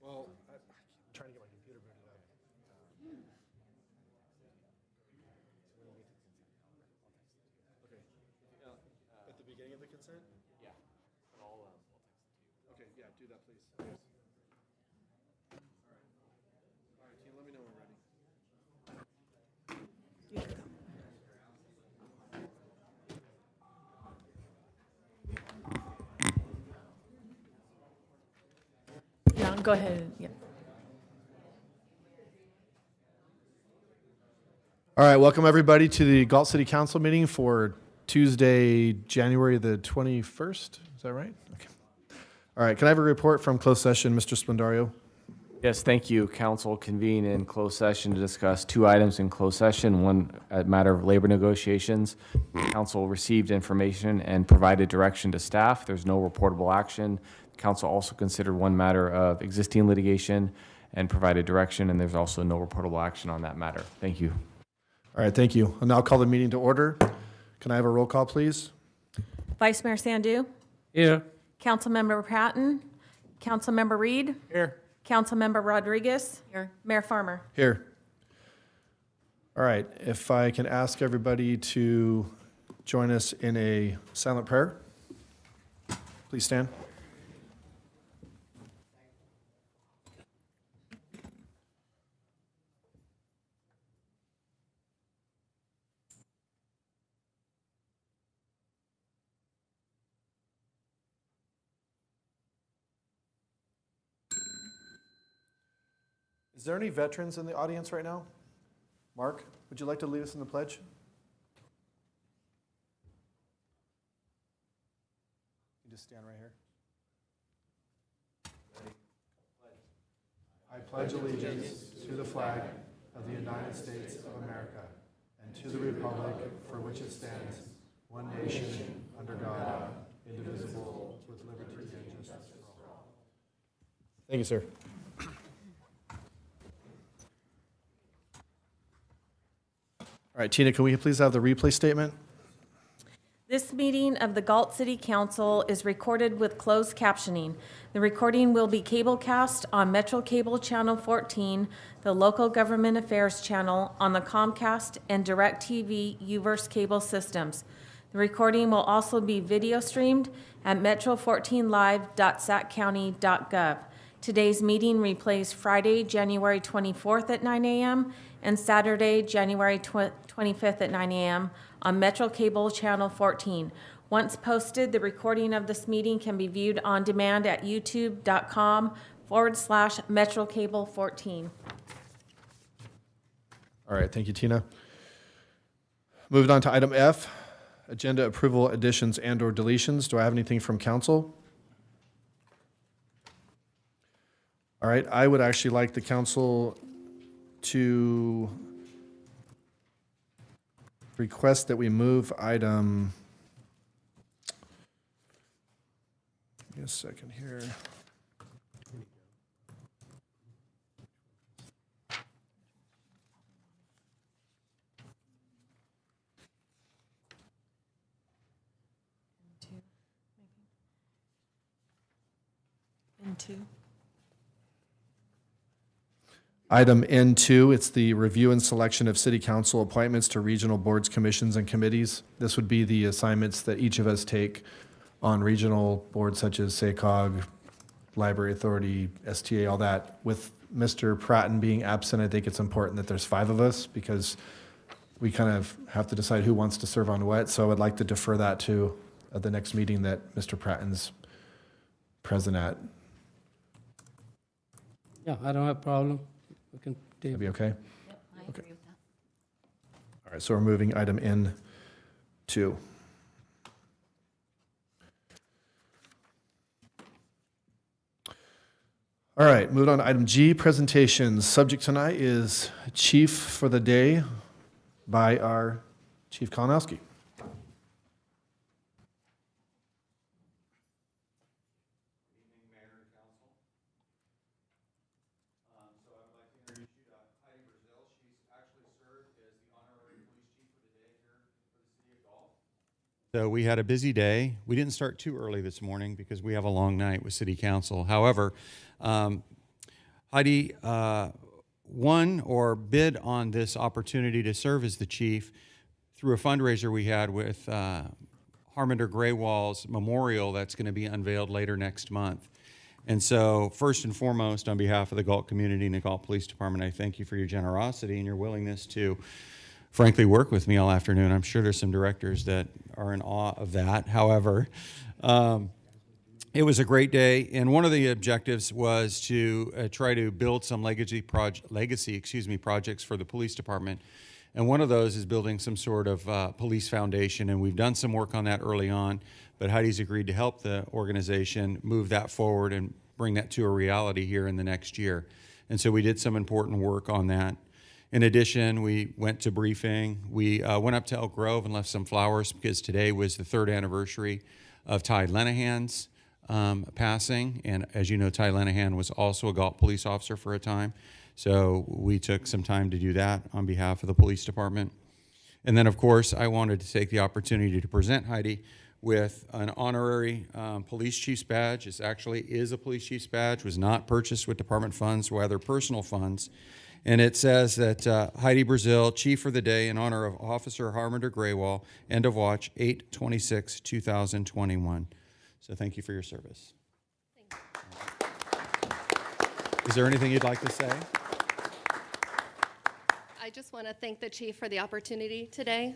Well, I'm trying to get my computer booted up. Okay. At the beginning of the consent? Yeah. I'll text it to you. Okay, yeah, do that, please. All right, team, let me know when we're ready. Yeah, go ahead. Yeah. All right, welcome everybody to the Galt City Council meeting for Tuesday, January the 21st. Is that right? Okay. All right, can I have a report from closed session, Mr. Splendario? Yes, thank you. Council convened in closed session to discuss two items in closed session. One, a matter of labor negotiations. Council received information and provided direction to staff. There's no reportable action. Council also considered one matter of existing litigation and provided direction, and there's also no reportable action on that matter. Thank you. All right, thank you. I'll now call the meeting to order. Can I have a roll call, please? Vice Mayor Sandu, Here. Councilmember Patton, Councilmember Reed, Here. Councilmember Rodriguez, Mayor Farmer. Here. All right, if I can ask everybody to join us in a silent prayer. Please stand. Is there any veterans in the audience right now? Mark, would you like to lead us in the pledge? You just stand right here. Ready? I pledge allegiance to the flag of the United States of America and to the republic for which it stands, one nation, under God, indivisible, with liberty and justice for all. Thank you, sir. All right, Tina, can we please have the replay statement? This meeting of the Galt City Council is recorded with closed captioning. The recording will be cablecast on Metro Cable Channel 14, the Local Government Affairs channel on the Comcast and DirecTV UVerse cable systems. The recording will also be video streamed at metro14live.saccounty.gov. Today's meeting replays Friday, January 24th at 9 a.m. and Saturday, January 25th at 9 a.m. on Metro Cable Channel 14. Once posted, the recording of this meeting can be viewed on demand at youtube.com/MetroCable14. All right, thank you, Tina. Moving on to item F, agenda approval additions and or deletions. Do I have anything from council? All right, I would actually like the council to request that we move item, give me a second here. Item N2, it's the review and selection of city council appointments to regional boards, commissions, and committees. This would be the assignments that each of us take on regional boards such as SACOG, Library Authority, STA, all that. With Mr. Pratton being absent, I think it's important that there's 5 of us because we kind of have to decide who wants to serve on what. So I'd like to defer that to the next meeting that Mr. Pratton's present at. Yeah, I don't have a problem. We can That'd take. be okay? Yep, I agree with that. All right, so we're moving item N2. All right, moving on to item G, presentations. Subject tonight is Chief for the Day, by our Chief Kalinowski. So we had a busy day. We didn't start too early this morning because we have a long night with City Council. However, Heidi won or bid on this opportunity to serve as the chief through a fundraiser we had with Harmander Graywall's memorial that's going to be unveiled later next month. And so first and foremost, on behalf of the Galt community and the Galt Police Department, I thank you for your generosity and your willingness to frankly work with me all afternoon. I'm sure there's some directors that are in awe of that. However, it was a great day, and one of the objectives was to try to build some legacy projects for the police department. And one of those is building some sort of police foundation, and we've done some work on that early on, but Heidi's agreed to help the organization move that forward and bring that to a reality here in the next year. And so we did some important work on that. In addition, we went to briefing. We went up to Elk Grove and left some flowers because today was the 3rd anniversary of Ty Lenahan's passing. And as you know, Ty Lenahan was also a Galt police officer for a time. So we took some time to do that on behalf of the police department. And then, of course, I wanted to take the opportunity to present Heidi with an honorary police chief's badge. This actually is a police chief's badge, was not purchased with department funds, rather personal funds. And it says that Heidi Brazil, Chief for the Day, in honor of Officer Harmander Graywall, end of watch, 8/26/2021. So thank you for your service. Thank you. Is there anything you'd like to say? I just want to thank the chief for the opportunity today.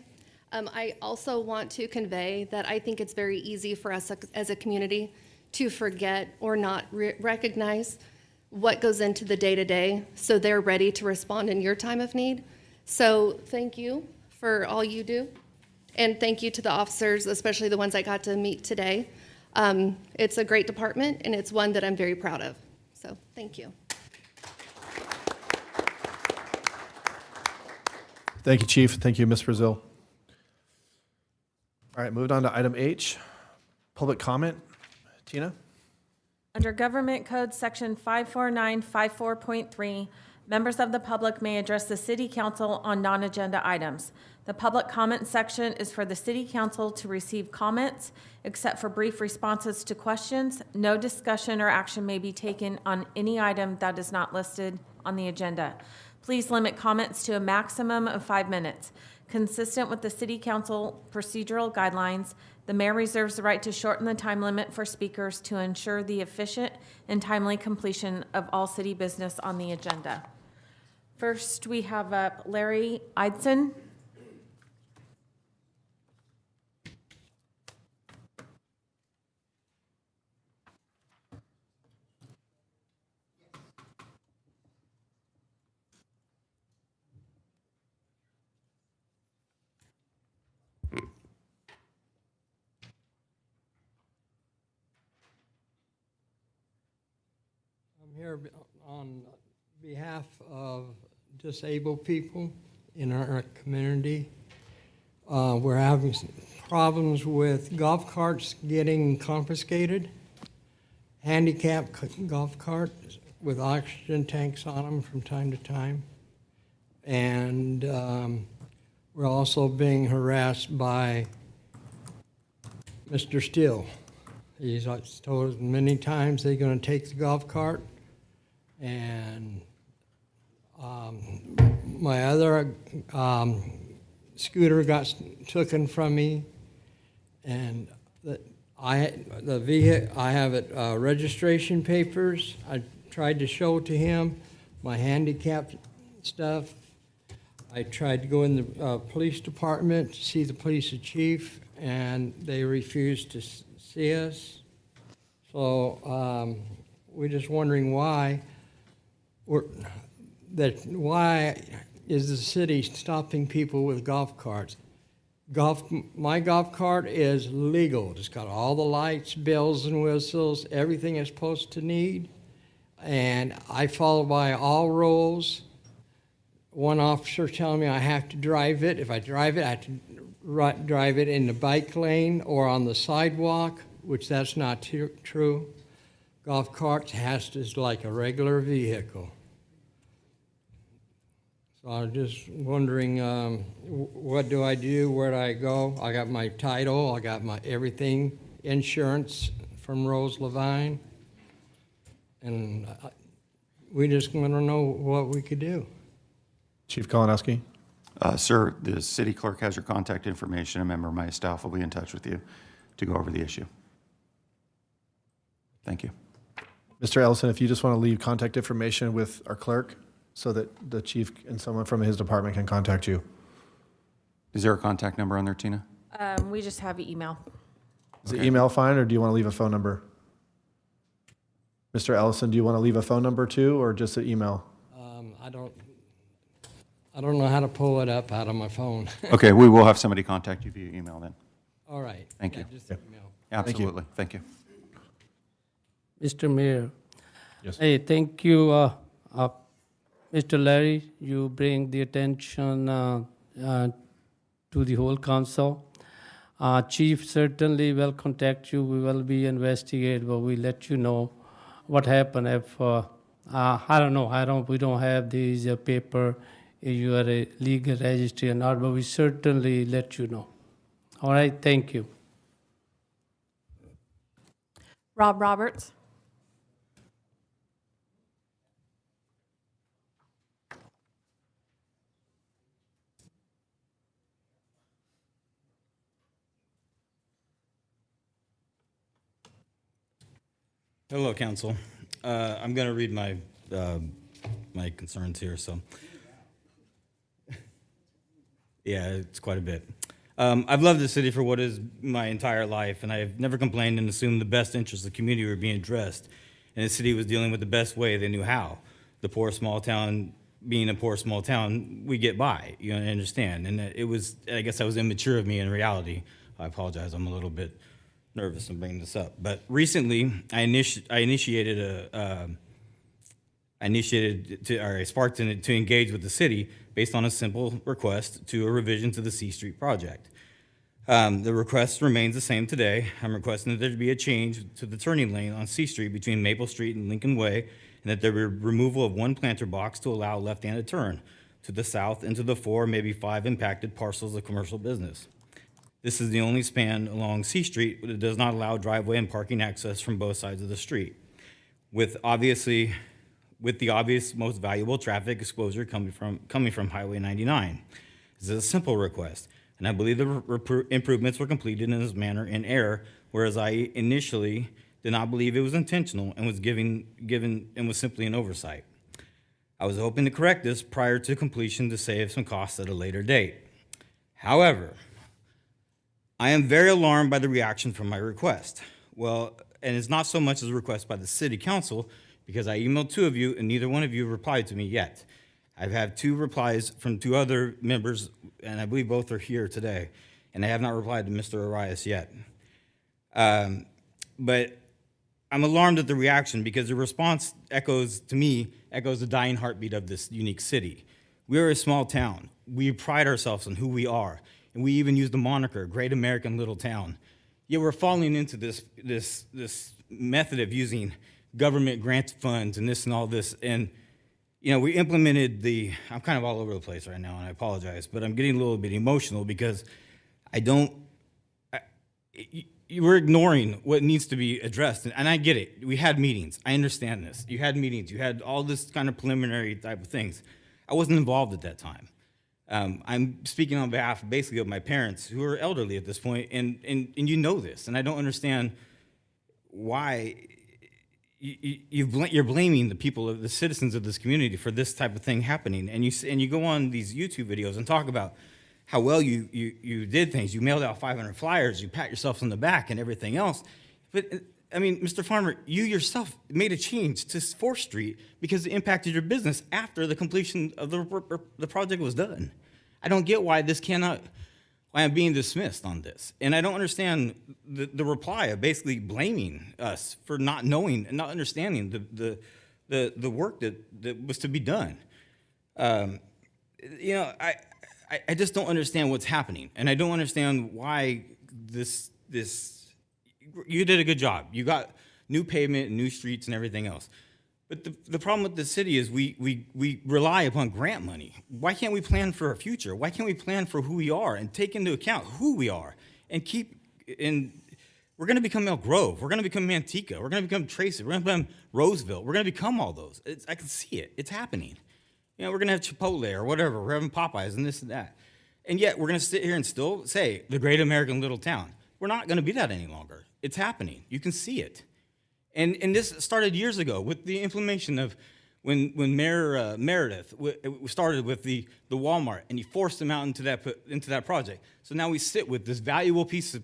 I also want to convey that I think it's very easy for us as a community to forget or not recognize what goes into the day-to-day, so they're ready to respond in your time of need. So thank you for all you do, and thank you to the officers, especially the ones I got to meet today. It's a great department, and it's one that I'm very proud of. So thank you. Thank you, Chief. Thank you, Ms. Brazil. All right, moved on to item H, public comment. Tina? Under Government Code Section 54954.3, members of the public may address the City Council on non-agenda items. The public comment section is for the City Council to receive comments. Except for brief responses to questions, no discussion or action may be taken on any item that is not listed on the agenda. Please limit comments to a maximum of 5 minutes. Consistent with the City Council procedural guidelines, the mayor reserves the right to shorten the time limit for speakers to ensure the efficient and timely completion of all city business on the agenda. First, we have Larry Eidson. I'm here on behalf of disabled people in our community. We're having some problems with golf carts getting confiscated, handicapped golf carts with oxygen tanks on them from time to time. And we're also being harassed by Mr. Steele. He's told us many times they're going to take the golf cart, and my other scooter got taken from me, and I have it registration papers. I tried to show to him my handicap stuff. I tried to go in the police department to see the police chief, and they refused to see us. So we're just wondering why is the city stopping people with golf carts? My golf cart is legal. It's got all the lights, bells and whistles, everything it's supposed to need, and I follow by all rules. one officer telling me I have to drive it. If I drive it, I have to drive it in the bike lane or on the sidewalk, which that's not true. Golf carts is like a regular vehicle. So I'm just wondering, what do I do? Where do I go? I got my title, I got my everything, insurance from Rose Levine, and we just want to know what we could do. Chief Kalinowski? Sir, the city clerk has your contact information. A member of my staff will be in touch with you to go over the issue. Thank you. Mr. Ellison, if you just want to leave contact information with our clerk so that the chief and someone from his department can contact you. Is there a contact number on there, Tina? We just have email. Is the email fine, or do you want to leave a phone number? Mr. Ellison, do you want to leave a phone number too, or just an email? I don't know how to pull it up out of my phone. Okay, we will have somebody contact you via email then. All right. Thank you. Just email. Absolutely. Thank you. Mr. Mayor. Yes. Hey, thank you, Mr. Larry. You bring the attention to the whole council. Chief certainly will contact you. We will be investigate, but we let you know what happened if, I don't know, we don't have these paper, if you are a legal registry or not, but we certainly let you know. All right, thank you. Rob Roberts. Hello, council. I'm going to read my my concerns here. So, yeah, it's quite a bit. I've loved the city for what is my entire life, and I've never complained and assumed the best interests of the community were being addressed, and the city was dealing with the best way they knew how. The poor small town, being a poor small town, we get by. You understand? And it was, I guess, I was immature of me in reality. I apologize. I'm a little bit nervous in bringing this up, but recently I sparked it to engage with the city based on a simple request to a revision to the C Street project. The request remains the same today. I'm requesting that there be a change to the turning lane on C Street between Maple Street and Lincoln Way, and that there be removal of one planter box to allow left-handed turn to the south into the 4, maybe 5 impacted parcels of commercial business. This is the only span along C Street that does not allow driveway and parking access from both sides of the street, with the obvious most valuable traffic exposure coming from Highway 99. This is a simple request, and I believe the improvements were completed in this manner in error, whereas I initially did not believe it was intentional and was was simply an oversight. I was hoping to correct this prior to completion to save some costs at a later date. However, I am very alarmed by the reaction from my request. Well, and it's not so much as a request by the city council, because I emailed 2 of you and neither one of you replied to me yet. I've had 2 replies from 2 other members, and I believe both are here today, and I have not replied to Mr. Arias yet. But I'm alarmed at the reaction because the response echoes the dying heartbeat of this unique city. We are a small town. We pride ourselves on who we are. And we even use the moniker, Great American Little Town. Yet we're falling into this method of using government grant funds and this and all this. And, we implemented I'm kind of all over the place right now, and I apologize, but I'm getting a little bit emotional because you were ignoring what needs to be addressed. And I get it. We had meetings. I understand this. You had meetings. You had all this kind of preliminary type of things. I wasn't involved at that time. I'm speaking on behalf, basically, of my parents, who are elderly at this point, and you know this, and I don't understand why you're blaming the people, the citizens of this community, for this type of thing happening, and you go on these YouTube videos and talk about how well you did things. You mailed out 500 flyers, you pat yourself on the back, and everything else. But I mean, Mr. Farmer, you yourself made a change to 4th Street because it impacted your business after the completion of the project was done. I don't get why I'm being dismissed on this. And I don't understand the reply of basically blaming us for not knowing and not understanding the work that was to be done. you know, I just don't understand what's happening, and I don't understand why this. You did a good job. You got new pavement, and new streets, and everything else. But the problem with the city is we rely upon grant money. Why can't we plan for our future? Why can't we plan for who we are and take into account who we are and keep in? We're going to become Elk Grove. We're going to become Manteca. We're going to become Tracy. We're going to become Roseville. We're going to become all those. I can see it. It's happening. You know, we're going to have Chipotle or whatever. We're having Popeyes and this and that. And yet we're going to sit here and still say the great American little town. We're not going to be that any longer. It's happening. You can see it. And this started years ago with the implementation of when Mayor Meredith started with the Walmart, and he forced them out into that project. So now we sit with this valuable piece of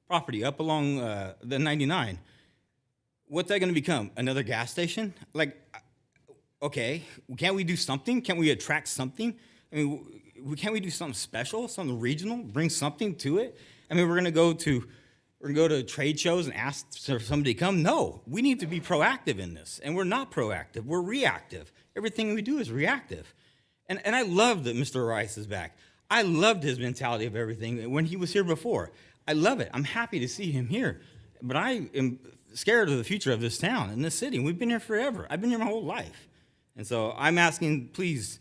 property up along the 99. What's that going to become? Another gas station? Like, okay, can't we do something? Can't we attract something? I mean, can't we do something special, something regional, bring something to it? I mean, we're going to go to trade shows and ask for somebody to come? No, we need to be proactive in this, and we're not proactive. We're reactive. Everything we do is reactive. And I love that Mr. Rice is back. I loved his mentality of everything when he was here before. I love it. I'm happy to see him here. But I am scared of the future of this town and this city. We've been here forever. I've been here my whole life. And so I'm asking, please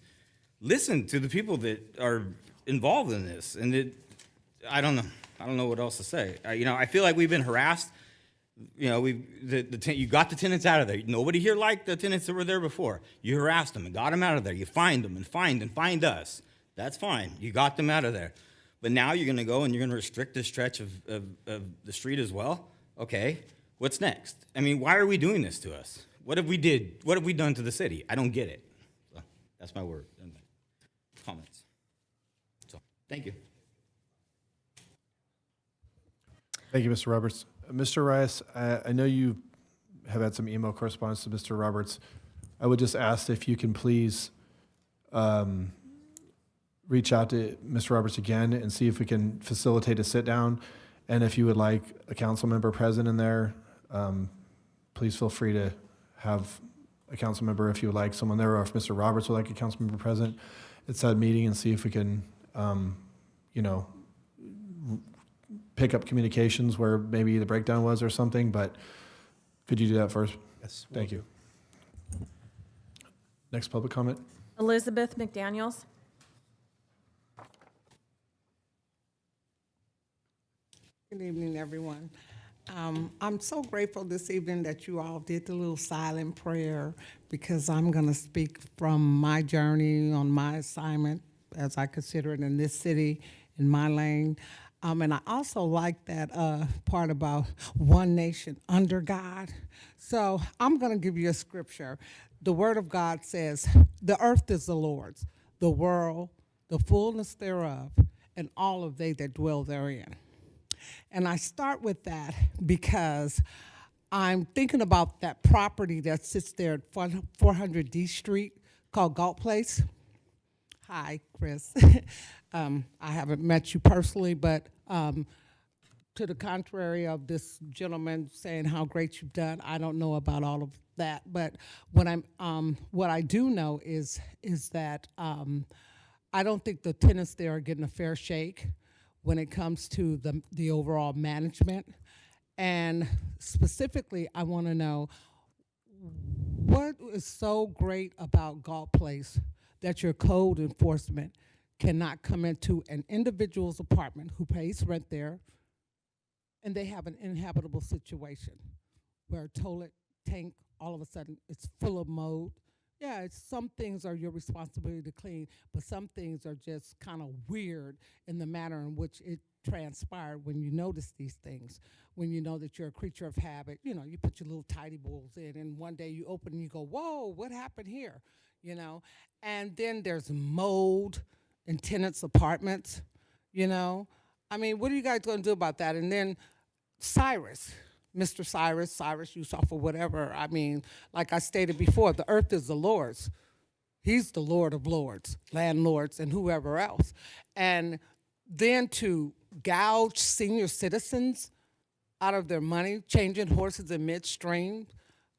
listen to the people that are involved in this. And I don't know. I don't know what else to say. I feel like we've been harassed. You know, you got the tenants out of there. Nobody here liked the tenants that were there before. You harassed them and got them out of there. You fined them and fined us. That's fine. You got them out of there. But now you're going to go and you're going to restrict the stretch of the street as well? Okay. What's next? I mean, why are we doing this to us? What have we done to the city? I don't get it. So that's my word and my comments. So thank you. Thank you, Mr. Roberts. Mr. Rice, I know you have had some email correspondence to Mr. Roberts. I would just ask if you can please reach out to Mr. Roberts again and see if we can facilitate a sit-down. And if you would like a council member present in there, please feel free to have a council member if you would like someone there, or if Mr. Roberts would like a council member present at said meeting, and see if we can, pick up communications where maybe the breakdown was or something. But could you do that first? Yes. Thank you. Next public comment. Elizabeth McDaniels. Good evening, everyone. I'm so grateful this evening that you all did the little silent prayer, because I'm going to speak from my journey on my assignment, as I consider it, in this city, in my lane. And I also like that part about one nation under God. So I'm going to give you a scripture. The Word of God says, "The earth is the Lord's, the world, the fullness thereof, and all of they that dwell therein." And I start with that because I'm thinking about that property that sits there at 400 D Street called Galt Place. Hi, Chris. I haven't met you personally, but to the contrary of this gentleman saying how great you've done, I don't know about all of that. But what I do know is that I don't think the tenants there are getting a fair shake when it comes to the overall management. And specifically, I want to know what is so great about Galt Place that your code enforcement cannot come into an individual's apartment who pays rent there, and they have an inhabitable situation where a toilet tank all of a sudden it's full of mold. Yeah, some things are your responsibility to clean, but some things are just kind of weird in the manner in which it transpired. When you notice these things, when you know that you're a creature of habit, you put your little tidy bowls in, and one day you open and you go, whoa, what happened here? And then there's mold in tenants' apartments, I mean, what are you guys going to do about that? And then Mr. Cyrus Yusuf or whatever. I mean, like I stated before, the earth is the Lord's. He's the Lord of lords, landlords, and whoever else. And then to gouge senior citizens out of their money, changing horses in midstream.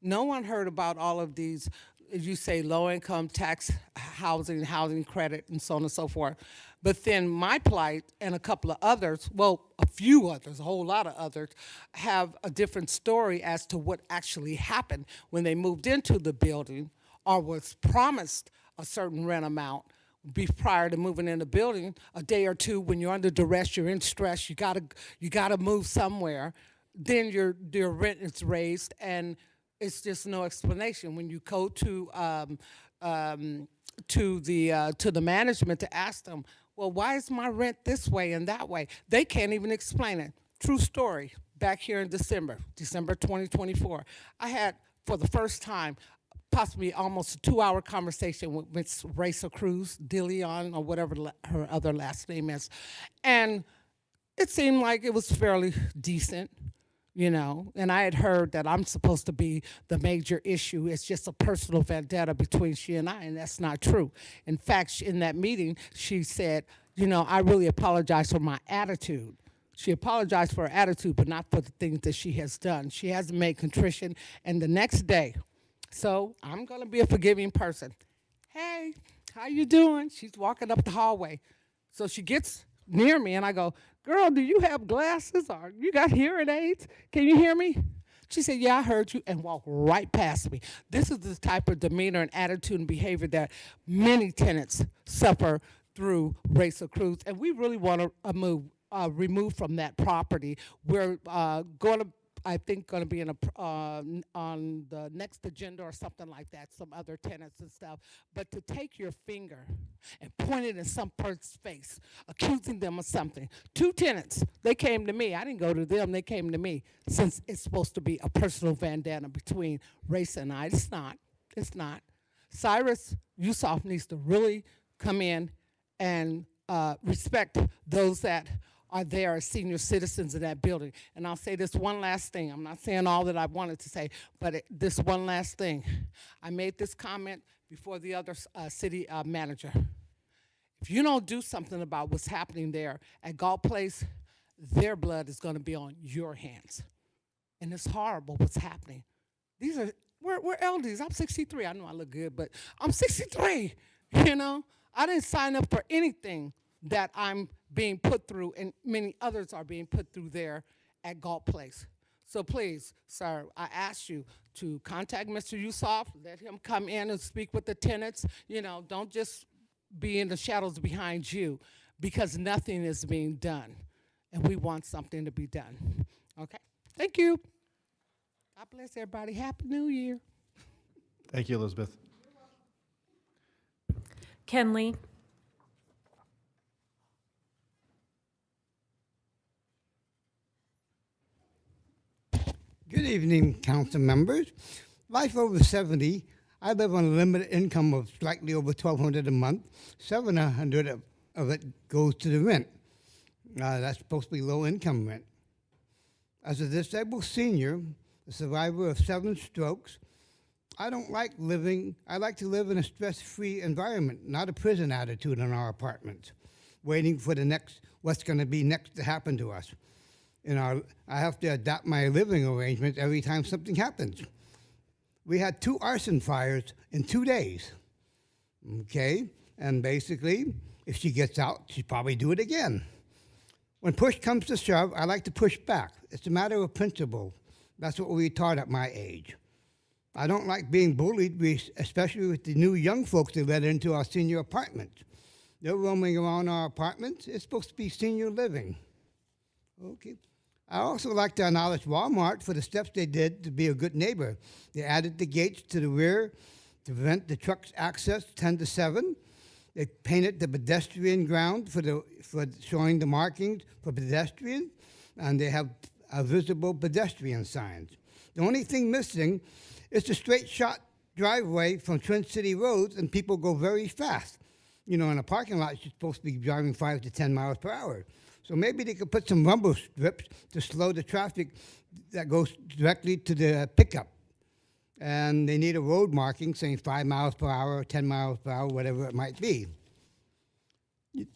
No one heard about all of these as you say, low-income tax housing, housing credit, and so on and so forth. But then my plight and a couple of others, well, a few others, a whole lot of others, have a different story as to what actually happened when they moved into the building or was promised a certain rent amount prior to moving in the building. A day or two, when you're under duress, you're in stress, you gotta move somewhere. Then your rent is raised, and it's just no explanation. When you go to the management to ask them, well, why is my rent this way and that way? They can't even explain it. True story. Back here in December 2024, I had, for the first time, possibly almost a 2-hour conversation with Ms. Raisa Cruz, DeLeon, or whatever her other last name is. And it seemed like it was fairly decent, you know, and I had heard that I'm supposed to be the major issue. It's just a personal vendetta between she and I, and that's not true. In fact, in that meeting, she said, you know, I really apologize for my attitude. She apologized for her attitude, but not for the things that she has done. She hasn't made contrition, and the next day, so I'm gonna be a forgiving person. Hey, how you doing? She's walking up the hallway. So she gets near me and I go, girl, do you have glasses or you got hearing aids? Can you hear me? She said, yeah, I heard you, and walked right past me. This is the type of demeanor and attitude and behavior that many tenants suffer through Raisa Cruz, and we really want to remove from that property. We're going to, I think, going to be on the next agenda or something like that, some other tenants and stuff. But to take your finger and point it in some person's face, accusing them of something. 2 tenants, they came to me. I didn't go to them. They came to me, since it's supposed to be a personal vendetta between Raisa and I. It's not. It's not. Cyrus Yusuf needs to really come in and respect those that are there as senior citizens in that building. And I'll say this one last thing. I'm not saying all that I wanted to say, but this one last thing. I made this comment before the other city manager. If you don't do something about what's happening there at Galt Place, their blood is going to be on your hands. And it's horrible what's happening. We're elders. I'm 63. I know I look good, but I'm 63, you know? I didn't sign up for anything that I'm being put through, and many others are being put through there at Galt Place. So please, sir, I ask you to contact Mr. Yusuf, let him come in and speak with the tenants. You know, don't just be in the shadows behind you, because nothing is being done, and we want something to be done. Okay, thank you. God bless everybody. Happy New Year. Thank you, Elizabeth. Kenley. Good evening, council members. Life over 70, I live on a limited income of slightly over $1,200 a month. $700 of it goes to the rent. That's supposed to be low income rent. As a disabled senior, a survivor of 7 strokes, I like to live in a stress-free environment, not a prison attitude in our apartments, waiting for what's going to be next to happen to us. I have to adapt my living arrangements every time something happens. We had 2 arson fires in 2 days, okay? And basically, if she gets out, she'll probably do it again. When push comes to shove, I like to push back. It's a matter of principle. That's what we were taught at my age. I don't like being bullied, especially with the new young folks that let into our senior apartments. They're roaming around our apartments. It's supposed to be senior living. Okay. I also like to acknowledge Walmart for the steps they did to be a good neighbor. They added the gates to the rear to prevent the trucks' access 10 to 7. They painted the pedestrian ground for showing the markings for pedestrians, and they have visible pedestrian signs. The only thing missing is the straight shot driveway from Twin City roads, and people go very fast. You know, in a parking lot, you're supposed to be driving 5 to 10 miles per hour. So maybe they could put some rumble strips to slow the traffic that goes directly to the pickup. And they need a road marking saying 5 miles per hour, 10 miles per hour, whatever it might be.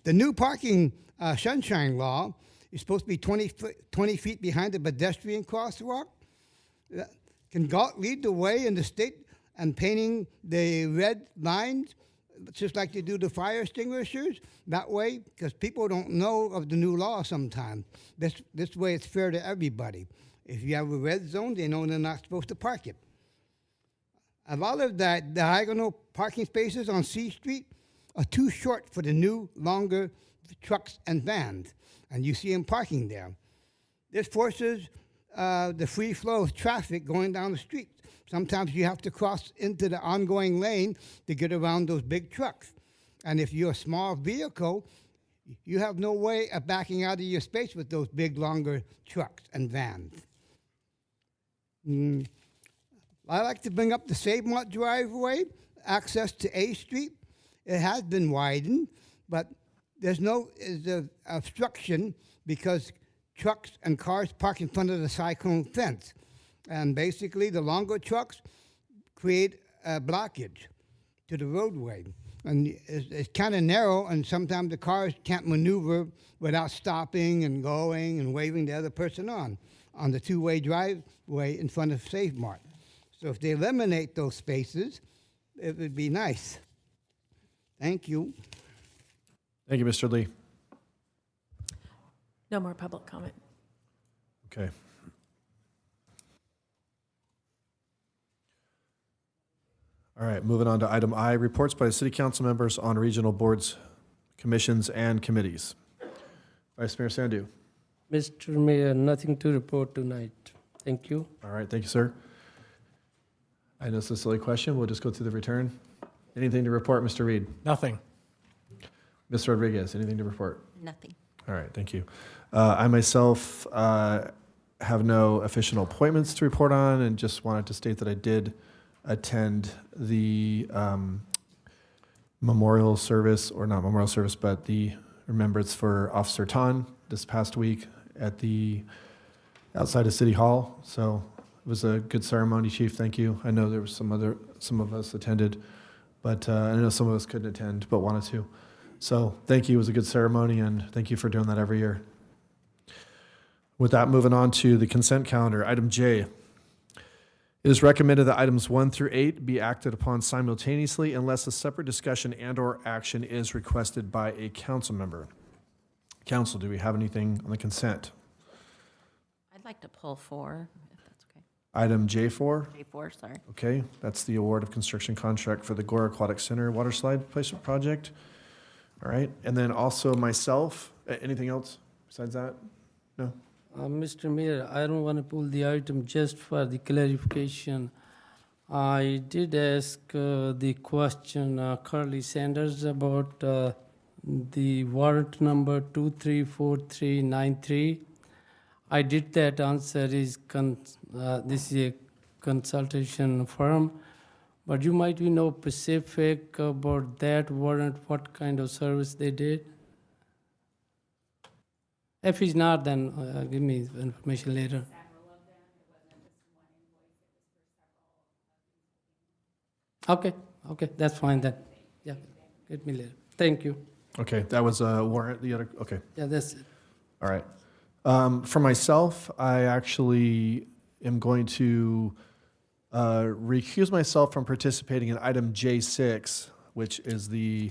The new parking sunshine law is supposed to be 20 feet behind the pedestrian crosswalk. Can Galt lead the way in the state and painting the red lines, just like you do the fire extinguishers. That way, because people don't know of the new law sometimes. This way it's fair to everybody. If you have a red zone, they know they're not supposed to park it. A lot of the diagonal parking spaces on C Street are too short for the new, longer trucks and vans, and you see them parking there. This forces the free flow of traffic going down the street. Sometimes you have to cross into the ongoing lane to get around those big trucks. And if you're a small vehicle, you have no way of backing out of your space with those big, longer trucks and vans. I like to bring up the Save Mart driveway, access to A Street. It has been widened, but there's no obstruction because trucks and cars park in front of the cyclone fence. And basically, the longer trucks create a blockage to the roadway. And it's kind of narrow, and sometimes the cars can't maneuver without stopping and going and waving the other person on the two-way driveway in front of Save Mart. So if they eliminate those spaces, it would be nice. Thank you. Thank you, Mr. Lee. No more public comment. Okay. All right, moving on to item I, reports by the city council members on regional boards, commissions, and committees. Vice Mayor Sandu. Mr. Mayor, nothing to report tonight. Thank you. All right, thank you, sir. I know it's a silly question. We'll just go through the return. Anything to report, Mr. Reed? Nothing. Ms. Rodriguez, anything to report? Nothing. All right, thank you. I myself have no official appointments to report on, and just wanted to state that I did attend the memorial service, or not memorial service, but the remembrance for Officer Tan this past week at the outside of City Hall. So it was a good ceremony, Chief. Thank you. I know there was some of us attended, but I know some of us couldn't attend, but wanted to. So thank you. It was a good ceremony, and thank you for doing that every year. With that, moving on to the consent calendar. Item J. It is recommended that items 1 through 8 be acted upon simultaneously unless a separate discussion and/or action is requested by a council member. Council, do we have anything on the consent? I'd like to pull 4, if that's okay. Item J4? J4, sorry. Okay, that's the award of construction contract for the Gore Aquatic Center water slide replacement project. All right, and then also myself, anything else besides that? No? Mr. Mayor, I don't want to pull the item just for the clarification. I did ask the question, Carly Sanders, about the warrant number 234393. I did that answer is, this is a consultation firm, but you might be know specific about that warrant, what kind of service they did. If he's not, then give me information later. Okay, that's fine then. Yeah, get me later. Thank you. Okay, that was a warrant, the other, okay. Yeah, that's it. All right. For myself, I actually am going to recuse myself from participating in item J6, which is the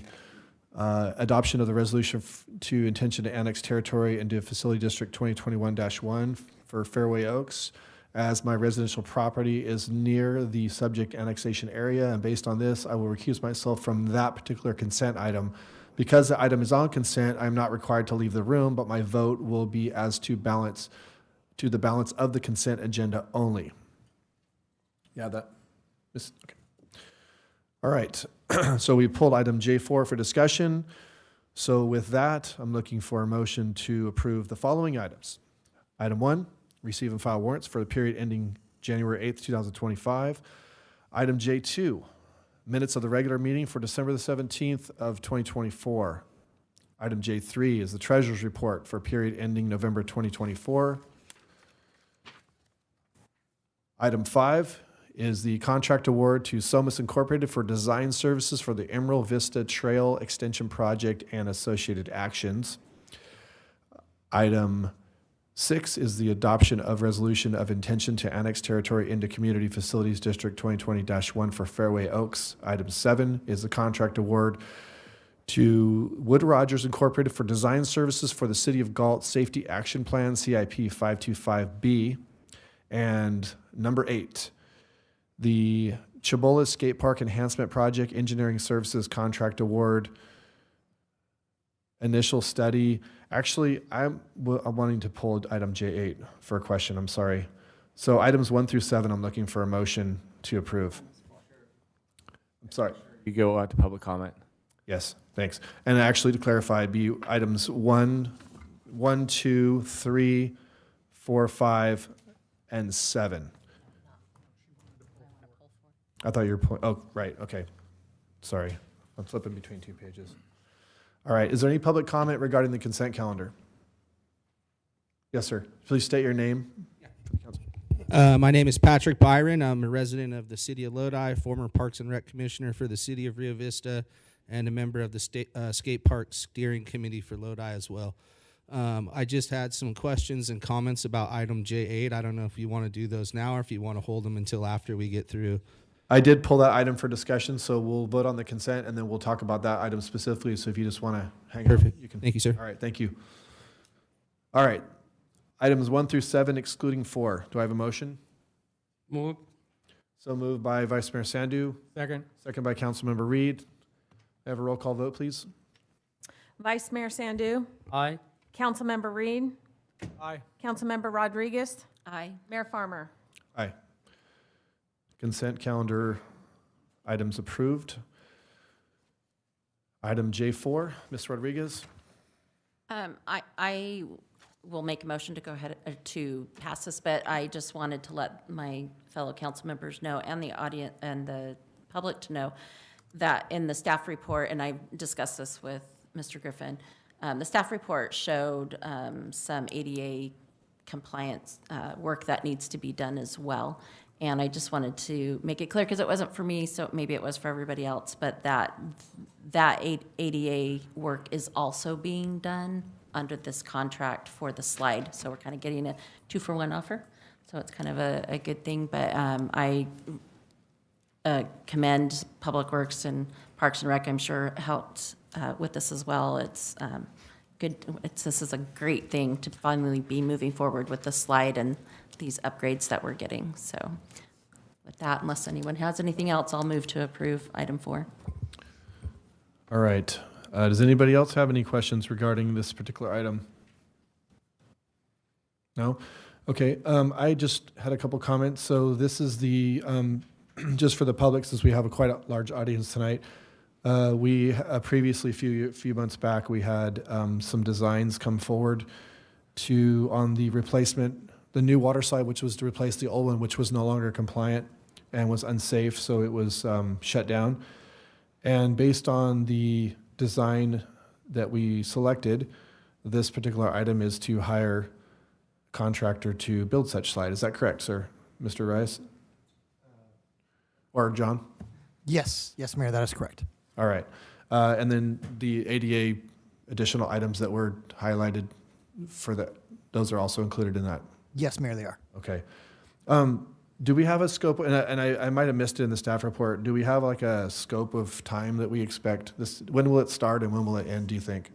adoption of the resolution to intention to annex territory into Facility District 2021-1 for Fairway Oaks, as my residential property is near the subject annexation area. And based on this, I will recuse myself from that particular consent item. Because the item is on consent, I'm not required to leave the room, but my vote will be as to the balance of the consent agenda only. Yeah, that is, okay. All right, so we pulled item J4 for discussion. So with that, I'm looking for a motion to approve the following items. Item 1, receive and file warrants for the period ending January 8th, 2025. Item J2, minutes of the regular meeting for December the 17th of 2024. Item J3 is the treasurer's report for period ending November 2024. Item 5 is the contract award to Somas Incorporated for design services for the Emerald Vista Trail Extension Project and associated actions. Item 6 is the adoption of resolution of intention to annex territory into Community Facilities District 2020-1 for Fairway Oaks. Item 7 is the contract award to Wood Rogers Incorporated for design services for the City of Galt Safety Action Plan, CIP 525B. And number 8, the Chabola Skate Park Enhancement Project Engineering Services Contract Award. Initial study. Actually, I'm wanting to pull item J8 for a question. I'm sorry. So items 1 through 7, I'm looking for a motion to approve. I'm sorry. You go out to public comment. Yes, thanks. And actually, to clarify, it'd be items 1, 2, 3, 4, 5, and 7. I thought you were, oh, right, okay. Sorry, I'm flipping between 2 pages. All right, is there any public comment regarding the consent calendar? Yes, sir. Please state your name. For the council. My name is Patrick Byron. I'm a resident of the City of Lodi, former Parks and Rec Commissioner for the City of Rio Vista, and a member of the Skate Park Steering Committee for Lodi as well. I just had some questions and comments about item J8. I don't know if you want to do those now or if you want to hold them until after we get through. I did pull that item for discussion, so we'll vote on the consent, and then we'll talk about that item specifically. So if you just want to hang Perfect. out, you can. Thank you, sir. All right, thank you. All right, items 1 through 7, excluding 4. Do I have a motion? Move. So moved by Vice Mayor Sandu. Second. Second by Councilmember Reed. Have a roll call vote, please. Vice Mayor Sandu, Aye. Councilmember Reed, Aye. Councilmember Rodriguez, Aye. Mayor Farmer. Aye. Consent calendar items approved. Item J4, Ms. Rodriguez. I will make a motion to go ahead to pass this, but I just wanted to let my fellow council members know and the audience and the public to know that in the staff report, and I discussed this with Mr. Griffin, the staff report showed some ADA compliance work that needs to be done as well. And I just wanted to make it clear, because it wasn't for me, so maybe it was for everybody else, but that ADA work is also being done under this contract for the slide. So we're kind of getting a 2-for-1 offer. So it's kind of a good thing, but I commend Public Works and Parks and Rec, I'm sure helped with this as well. It's good. This is a great thing to finally be moving forward with the slide and these upgrades that we're getting. So with that, unless anyone has anything else, I'll move to approve item 4. All right. Does anybody else have any questions regarding this particular item? No? Okay. I just had a couple comments. So this is the, just for the public, since we have quite a large audience tonight, we previously, a few months back, we had some designs come forward on the replacement, the new water slide, which was to replace the old one, which was no longer compliant and was unsafe, so it was shut down. And based on the design that we selected, this particular item is to hire a contractor to build such slide. Is that correct, sir? Mr. Rice? Or John? Yes, Mayor, that is correct. All right. And then the ADA additional items that were highlighted for that, those are also included in that? Yes, Mayor, they are. Okay. Do we have a scope, and I might have missed it in the staff report, do we have like a scope of time that we expect this? When will it start and when will it end, do you think?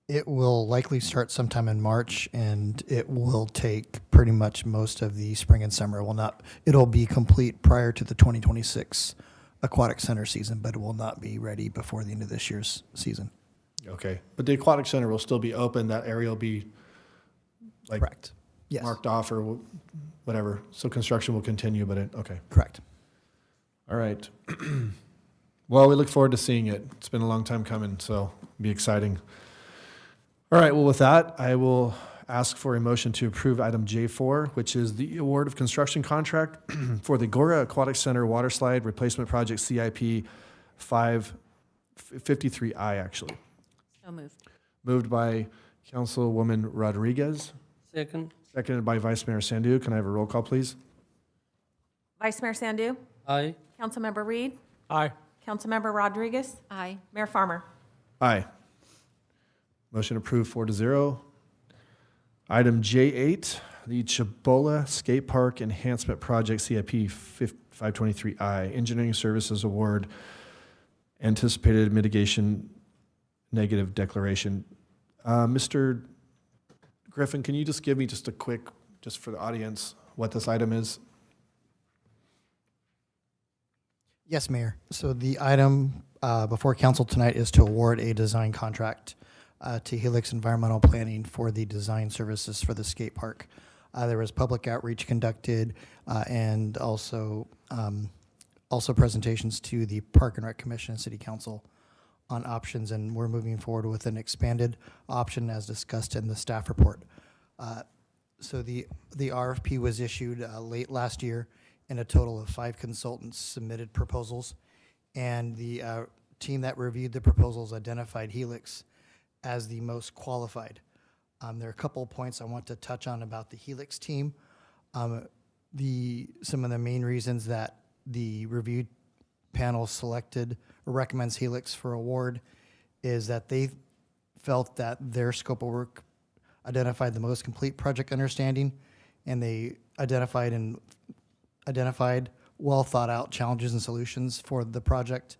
It will likely start sometime in March, and it will take pretty much most of the spring and summer. It'll be complete prior to the 2026 aquatic center season, but it will not be ready before the end of this year's season. Okay. But the aquatic center will still be open, that area will be like Correct. Yes. marked off or whatever. So construction will continue, but okay. Correct. All right. Well, we look forward to seeing it. It's been a long time coming, so it'll be exciting. All right, well, with that, I will ask for a motion to approve item J4, which is the award of construction contract for the Gora Aquatic Center Water Slide Replacement Project CIP 553I, actually. So moved. Moved by Councilwoman Rodriguez, Second. seconded by Vice Mayor Sandu. Can I have a roll call, please? Vice Mayor Sandu, Aye. Councilmember Reed, Aye. Councilmember Rodriguez, Aye. Mayor Farmer. Aye. Motion approved 4-0. Item J8, the Chabola Skate Park Enhancement Project CIP 523I, Engineering Services Award, Anticipated Mitigation Negative Declaration. Mr. Griffin, can you just give me just a quick, just for the audience, what this item is? Yes, Mayor. So the item before council tonight is to award a design contract to Helix Environmental Planning for the design services for the skate park. There was public outreach conducted and also presentations to the Park and Rec Commission and City Council on options, and we're moving forward with an expanded option as discussed in the staff report. So the RFP was issued late last year, and a total of 5 consultants submitted proposals, and the team that reviewed the proposals identified Helix as the most qualified. There are a couple of points I want to touch on about the Helix team. Some of the main reasons that the review panel selected or recommends Helix for award is that they felt that their scope of work identified the most complete project understanding, and they identified well thought out challenges and solutions for the project.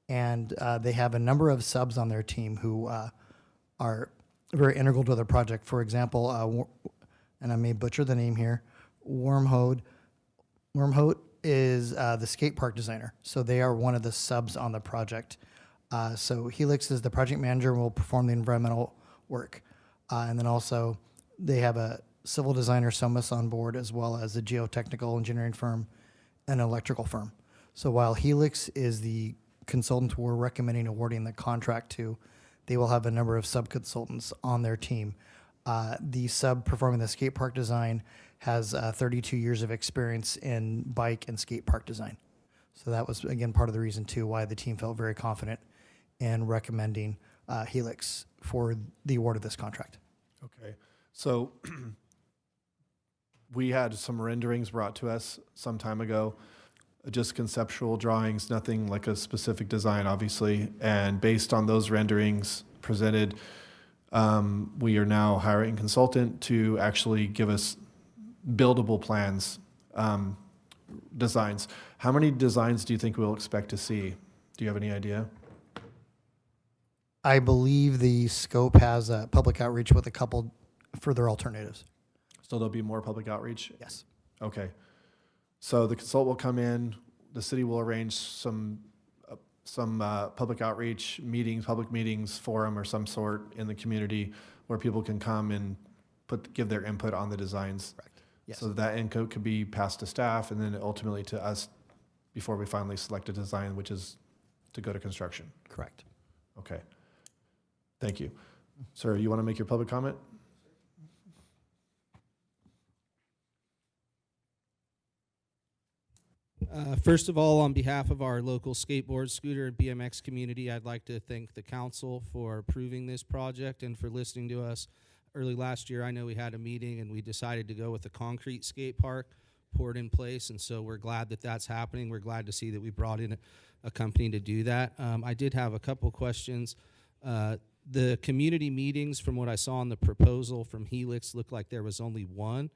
And they have a number of subs on their team who are very integral to the project. For example, and I may butcher the name here, Wormhout is the skate park designer. So they are one of the subs on the project. So Helix is the project manager and will perform the environmental work. And then also they have a civil designer, Somas, on board, as well as a geotechnical engineering firm and an electrical firm. So while Helix is the consultant we're recommending awarding the contract to, they will have a number of sub-consultants on their team. The sub performing the skate park design has 32 years of experience in bike and skate park design. So that was, again, part of the reason, too, why the team felt very confident in recommending Helix for the award of this contract. Okay, so we had some renderings brought to us some time ago, just conceptual drawings, nothing like a specific design, obviously. And based on those renderings presented, we are now hiring a consultant to actually give us buildable plans, designs. How many designs do you think we'll expect to see? Do you have any idea? I believe the scope has a public outreach with a couple further alternatives. So there'll be more public outreach? Yes. Okay. So the consultant will come in, the city will arrange some public outreach meetings, public meetings, forum or some sort in the community where people can come and give their input on the designs. Correct. Yes. So that input could be passed to staff and then ultimately to us before we finally select a design, which is to go to construction. Correct. Okay. Thank you. Sir, you want to make your public comment? First of all, on behalf of our local skateboard, scooter, and BMX community, I'd like to thank the council for approving this project and for listening to us. Early last year, I know we had a meeting and we decided to go with a concrete skate park poured in place, and so we're glad that that's happening. We're glad to see that we brought in a company to do that. I did have a couple questions. The community meetings, from what I saw in the proposal from Helix, looked like there was only one.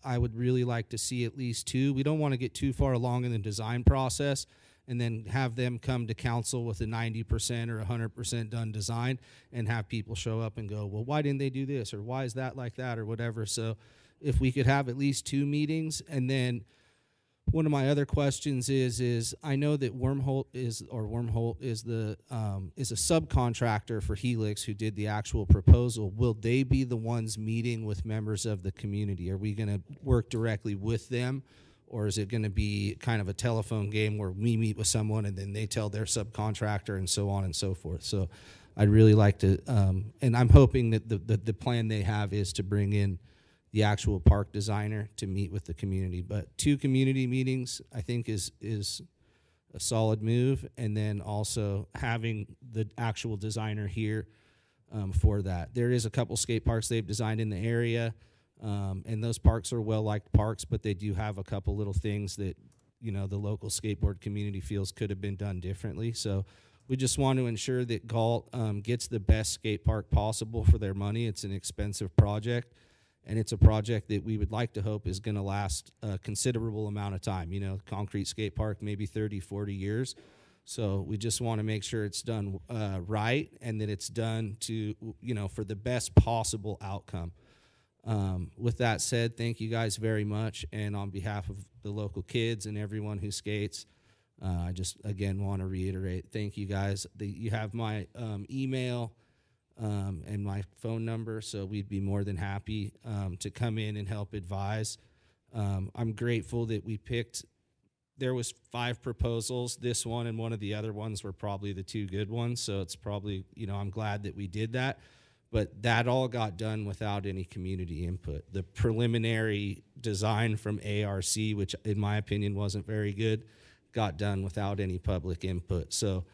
I would really like to see at least 2. We don't want to get too far along in the design process and then have them come to council with a 90% or 100% done design and have people show up and go, well, why didn't they do this? Or why is that like that? Or whatever. So if we could have at least 2 meetings. And then one of my other questions is I know that Wormhout is a subcontractor for Helix who did the actual proposal. Will they be the ones meeting with members of the community? Are we going to work directly with them, or is it going to be kind of a telephone game where we meet with someone and then they tell their subcontractor and so on and so forth? So I'd really like to, and I'm hoping that the plan they have is to bring in the actual park designer to meet with the community. But 2 community meetings, I think, is a solid move, and then also having the actual designer here for that. There is a couple skate parks they've designed in the area, and those parks are well-liked parks, but they do have a couple little things that, you know, the local skateboard community feels could have been done differently. So we just want to ensure that Galt gets the best skate park possible for their money. It's an expensive project, and it's a project that we would like to hope is going to last a considerable amount of time. You know, concrete skate park, maybe 30, 40 years. So we just want to make sure it's done right, and that it's done to, you know, for the best possible outcome. With that said, thank you guys very much. And on behalf of the local kids and everyone who skates, I just, again, want to reiterate, thank you guys. You have my email and my phone number, so we'd be more than happy to come in and help advise. I'm grateful that we picked, there was 5 proposals. This one and one of the other ones were probably the 2 good ones, so it's probably, you know, I'm glad that we did that. But that all got done without any community input. The preliminary design from ARC, which in my opinion wasn't very good, got done without any public input. So,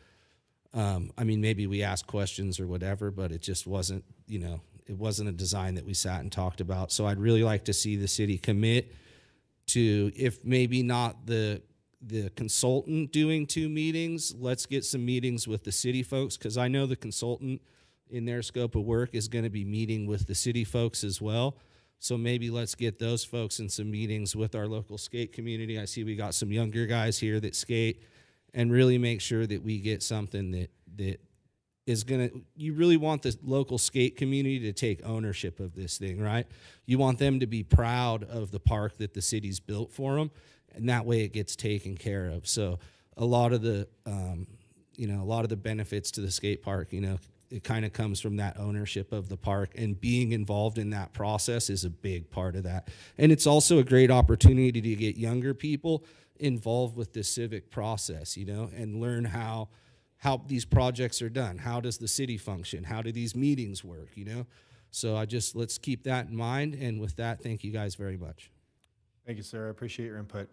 I mean, maybe we asked questions or whatever, but it just wasn't, you know, it wasn't a design that we sat and talked about. So I'd really like to see the city commit to, if maybe not the consultant doing 2 meetings, let's get some meetings with the city folks, because I know the consultant in their scope of work is going to be meeting with the city folks as well. So maybe let's get those folks in some meetings with our local skate community. I see we got some younger guys here that skate, and really make sure that we get something that is going to, you really want the local skate community to take ownership of this thing, right? You want them to be proud of the park that the city's built for them, and that way it gets taken care of. So a lot of the, you know, a lot of the benefits to the skate park, you know, it kind of comes from that ownership of the park, and being involved in that process is a big part of that. And it's also a great opportunity to get younger people involved with the civic process, you know, and learn how these projects are done. How does the city function? How do these meetings work, you know? So let's keep that in mind. And with that, thank you guys very much. Thank you, sir. I appreciate your input.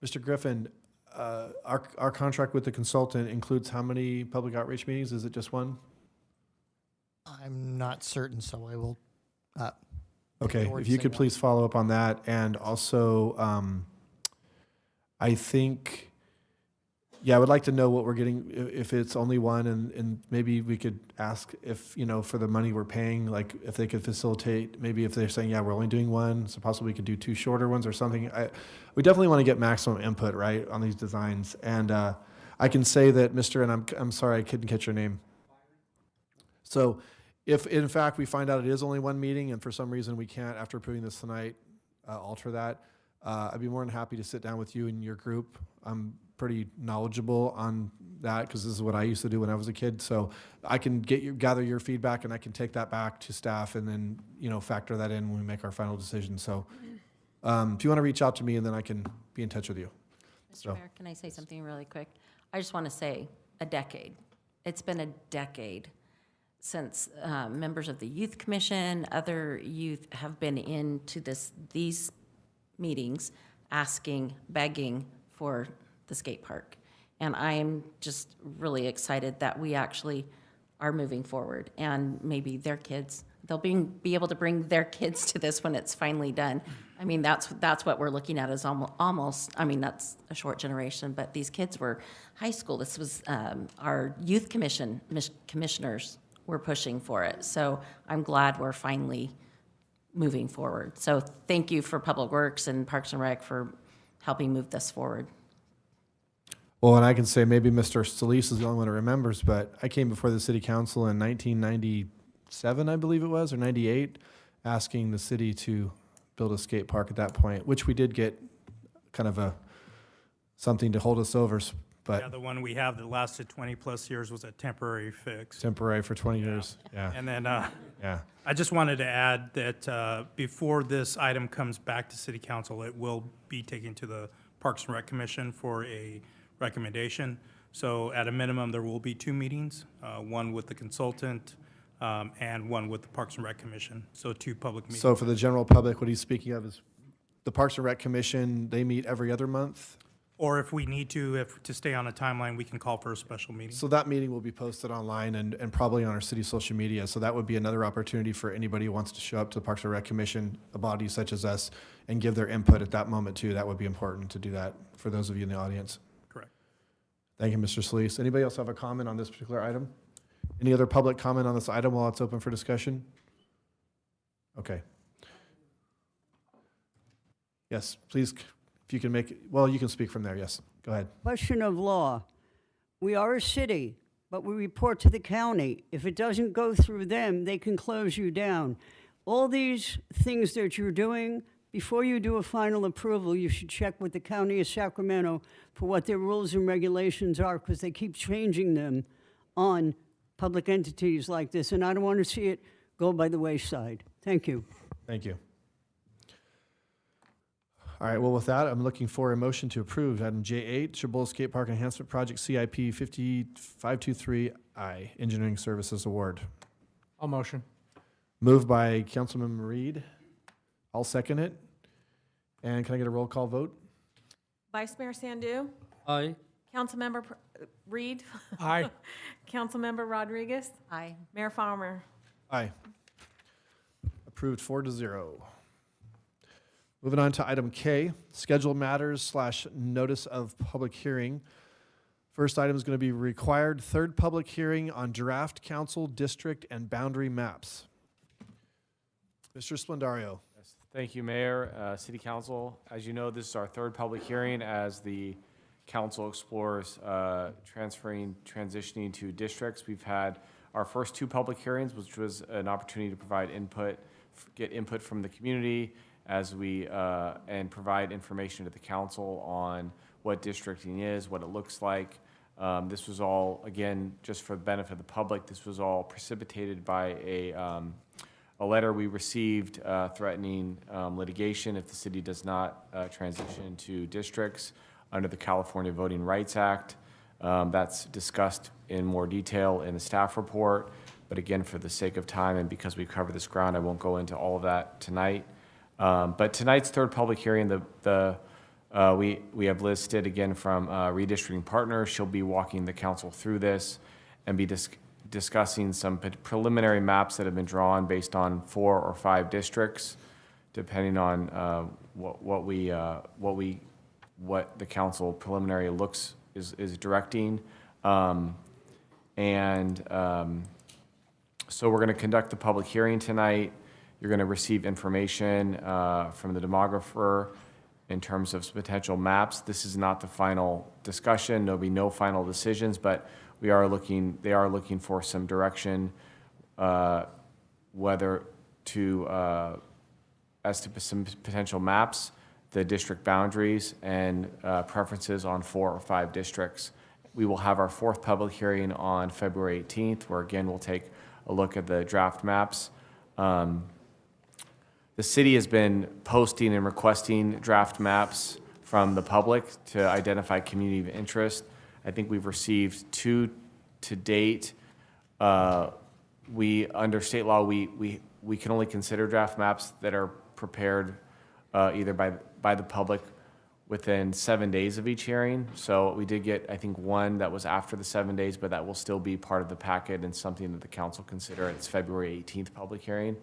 Mr. Griffin, our contract with the consultant includes how many public outreach meetings? Is it just 1? I'm not certain, so I will. Okay, if you could please follow up on that. And also, I think, yeah, I would like to know what we're getting, if it's only 1, and maybe we could ask if, you know, for the money we're paying, like if they could facilitate, maybe if they're saying, yeah, we're only doing 1, so possibly we could do 2 shorter ones or something. We definitely want to get maximum input, right, on these designs. And I can say that, and I'm sorry, I couldn't catch your name. So if in fact we find out it is only 1 meeting, and for some reason we can't, after approving this tonight, alter that, I'd be more than happy to sit down with you and your group. I'm pretty knowledgeable on that because this is what I used to do when I was a kid. So I can gather your feedback, and I can take that back to staff, and then, you know, factor that in when we make our final decision. So if you want to reach out to me, and then I can be in touch with you. Mr. Mayor, can I say something really quick? I just want to say a decade. It's been a decade since members of the Youth Commission, other youth have been into these meetings asking, begging for the skate park. And I am just really excited that we actually are moving forward, and maybe their kids, they'll be able to bring their kids to this when it's finally done. I mean, that's what we're looking at, is almost, I mean, that's a short generation, but these kids were high school. This was our youth commissioners were pushing for it. So I'm glad we're finally moving forward. So thank you for Public Works and Parks and Rec for helping move this forward. Well, and I can say maybe Mr. Solis is the only one who remembers, but I came before the city council in 1997, I believe it was, or 98, asking the city to build a skate park at that point, which we did get kind of something to hold us over. But yeah, the one we have that lasted 20+ years was a temporary fix. Temporary for 20 years, yeah. And then yeah. I just wanted to add that before this item comes back to City Council, it will be taken to the Parks and Rec Commission for a recommendation. So at a minimum, there will be 2 meetings, one with the consultant and one with the Parks and Rec Commission. So 2 public meetings. So for the general public, what he's speaking of is the Parks and Rec Commission, they meet every other month? Or if we need to stay on a timeline, we can call for a special meeting. So that meeting will be posted online and probably on our city social media. So that would be another opportunity for anybody who wants to show up to the Parks and Rec Commission, a body such as us, and give their input at that moment too. That would be important to do that for those of you in the audience. Correct. Thank you, Mr. Solis. Anybody else have a comment on this particular item? Any other public comment on this item while it's open for discussion? Okay. Yes, please, if you can make, well, you can speak from there, yes. Go ahead. Question of law. We are a city, but we report to the county. If it doesn't go through them, they can close you down. All these things that you're doing, before you do a final approval, you should check with the County of Sacramento for what their rules and regulations are, because they keep changing them on public entities like this, and I don't want to see it go by the wayside. Thank you. Thank you. All right, well, with that, I'm looking for a motion to approve item J8, Chabola Skate Park Enhancement Project CIP 5523I, Engineering Services Award. I'll motion. Moved by Councilmember Reed. I'll second it. And can I get a roll call vote? Vice Mayor Sandu? Aye. Councilmember Reed? Aye. Councilmember Rodriguez? Aye. Mayor Farmer? Aye. Approved 4-0. Moving on to item K, scheduled matters / notice of public hearing. First item is going to be required third public hearing on draft council district and boundary maps. Mr. Splendario. Yes, thank you, Mayor, City Council. As you know, this is our third public hearing as the council explores transitioning to districts. We've had our first two public hearings, which was an opportunity to provide input, get input from the community as we, and provide information to the council on what districting is, what it looks like. This was all, again, just for the benefit of the public, this was all precipitated by a letter we received threatening litigation if the city does not transition to districts under the California Voting Rights Act. That's discussed in more detail in the staff report, but again, for the sake of time and because we covered this ground, I won't go into all of that tonight. But tonight's third public hearing, we have listed again from Redistricting Partners. She'll be walking the council through this and be discussing some preliminary maps that have been drawn based on 4 or 5 districts, depending on what the council preliminary is directing. So we're going to conduct the public hearing tonight. You're going to receive information from the demographer in terms of potential maps. This is not the final discussion. There'll be no final decisions, but they are looking for some direction whether to as to some potential maps, the district boundaries, and preferences on 4 or 5 districts. We will have our 4th public hearing on February 18th, where again we'll take a look at the draft maps. The city has been posting and requesting draft maps from the public to identify community of interest. I think we've received 2 to date. Under state law, we can only consider draft maps that are prepared either by the public within 7 days of each hearing. So we did get, I think, one that was after the 7 days, but that will still be part of the packet and something that the council consider at its February 18th public hearing.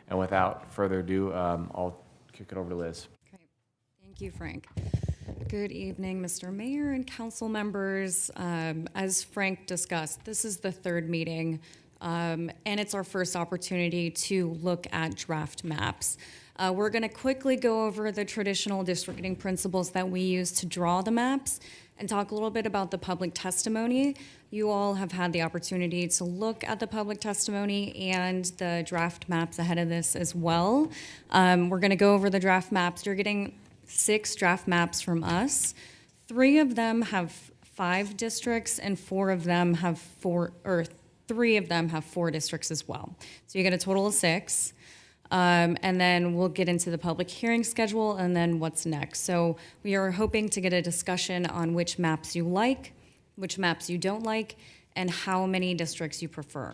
And without further ado, I'll kick it over to Liz. Okay. Thank you, Frank. Good evening, Mr. Mayor and council members. As Frank discussed, this is the 3rd meeting, and it's our first opportunity to look at draft maps. We're going to quickly go over the traditional districting principles that we use to draw the maps and talk a little bit about the public testimony. You all have had the opportunity to look at the public testimony and the draft maps ahead of this as well. We're going to go over the draft maps. You're getting 6 draft maps from us. 3 of them have 5 districts, and 3 of them have 4 districts as well. So you get a total of 6. And then we'll get into the public hearing schedule and then what's next. So we are hoping to get a discussion on which maps you like, which maps you don't like, and how many districts you prefer.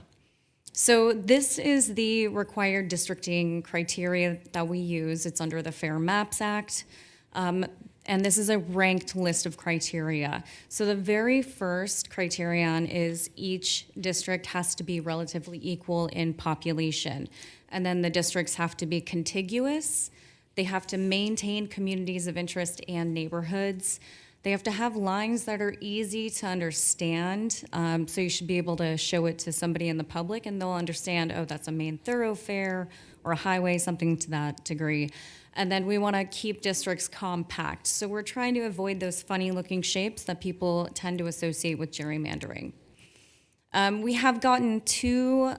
So this is the required districting criteria that we use. It's under the Fair Maps Act. And this is a ranked list of criteria. So the very first criterion is each district has to be relatively equal in population. And then the districts have to be contiguous. They have to maintain communities of interest and neighborhoods. They have to have lines that are easy to understand. So you should be able to show it to somebody in the public and they'll understand, oh, that's a main thoroughfare or a highway, something to that degree. And then we want to keep districts compact. So we're trying to avoid those funny looking shapes that people tend to associate with gerrymandering. We have gotten 2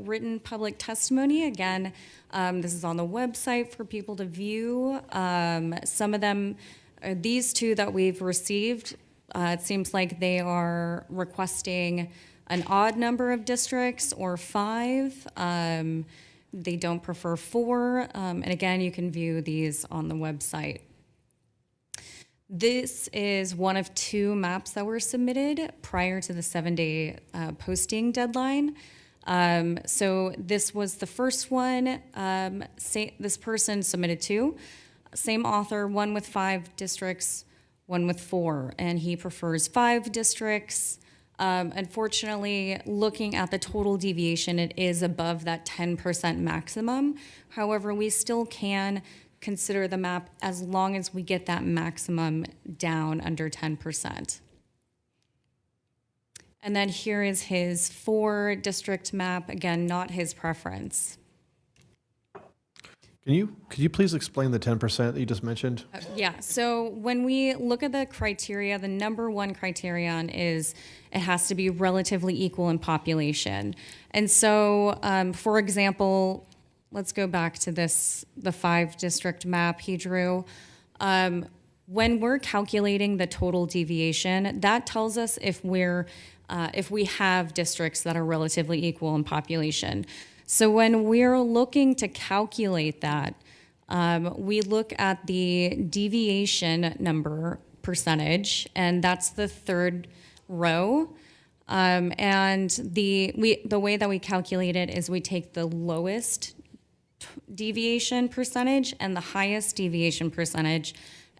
written public testimony. Again, this is on the website for people to view. Some of them, these 2 that we've received, it seems like they are requesting an odd number of districts or 5. They don't prefer 4. And again, you can view these on the website. This is one of 2 maps that were submitted prior to the 7-day posting deadline. So this was the first one. This person submitted 2. Same author, one with 5 districts, one with 4, and he prefers 5 districts. Unfortunately, looking at the total deviation, it is above that 10% maximum. However, we still can consider the map as long as we get that maximum down under 10%. And then here is his 4 district map, again, not his preference. Could you please explain the 10% that you just mentioned? Yeah, so when we look at the criteria, the number 1 criterion is it has to be relatively equal in population. And so, for example, let's go back to this, the 5 district map he drew. When we're calculating the total deviation, that tells us if we have districts that are relatively equal in population. So when we're looking to calculate that, we look at the deviation number percentage, and that's the 3rd row. And the way that we calculate it is we take the lowest deviation percentage and the highest deviation percentage,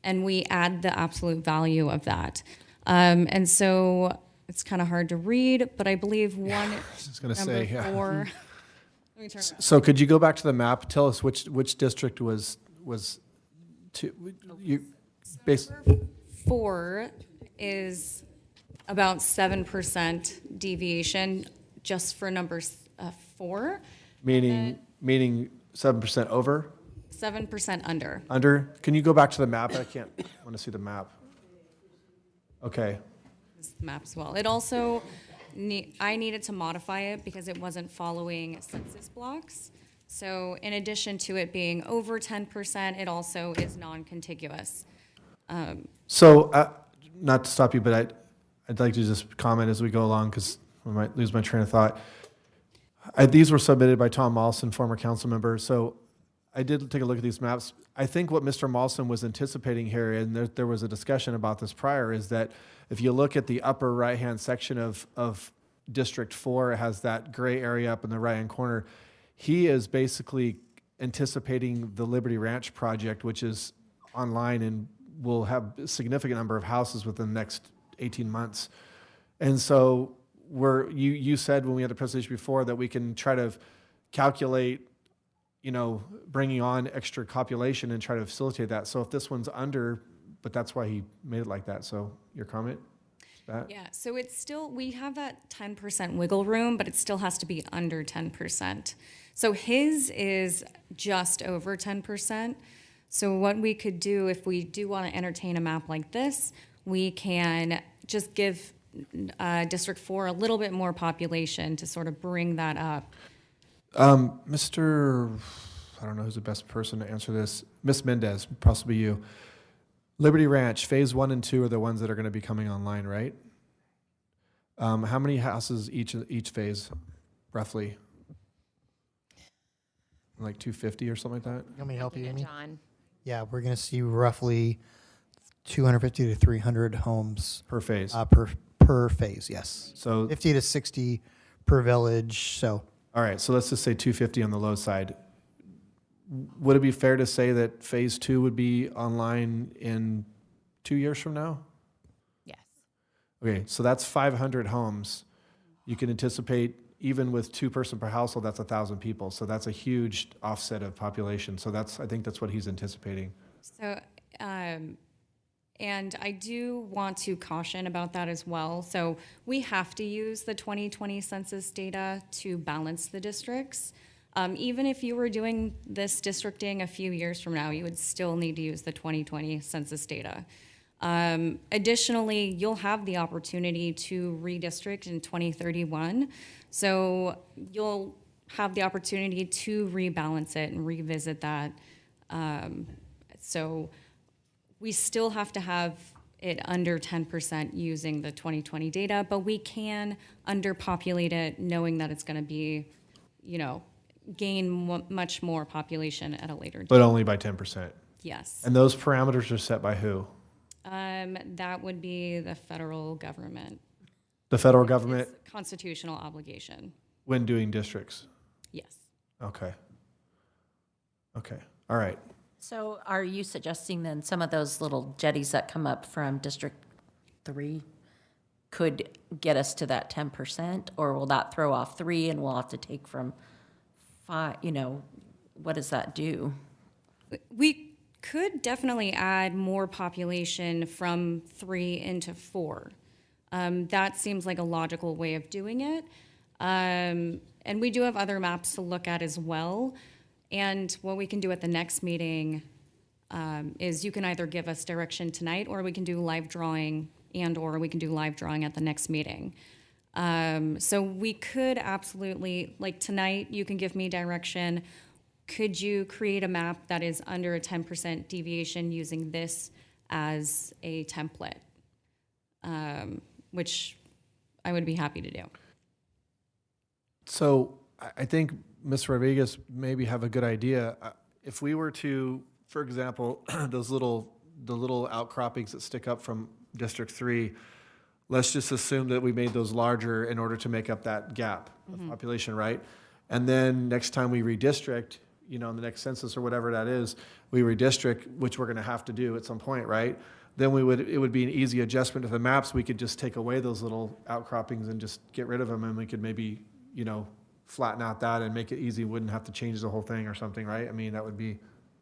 and we add the absolute value of that. And so it's kind of hard to read, but I believe I was going to say, yeah. 4. Let me turn around. So could you go back to the map? Tell us which district was you based. 4 is about 7% deviation just for number 4. Meaning 7% over? 7% under. Under? Can you go back to the map? I want to see the map. Okay. This map as well. It also, I needed to modify it because it wasn't following census blocks. So in addition to it being over 10%, it also is non-contiguous. So, not to stop you, but I'd like to just comment as we go along because I might lose my train of thought. These were submitted by Tom Mawson, former council member. So I did take a look at these maps. I think what Mr. Mawson was anticipating here, and there was a discussion about this prior, is that if you look at the upper right-hand section of District 4, it has that gray area up in the right-hand corner. He is basically anticipating the Liberty Ranch project, which is online and will have a significant number of houses within the next 18 months. And so you said when we had the presentation before that we can try to calculate, bringing on extra population and try to facilitate that. So if this one's under, but that's why he made it like that. So your comment? Yeah, so it's still, we have that 10% wiggle room, but it still has to be under 10%. So his is just over 10%. So what we could do if we do want to entertain a map like this, we can just give District 4 a little bit more population to sort of bring that up. Mr. I don't know who's the best person to answer this. Ms. Mendez, possibly you. Liberty Ranch, phase 1 and 2 are the ones that are going to be coming online, right? How many houses each phase, roughly? Like 250 or something like that? You want me to help you, Amy? John. Yeah, we're going to see roughly 250 to 300 homes Per phase. Per phase. Yes. So 50 to 60 per village. So all right, so let's just say 250 on the low side. Would it be fair to say that phase 2 would be online in 2 years from now? Yes. Okay, so that's 500 homes. You can anticipate, even with 2 person per household, that's 1,000 people. So that's a huge offset of population. So I think that's what he's anticipating. So And I do want to caution about that as well. So we have to use the 2020 census data to balance the districts. Even if you were doing this districting a few years from now, you would still need to use the 2020 census data. Additionally, you'll have the opportunity to redistrict in 2031. So you'll have the opportunity to rebalance it and revisit that. So we still have to have it under 10% using the 2020 data, but we can underpopulate it knowing that it's going to be, gain much more population at a later date. But only by 10%. Yes. And those parameters are set by who? That would be the federal government. The federal government It's a constitutional obligation. when doing districts? Yes. Okay. Okay. All right. So are you suggesting then some of those little jetties that come up from District 3 could get us to that 10%? Or will that throw off 3 and we'll have to take from 5? What does that do? We could definitely add more population from 3 into 4. That seems like a logical way of doing it. And we do have other maps to look at as well. And what we can do at the next meeting is you can either give us direction tonight, or we can do live drawing, or we can do live drawing at the next meeting. So we could absolutely, like tonight, you can give me direction. Could you create a map that is under a 10% deviation using this as a template? Which I would be happy to do. So I think Ms. Rodriguez maybe have a good idea. If we were to, for example, the little outcroppings that stick up from District 3, let's just assume that we made those larger in order to make up that gap of population, right? And then next time we redistrict, in the next census or whatever that is, we redistrict, which we're going to have to do at some point, right? Then it would be an easy adjustment to the maps. We could just take away those little outcroppings and just get rid of them, and we could maybe, flatten out that and make it easy. Wouldn't have to change the whole thing or something, right? I mean, that would be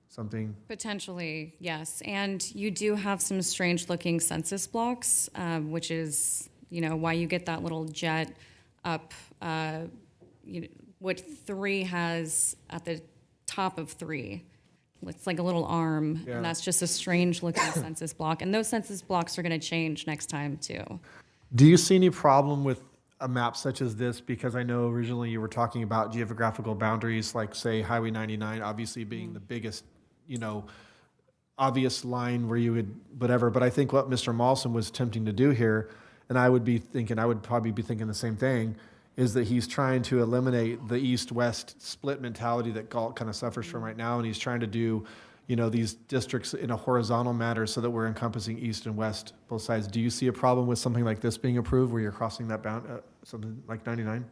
something. Potentially, yes. And you do have some strange looking census blocks, which is, why you get that little jet up. What 3 has at the top of 3. It's like a little arm, Yeah. and that's just a strange looking census block. And those census blocks are going to change next time too. Do you see any problem with a map such as this? Because I know originally you were talking about geographical boundaries, like say Highway 99, obviously being the biggest, obvious line where you would whatever. But I think what Mr. Mawson was attempting to do here, and I would probably be thinking the same thing, is that he's trying to eliminate the east-west split mentality that Galt kind of suffers from right now, and he's trying to do, these districts in a horizontal manner so that we're encompassing east and west, both sides. Do you see a problem with something like this being approved, where you're crossing that bound, something like 99?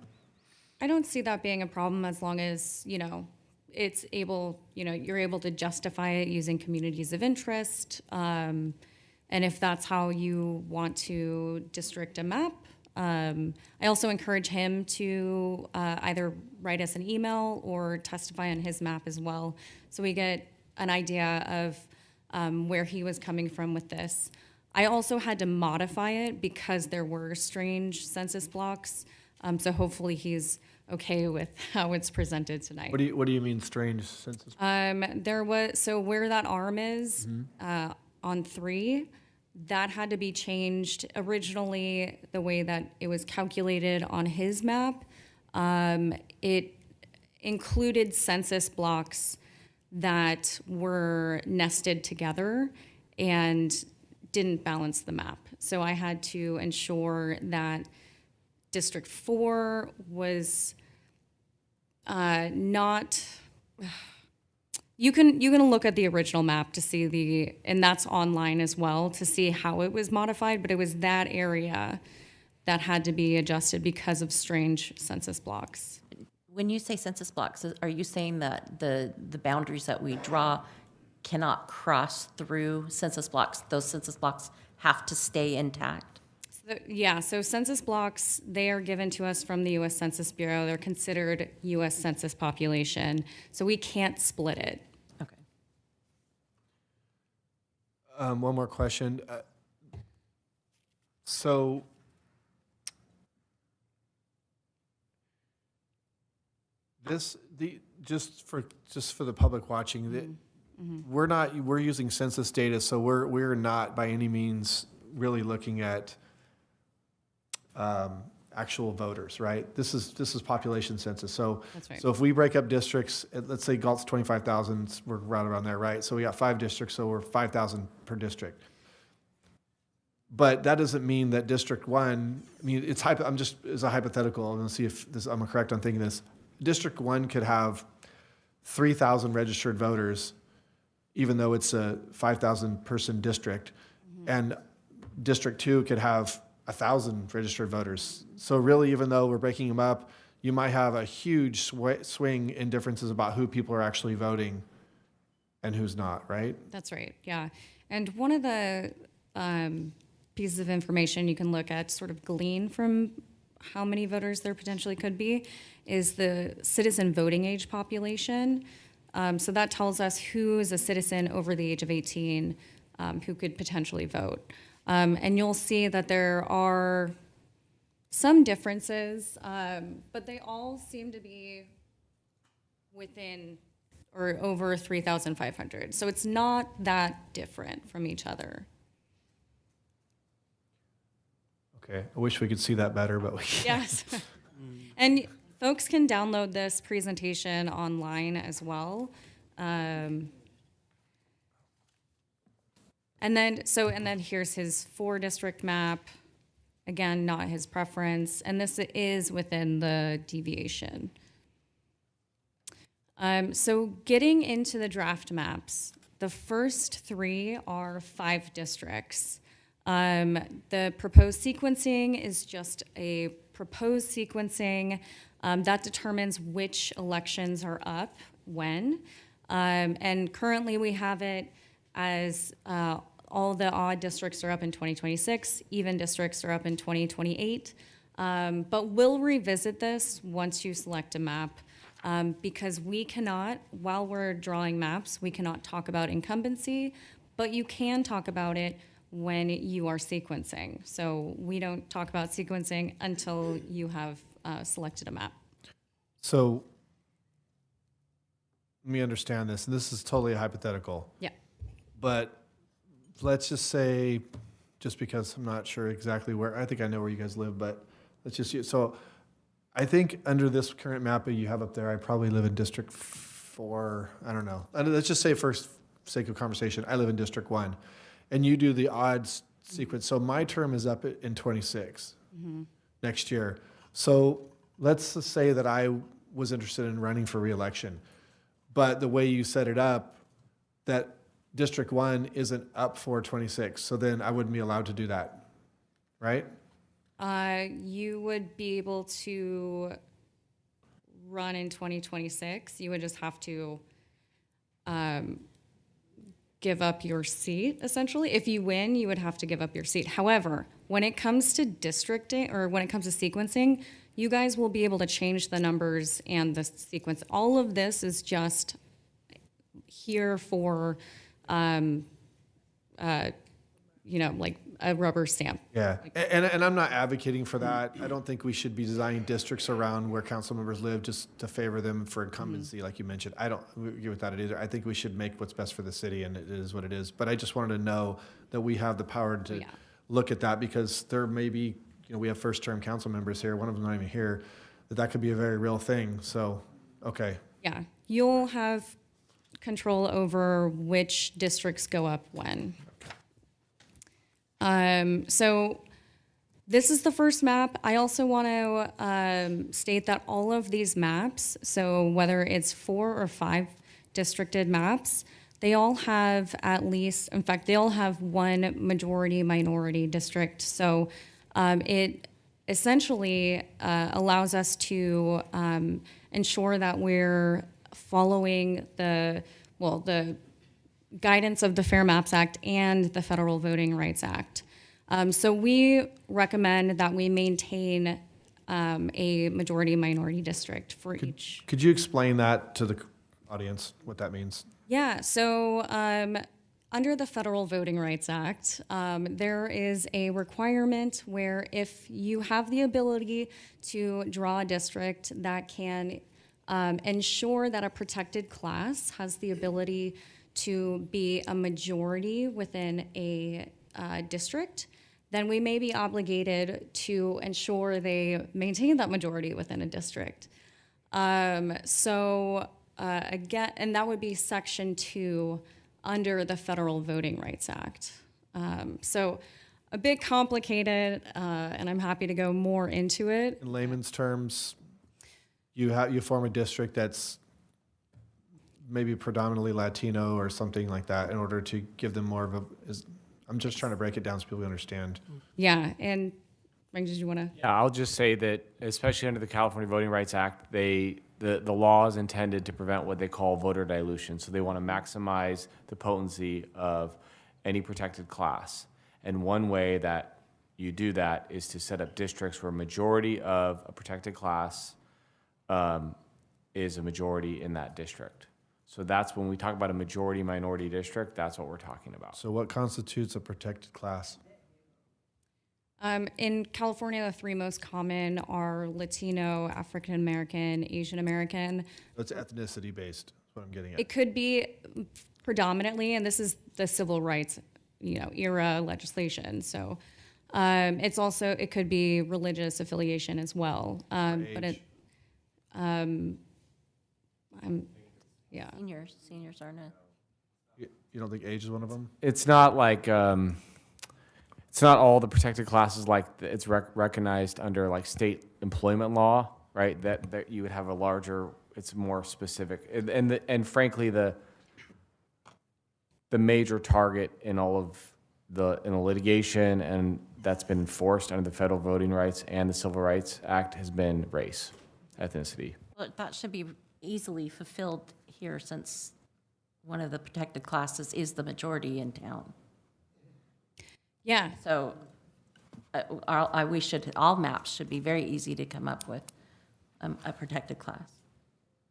I don't see that being a problem as long as, it's able, you're able to justify it using communities of interest. And if that's how you want to district a map, I also encourage him to either write us an email or testify on his map as well, so we get an idea of where he was coming from with this. I also had to modify it because there were strange census blocks, so hopefully he's okay with how it's presented tonight. What do you mean strange census? So where that arm is on 3, that had to be changed. Originally, the way that it was calculated on his map, it included census blocks that were nested together and didn't balance the map. So I had to ensure that District 4 was not. You can look at the original map to see and that's online as well, to see how it was modified, but it was that area that had to be adjusted because of strange census blocks. When you say census blocks, are you saying that the boundaries that we draw cannot cross through census blocks? Those census blocks have to stay intact? So census blocks, they are given to us from the U.S. Census Bureau. They're considered U.S. Census population, so we can't split it. One more question. So just for the public watching, we're using census data, so we're not by any means really looking at actual voters, right? This is population census. So That's right. so if we break up districts, let's say Galt's 25,000, we're right around there, right? So we got 5 districts, so we're 5,000 per district. But that doesn't mean that District 1, I mean, I'm just, as a hypothetical, I'm gonna see if I'm correct on thinking this. District 1 could have 3,000 registered voters, even though it's a 5,000 person district. And District 2 could have 1,000 registered voters. So really, even though we're breaking them up, you might have a huge swing in differences about who people are actually voting and who's not, right? That's right, yeah. And one of the pieces of information you can look at, sort of glean from how many voters there potentially could be, is the citizen voting age population. So that tells us who is a citizen over the age of 18 who could potentially vote. And you'll see that there are some differences, but they all seem to be within or over 3,500. So it's not that different from each other. Okay, I wish we could see that better, but we can't. Yes. And folks can download this presentation online as well. And then here's his 4-district map. Again, not his preference, and this is within the deviation. So getting into the draft maps, the first 3 are 5 districts. The proposed sequencing is just a proposed sequencing that determines which elections are up when. And currently we have it as all the odd districts are up in 2026, even districts are up in 2028. But we'll revisit this once you select a map because we cannot, while we're drawing maps, we cannot talk about incumbency, but you can talk about it when you are sequencing. So we don't talk about sequencing until you have selected a map. So let me understand this, and this is totally hypothetical. Yeah. But let's just say, just because I'm not sure exactly where, I think I know where you guys live, but let's just use, so I think under this current map that you have up there, I probably live in District 4, I don't know. Let's just say, for sake of conversation, I live in District 1, and you do the odds sequence. So my term is up in 26 next year. So let's just say that I was interested in running for re-election, but the way you set it up, that District 1 isn't up for 26, so then I wouldn't be allowed to do that, right? You would be able to run in 2026. You would just have to give up your seat, essentially. If you win, you would have to give up your seat. However, when it comes to districting, or when it comes to sequencing, you guys will be able to change the numbers and the sequence. All of this is just here for, like a rubber stamp. Yeah, and I'm not advocating for that. I don't think we should be designing districts around where council members live just to favor them for incumbency, like you mentioned. I don't agree with that either. I think we should make what's best for the city, and it is what it is. But I just wanted to know that we have the power to look at that, because there may be, we have first-term council members here, one of them not even here, that could be a very real thing. So, okay. Yeah, you'll have control over which districts go up when. So this is the first map. I also want to state that all of these maps, so whether it's 4 or 5 districted maps, they all have at least, in fact, they all have one majority minority district. So it essentially allows us to ensure that we're following the guidance of the Fair Maps Act and the Federal Voting Rights Act. So we recommend that we maintain a majority-minority district for each. Could you explain that to the audience, what that means? Yeah, so under the Federal Voting Rights Act, there is a requirement where if you have the ability to draw a district that can ensure that a protected class has the ability to be a majority within a district, then we may be obligated to ensure they maintain that majority within a district. Again, and that would be Section 2 under the Federal Voting Rights Act. So a bit complicated, and I'm happy to go more into it. In layman's terms, you form a district that's maybe predominantly Latino or something like that in order to give them more of a, I'm just trying to break it down so people understand. Yeah, and Frank, did you want to? Yeah, I'll just say that, especially under the California Voting Rights Act, the law is intended to prevent what they call voter dilution. So they want to maximize the potency of any protected class. And one way that you do that is to set up districts where a majority of a protected class is a majority in that district. So that's when we talk about a majority-minority district, that's what we're talking about. So what constitutes a protected class? In California, the three most common are Latino, African American, Asian American. It's ethnicity based, is what I'm getting at. It could be predominantly, and this is the civil rights, era legislation. So it's also, it could be religious affiliation as well. Yeah. Seniors aren't a. You don't think age is one of them? It's not like, it's not all the protected classes like it's recognized under like state employment law, right? That you would have a larger, it's more specific. And frankly, the major target in all of the litigation and that's been enforced under the Federal Voting Rights and the Civil Rights Act has been race, ethnicity. Well, that should be easily fulfilled here since one of the protected classes is the majority in town. Yeah. So all maps should be very easy to come up with a protected class.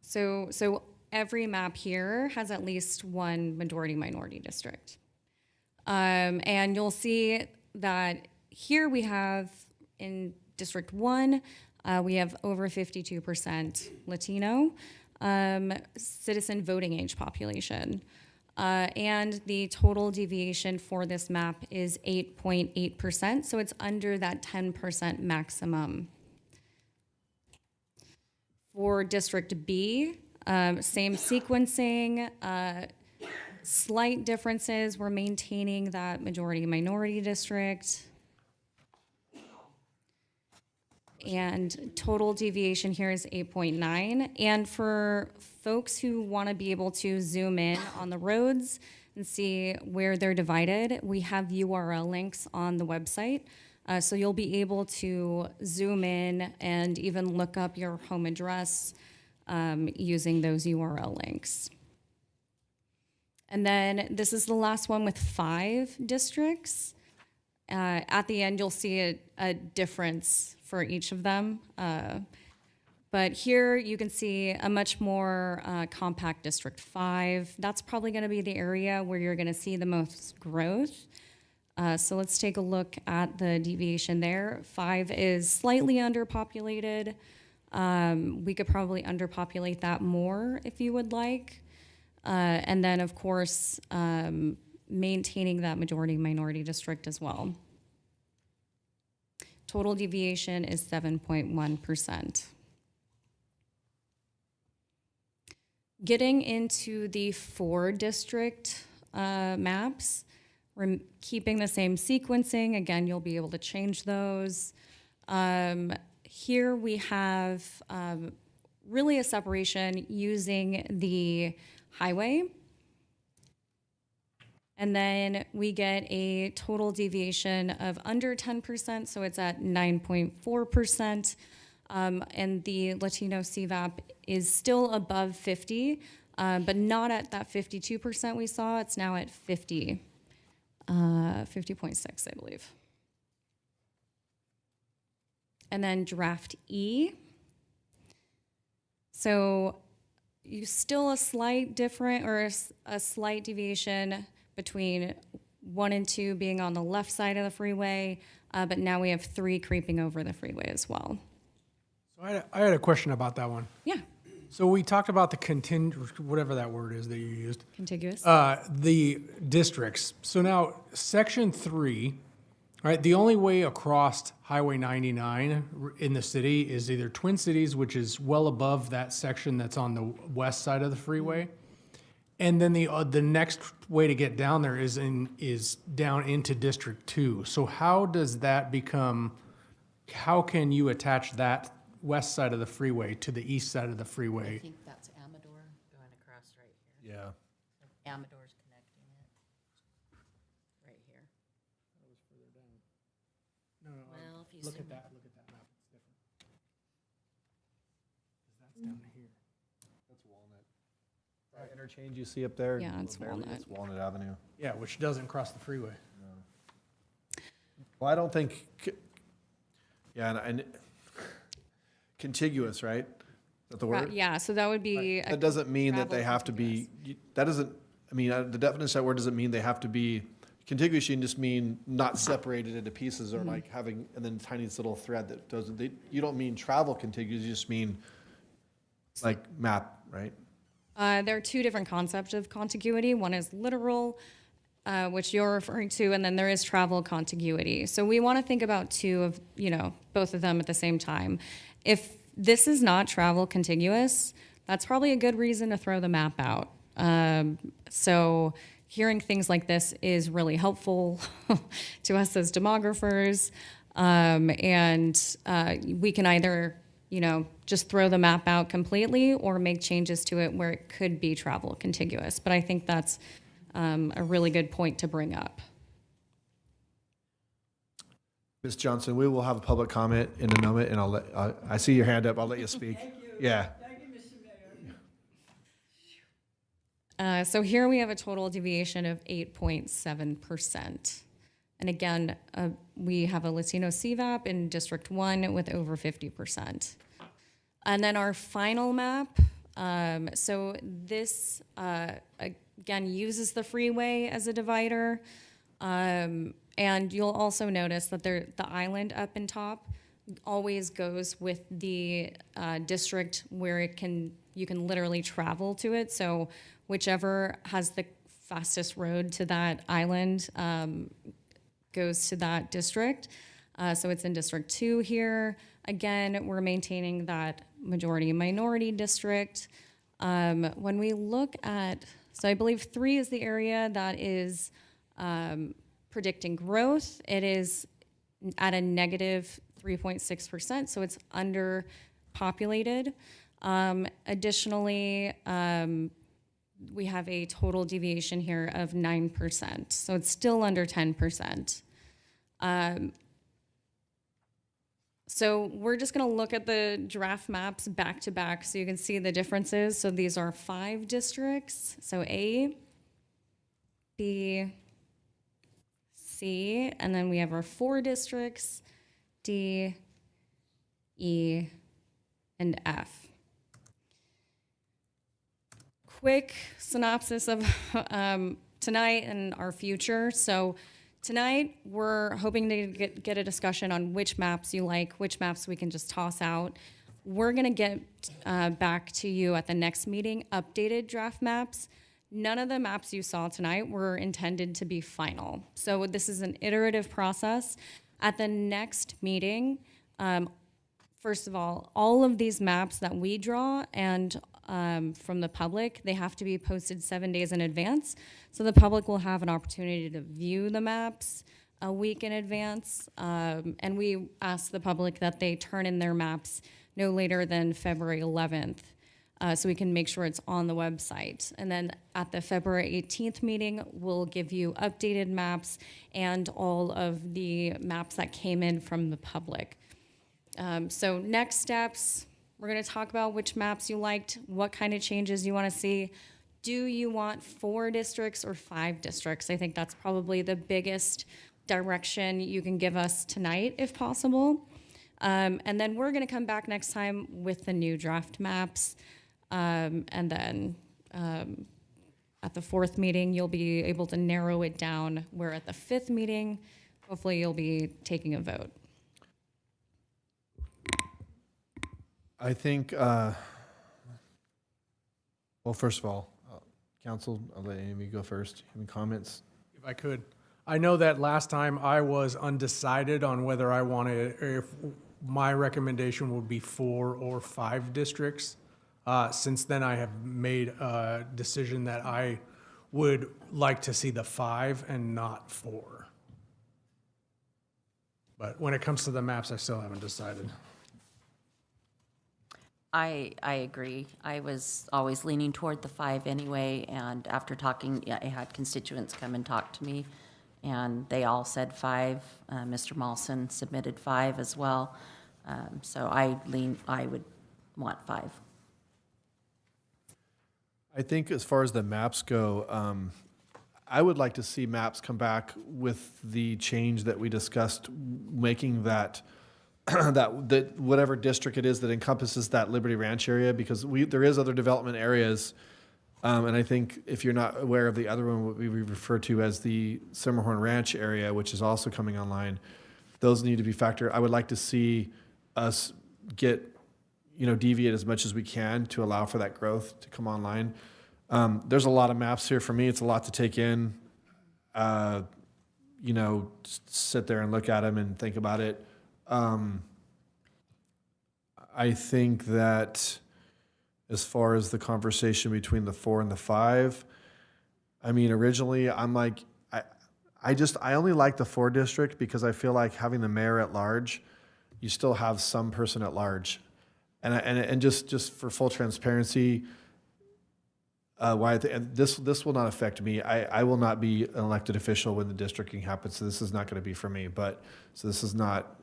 So every map here has at least one majority-minority district. And you'll see that here we have in District 1, we have over 52% Latino citizen voting age population. And the total deviation for this map is 8.8%, so it's under that 10% maximum. For District B, same sequencing, slight differences. We're maintaining that majority-minority district. And total deviation here is 8.9. And for folks who want to be able to zoom in on the roads and see where they're divided, we have URL links on the website. So you'll be able to zoom in and even look up your home address using those URL links. And then this is the last one with 5 districts. At the end, you'll see a difference for each of them. But here you can see a much more compact District 5. That's probably going to be the area where you're going to see the most growth. So let's take a look at the deviation there. 5 is slightly underpopulated. We could probably underpopulate that more if you would like. And then, of course, maintaining that majority-minority district as well. Total deviation is 7.1%. Getting into the 4-district maps, we're keeping the same sequencing. Again, you'll be able to change those. Here we have really a separation using the highway. And then we get a total deviation of under 10%, so it's at 9.4%. And the Latino CVAP is still above 50, but not at that 52% we saw. It's now at 50, 50.6, I believe. And then draft E. So you still a slight different or a slight deviation between 1 and 2 being on the left side of the freeway, but now we have 3 creeping over the freeway as well. So I had a question about that one. Yeah. So we talked about the whatever that word is that you used. Contiguous. The districts. So now section 3, right? The only way across Highway 99 in the city is either Twin Cities, which is well above that section that's on the west side of the freeway. And then the next way to get down there is down into District 2. So how does that become, how can you attach that west side of the freeway to the east side of the freeway? I think that's Amador going across right here. Yeah. Amador's connecting it. Right here. No, Well, if you look zoom at that map, it's different. 'Cause that's down here. That's Walnut. That interchange you see up there? Yeah, it's Walnut. It's Walnut Avenue. Yeah, which doesn't cross the freeway. Well, I don't think, yeah, and contiguous, right? Is that the word? Yeah, so that would be. That doesn't mean that they have to be, that doesn't, I mean, the definition of that word doesn't mean they have to be, contiguous, you can just mean not separated into pieces or like having, and then tiny little thread that doesn't, you don't mean travel contiguous, you just mean like map, right? There are 2 different concepts of contiguity. One is literal, which you're referring to, and then there is travel contiguity. So we want to think about 2 of, both of them at the same time. If this is not travel contiguous, that's probably a good reason to throw the map out. So hearing things like this is really helpful to us as demographers. And we can either, just throw the map out completely or make changes to it where it could be travel contiguous. But I think that's a really good point to bring up. Ms. Johnson, we will have a public comment in a moment, and I see your hand up, I'll let you speak. Thank you. Yeah. Thank you, Mr. Mayor. So here we have a total deviation of 8.7%. And again, we have a Latino CVAP in District 1 with over 50%. And then our final map, so this, again, uses the freeway as a divider. And you'll also notice that the island up in top always goes with the district where you can literally travel to it. So whichever has the fastest road to that island goes to that district. So it's in District 2 here. Again, we're maintaining that majority-minority district. When we look at, so I believe 3 is the area that is predicting growth. It is at a negative 3.6%, so it's underpopulated. Additionally, we have a total deviation here of 9%, so it's still under 10%. So we're just going to look at the draft maps back to back so you can see the differences. So these are 5 districts, so A, B, C, and then we have our 4 districts, D, E, and F. Quick synopsis of tonight and our future. So tonight, we're hoping to get a discussion on which maps you like, which maps we can just toss out. We're gonna get back to you at the next meeting, updated draft maps. None of the maps you saw tonight were intended to be final. So this is an iterative process. At the next meeting, first of all of these maps that we draw and from the public, they have to be posted 7 days in advance. So the public will have an opportunity to view the maps a week in advance. And we ask the public that they turn in their maps no later than February 11th. So we can make sure it's on the website. And then at the February 18th meeting, we'll give you updated maps and all of the maps that came in from the public. So next steps, we're gonna talk about which maps you liked, what kind of changes you wanna see. Do you want 4 districts or 5 districts? I think that's probably the biggest direction you can give us tonight, if possible. And then we're gonna come back next time with the new draft maps. And then At the fourth meeting, you'll be able to narrow it down, where at the fifth meeting, hopefully you'll be taking a vote. I think, well, first of all, council, I'll let Amy go first. Any comments? If I could. I know that last time I was undecided on whether I wanted, or if my recommendation would be 4 or 5 districts. Since then, I have made a decision that I would like to see the 5 and not 4. But when it comes to the maps, I still haven't decided. I agree. I was always leaning toward the 5 anyway, and after talking, I had constituents come and talk to me, and they all said 5. Mr. Mawson submitted 5 as well. So I would want 5. I think as far as the maps go, I would like to see maps come back with the change that we discussed, making that that whatever district it is that encompasses that Liberty Ranch area, because there is other development areas, and I think if you're not aware of the other one, what we refer to as the Simmerhorn Ranch area, which is also coming online, those need to be factored. I would like to see us get, deviate as much as we can to allow for that growth to come online. There's a lot of maps here for me. It's a lot to take in. Just sit there and look at them and think about it. I think that as far as the conversation between the 4 and the 5, I mean, originally I'm like, I only like the 4 district because I feel like having the mayor at large, you still have some person at large. And just for full transparency, and this will not affect me. I will not be an elected official when the districting happens, so this is not going to be for me. So this is not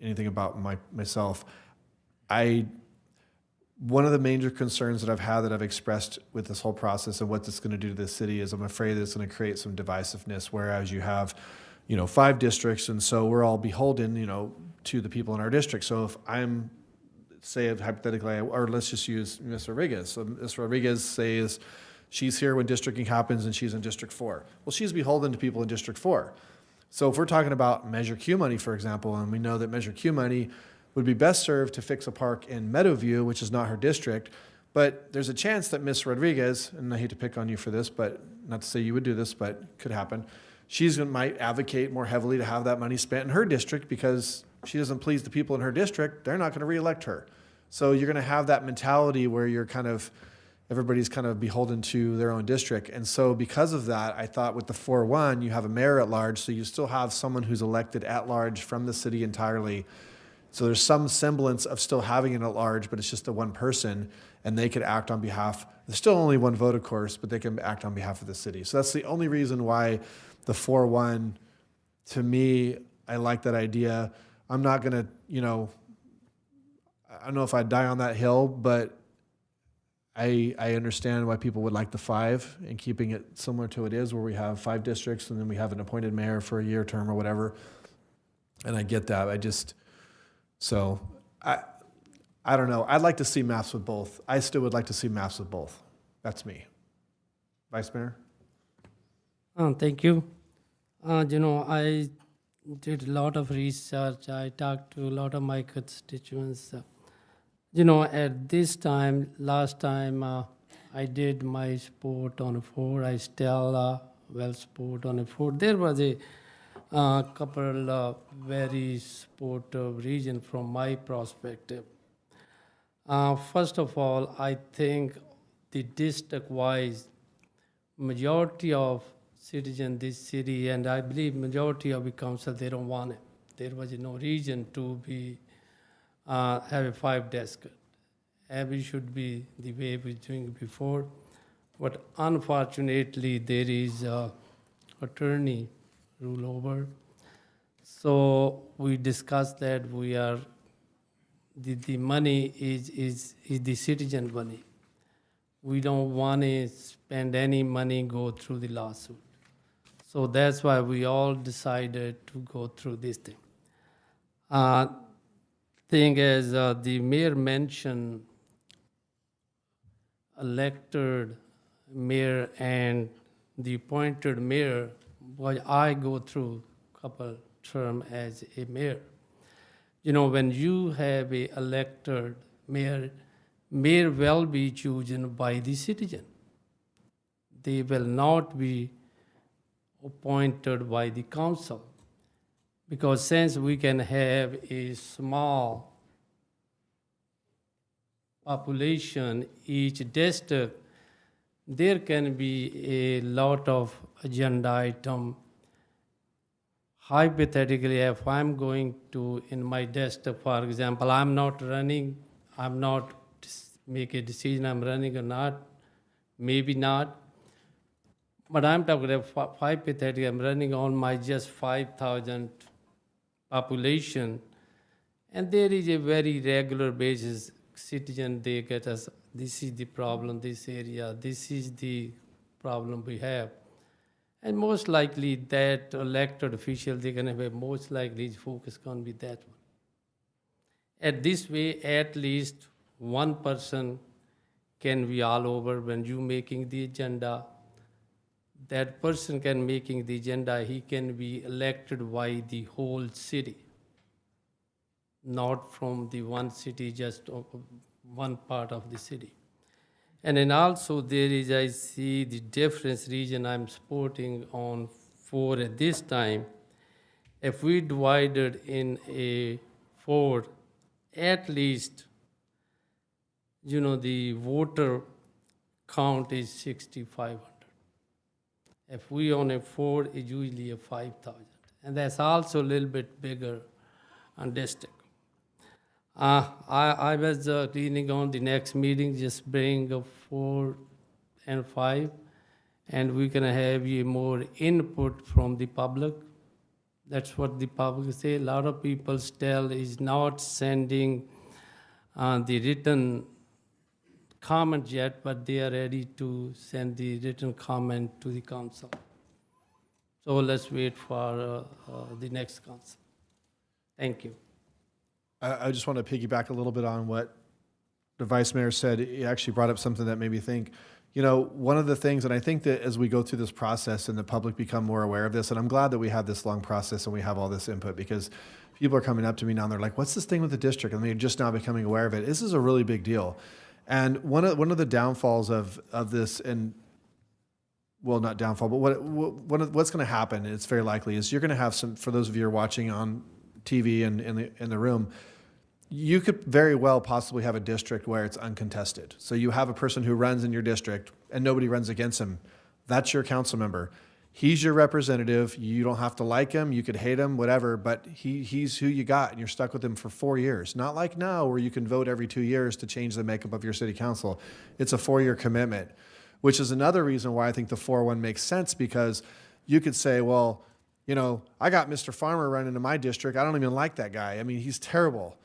anything about myself. One of the major concerns that I've had, that I've expressed with this whole process and what it's going to do to this city, is I'm afraid that it's going to create some divisiveness, whereas you have, 5 districts, and so we're all beholden, to the people in our district. So if I'm, say hypothetically, or let's just use Ms. Rodriguez. So Ms. Rodriguez says she's here when districting happens and she's in District 4. Well, she's beholden to people in District 4. So if we're talking about Measure Q money, for example, and we know that Measure Q money would be best served to fix a park in Meadowview, which is not her district, but there's a chance that Ms. Rodriguez, and I hate to pick on you for this, but not to say you would do this, but it could happen, might advocate more heavily to have that money spent in her district because she doesn't please the people in her district. They're not going to reelect her. So you're going to have that mentality where everybody's kind of beholden to their own district. And so because of that, I thought with the 4-1, you have a mayor at large, so you still have someone who's elected at large from the city entirely. So there's some semblance of still having it at large, but it's just the one person, and they could act on behalf. There's still only one vote, of course, but they can act on behalf of the city. So that's the only reason why the 4-1, to me, I like that idea. I'm not going to, I don't know if I'd die on that hill, but I understand why people would like the 5 and keeping it similar to it is, where we have 5 districts and then we have an appointed mayor for a year term or whatever. And I get that. I don't know. I'd like to see maps with both. I still would like to see maps with both. That's me. Vice Mayor? Thank you. I did a lot of research. I talked to a lot of my constituents. At this time, last time, I did my sport on a 4. I still sport on a 4. There was a couple of very supportive region from my perspective. First of all, I think the district-wise, majority of citizens in this city, and I believe majority of the council, they don't want it. There was no reason to be have a 5 district. Every should be the way we were doing before. But unfortunately, there is attorney rule over. So we discussed that the money is the citizen money. We don't want to spend any money, go through the lawsuit. So that's why we all decided to go through this thing. Thing is, the mayor mentioned elected mayor and the appointed mayor, well, I go through couple term as a mayor. You know, when you have a elected mayor, mayor will be chosen by the citizen. They will not be appointed by the council. Because since we can have a small population, each district, there can be a lot of agenda item. Hypothetically, if I'm going to, in my district, for example, I'm not running, I'm not make a decision I'm running or not, maybe not. But I'm talking about hypothetically, I'm running on my just 5,000 population, and there is a very regular basis citizen, they get us, this is the problem, this area, this is the problem we have. And most likely that elected official, they're gonna have most likely his focus gonna be that one. At this way, at least one person can be all over when you making the agenda. That person can making the agenda, he can be elected by the whole city, not from the one city, just one part of the city. And then also there is, I see the difference region I'm supporting on 4 at this time. If we divided in a 4, at least, you know, the voter count is 6,500. If we on a 4, it's usually a 5,000. And that's also a little bit bigger on district. I was reading on the next meeting, just bring a 4 and 5, and we're gonna have you more input from the public. That's what the public say. A lot of people still is not sending the written comment yet, but they are ready to send the written comment to the council. So let's wait for the next council. Thank you. I just want to piggyback a little bit on what the vice mayor said. He actually brought up something that made me think. You know, one of the things, and I think that as we go through this process and the public become more aware of this, and I'm glad that we have this long process and we have all this input, because people are coming up to me now and they're like, what's this thing with the district? And they're just now becoming aware of it. This is a really big deal. And one of the downfalls of this, and well, not downfall, but what's going to happen, and it's very likely, is you're going to have some, for those of you who are watching on TV and in the room, you could very well possibly have a district where it's uncontested. So you have a person who runs in your district and nobody runs against him. That's your council member. He's your representative. You don't have to like him. You could hate him, whatever, but he's who you got, and you're stuck with him for 4 years. Not like now where you can vote every 2 years to change the makeup of your city council. It's a 4-year commitment, which is another reason why I think the 4-1 makes sense, because you could say, well, you know, I got Mr. Farmer running in my district. I don't even like that guy. I mean, he's terrible.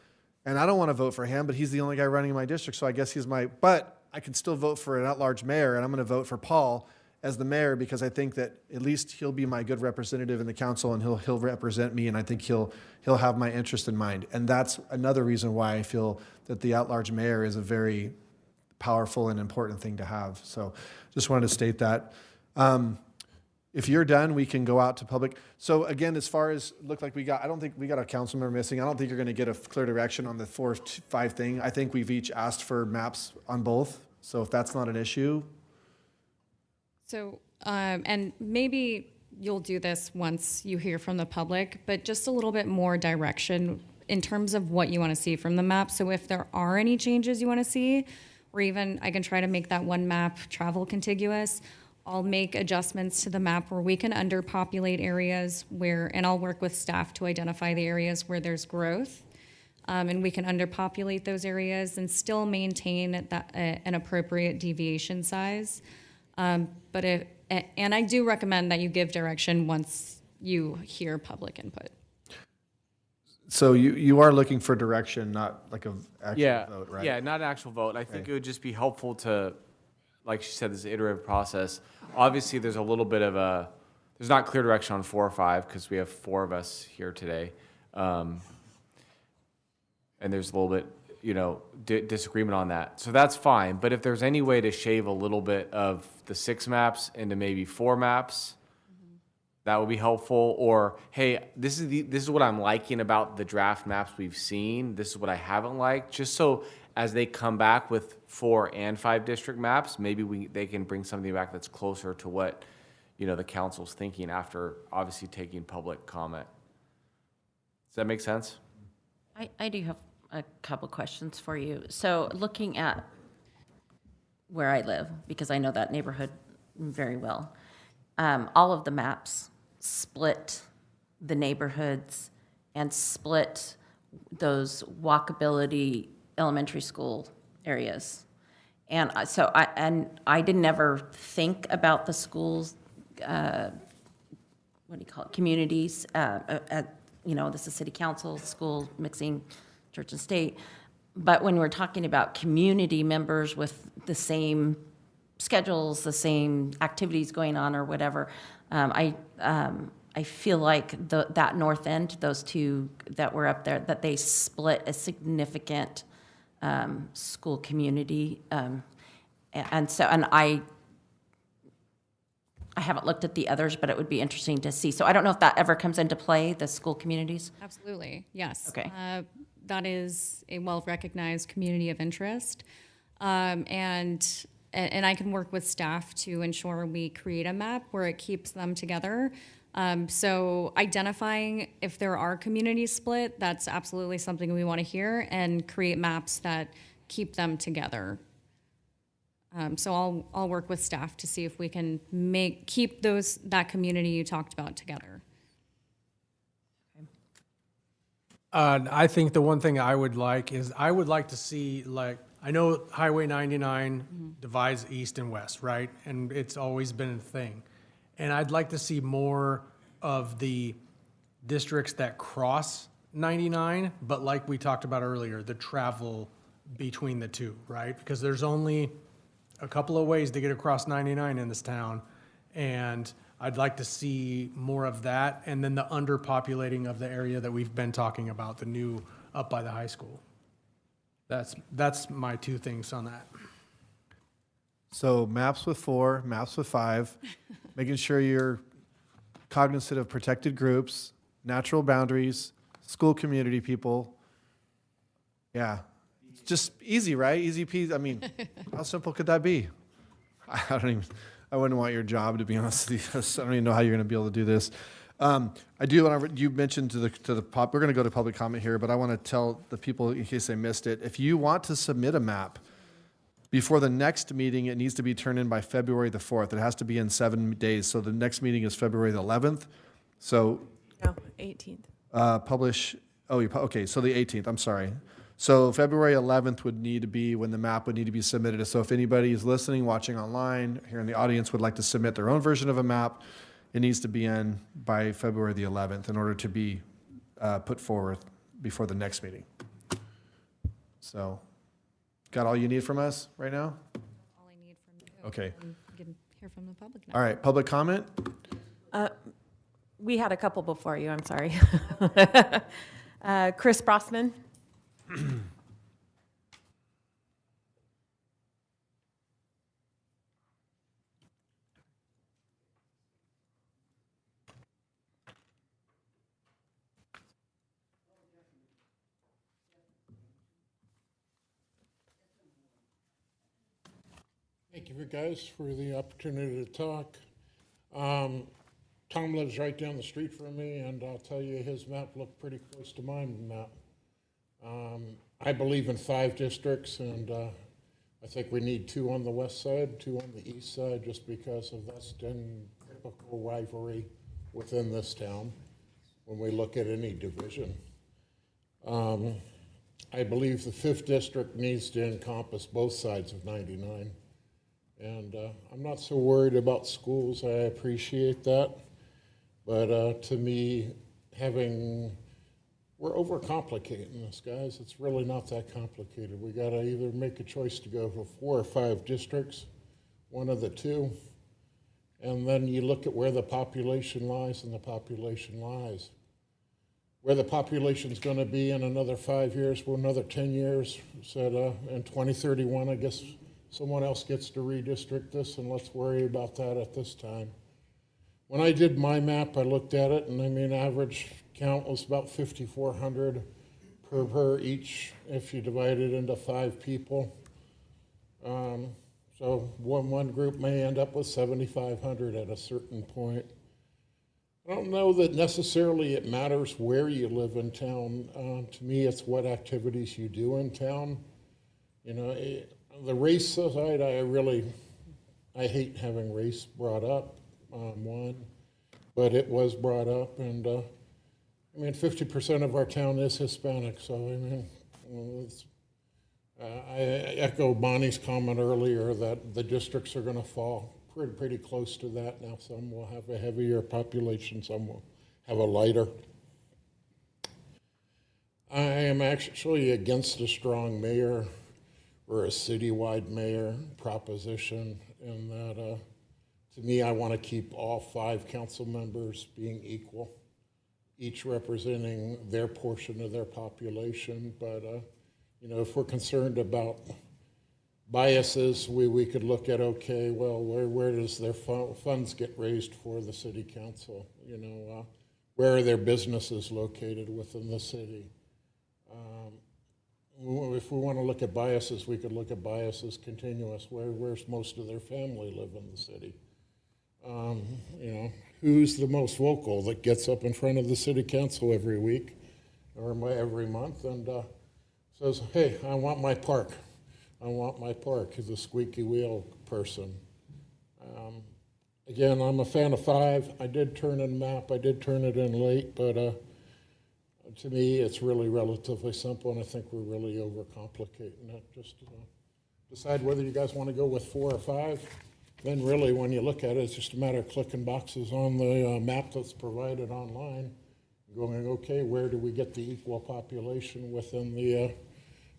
And I don't want to vote for him, but he's the only guy running in my district, so I guess he's but I can still vote for an at-large mayor, and I'm going to vote for Paul as the mayor because I think that at least he'll be my good representative in the council, and he'll represent me, and I think he'll have my interest in mind. And that's another reason why I feel that the at-large mayor is a very powerful and important thing to have. So just wanted to state that. If you're done, we can go out to public. So again, as far as look like I don't think we got a council member missing. I don't think you're going to get a clear direction on the 4-5 thing. I think we've each asked for maps on both. So if that's not an issue. So, and maybe you'll do this once you hear from the public, but just a little bit more direction in terms of what you want to see from the map. So if there are any changes you want to see, or even I can try to make that one map travel contiguous, I'll make adjustments to the map where we can underpopulate areas and I'll work with staff to identify the areas where there's growth. And we can underpopulate those areas and still maintain an appropriate deviation size. And I do recommend that you give direction once you hear public input. So you are looking for direction, not like an actual vote, right? Yeah, not an actual vote. I think it would just be helpful to, like she said, this iterative process. Obviously, there's a little bit of there's not clear direction on 4 or 5 because we have 4 of us here today. And there's a little bit, disagreement on that. So that's fine. But if there's any way to shave a little bit of the 6 maps into maybe 4 maps, that would be helpful. Or, hey, this is what I'm liking about the draft maps we've seen. This is what I haven't liked. Just so as they come back with 4 and 5 district maps, maybe they can bring something back that's closer to what, the council's thinking after obviously taking public comment. Does that make sense? I do have a couple questions for you. So looking at where I live, because I know that neighborhood very well, all of the maps split the neighborhoods and split those walkability elementary school areas. And I didn't ever think about the schools, communities, this is city council, school, mixing church and state. But when we're talking about community members with the same schedules, the same activities going on or whatever, I feel like that north end, those two that were up there, that they split a significant school community. I haven't looked at the others, but it would be interesting to see. So I don't know if that ever comes into play, the school communities? Absolutely, yes. Okay. That is a well-recognized community of interest. And I can work with staff to ensure we create a map where it keeps them together. So identifying if there are communities split, that's absolutely something we want to hear, and create maps that keep them together. So I'll work with staff to see if we can keep that community you talked about together. I think the one thing I would like to see, I know Highway 99 divides east and west, right? And it's always been a thing. And I'd like to see more of the districts that cross 99, but like we talked about earlier, the travel between the two, right? Because there's only a couple of ways to get across 99 in this town, and I'd like to see more of that, and then the underpopulating of the area that we've been talking about, the new up by the high school. That's my 2 things on that. So maps with 4, maps with 5, making sure you're cognizant of protected groups, natural boundaries, school community people. Yeah. It's just easy, right? Easy peasy. I mean, how simple could that be? I wouldn't want your job, to be honest with you. I don't even know how you're going to be able to do this. You mentioned to the pop, we're going to go to public comment here, but I want to tell the people, in case they missed it, if you want to submit a map before the next meeting, it needs to be turned in by February the 4th. It has to be in 7 days. So the next meeting is February the 11th. So. No, 18th. Okay, so the 18th, I'm sorry. So February 11th would need to be when the map would need to be submitted. So if anybody is listening, watching online, here in the audience would like to submit their own version of a map, it needs to be in by February the 11th in order to be put forward before the next meeting. So, got all you need from us right now? All I need from you. Okay. And hear from the public now. All right, public comment? We had a couple before you, I'm sorry. Chris Brossman. Thank you guys for the opportunity to talk. Tom lives right down the street from me, and I'll tell you, his map looked pretty close to my map. I believe in 5 districts, and I think we need 2 on the west side, 2 on the east side, just because of that's been typical rivalry within this town when we look at any division. I believe the 5th district needs to encompass both sides of 99. And I'm not so worried about schools. I appreciate that. But to me, we're overcomplicating this, guys. It's really not that complicated. We got to either make a choice to go for 4 or 5 districts, one of the 2, and then you look at where the population lies, and the population lies. where the population's going to be in another 5 years, or another 10 years. Said in 2031, I guess someone else gets to redistrict this, and let's worry about that at this time. When I did my map, I looked at it, and I mean, average count was about 5,400 per each if you divide it into 5 people. So one group may end up with 7,500 at a certain point. I don't know that necessarily it matters where you live in town. To me, it's what activities you do in town. You know, the race side, I hate having race brought up, one, but it was brought up, and I mean, 50% of our town is Hispanic, so I mean, I echo Bonnie's comment earlier that the districts are going to fall pretty close to that now. Some will have a heavier population, some will have a lighter. I am actually against a strong mayor or a citywide mayor proposition, in that to me, I want to keep all 5 council members being equal, each representing their portion of their population. But you know, if we're concerned about biases, we could look at, okay, well, where does their funds get raised for the city council? You know, where are their businesses located within the city? If we want to look at biases, we could look at biases continuous. Where's most of their family live in the city? You know, who's the most vocal that gets up in front of the city council every week or every month and says, hey, I want my park. I want my park, the squeaky wheel person. Again, I'm a fan of 5. I did turn in a map. I did turn it in late, but to me, it's really relatively simple, and I think we're really overcomplicating it. Just decide whether you guys want to go with 4 or 5. Then really, when you look at it, it's just a matter of clicking boxes on the map that's provided online, going, okay, where do we get the equal population within the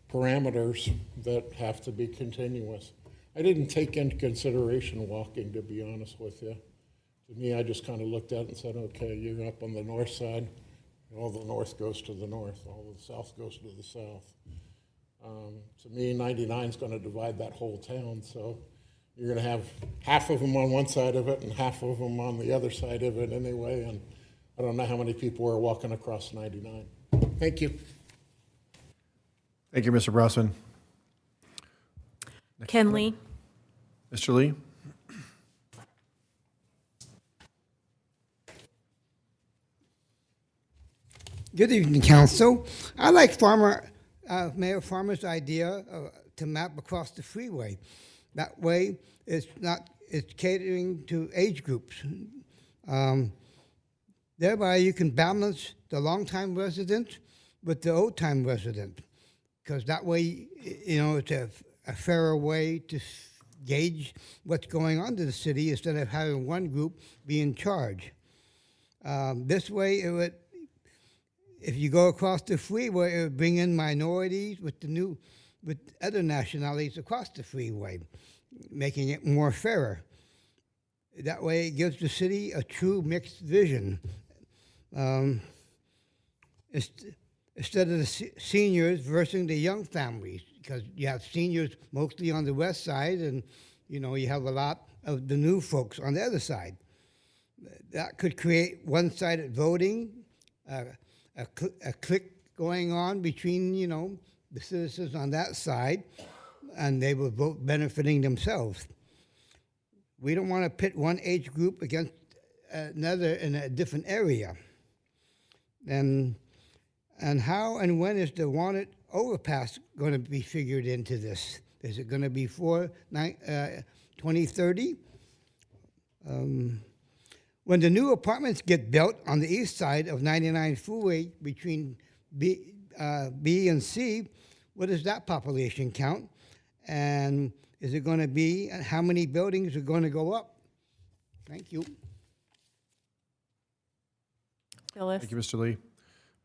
parameters that have to be continuous? I didn't take into consideration walking, to be honest with you. To me, I just kind of looked at it and said, okay, you're up on the north side. All the north goes to the north. All the south goes to the south. To me, 99 is going to divide that whole town. So you're going to have half of them on one side of it and half of them on the other side of it anyway. And I don't know how many people are walking across 99. Thank you. Thank you, Mr. Brossman. Ken Lee. Mr. Lee? Good evening, Council. I like Mayor Farmer's idea to map across the freeway. That way, it's catering to age groups. Thereby, you can balance the long-time resident with the old-time resident, because that way, you know, it's a fairer way to gauge what's going on to the city instead of having one group be in charge. This way, it would, if you go across the freeway, it would bring in minorities with other nationalities across the freeway, making it more fairer. That way, it gives the city a true mixed vision. Instead of the seniors versus the young families, because you have seniors mostly on the west side, and you know, you have a lot of the new folks on the other side. That could create one-sided voting, a clique going on between, you know, the citizens on that side, and they will vote benefiting themselves. We don't want to pit one age group against another in a different area. And how and when is the wanted overpass going to be figured into this? Is it going to be for 2030? When the new apartments get built on the east side of 99 Freeway between B and C, what is that population count? And is it going to be, and how many buildings are going to go up? Thank you. Phyllis. Thank you, Mr. Lee.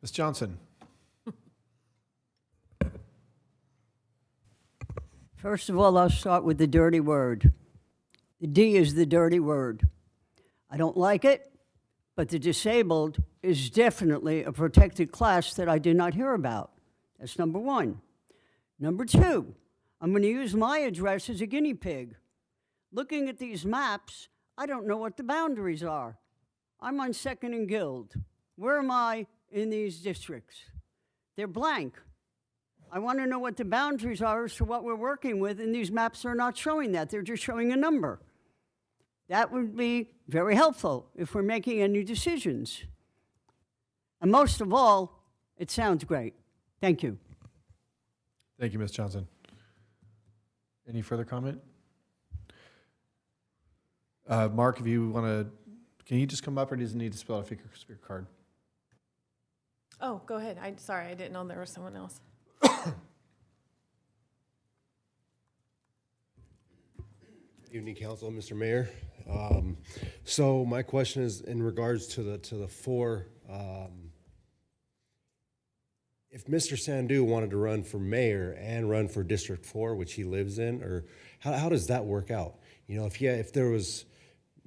Ms. Johnson. First of all, I'll start with the dirty word. The D is the dirty word. I don't like it, But the disabled is definitely a protected class that I did not hear about. That's number one. Number two, I'm going to use my address as a guinea pig. Looking at these maps, I don't know what the boundaries are. I'm on 2nd and Guild. Where am I in these districts? They're blank. I want to know what the boundaries are as to what we're working with, and these maps are not showing that. They're just showing a number. That would be very helpful if we're making any decisions. And most of all, it sounds great. Thank you. Thank you, Ms. Johnson. Any further comment? Mark, if you want to, can you just come up, or does he need to spell out a speaker card? Oh, go ahead. Sorry, I didn't know there was someone else. Evening, Council, Mr. Mayor. So my question is in regards to the four. If Mr. Sandu wanted to run for mayor and run for District 4, which he lives in, or how does that work out? You know, if there was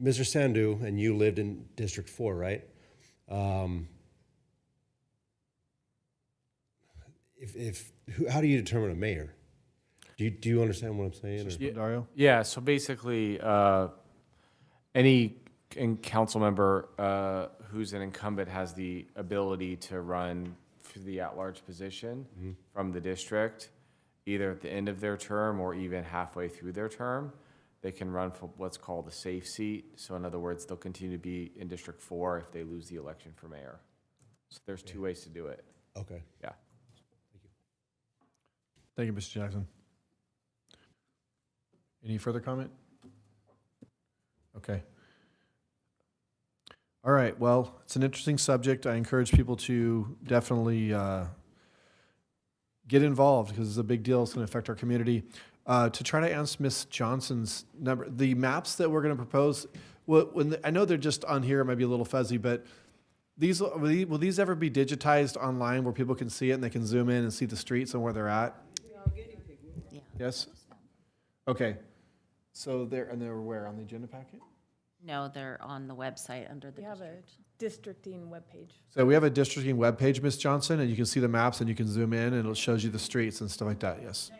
Mr. Sandu and you lived in District 4, right? How do you determine a mayor? Do you understand what I'm saying? Yeah, Dario? Yeah, so basically, any council member who's an incumbent has the ability to run for the at-large position from the district, either at the end of their term or even halfway through their term. They can run for what's called a safe seat. So in other words, they'll continue to be in District 4 if they lose the election for mayor. So there's two ways to do it. Okay. Yeah. Thank you, Mr. Jackson. Any further comment? Okay. All right, well, it's an interesting subject. I encourage people to definitely get involved because it's a big deal. It's going to affect our community. To try to answer Ms. Johnson's number, the maps that we're going to propose, I know they're just on here, it might be a little fuzzy, but will these ever be digitized online where people can see it and they can zoom in and see the streets and where they're at? Yeah. Yes? Okay. So they're where, on the agenda packet? No, they're on the website under the We have a district. districting webpage. So we have a districting webpage, Ms. Johnson, and you can see the maps and you can zoom in and it shows you the streets and stuff like that, yes.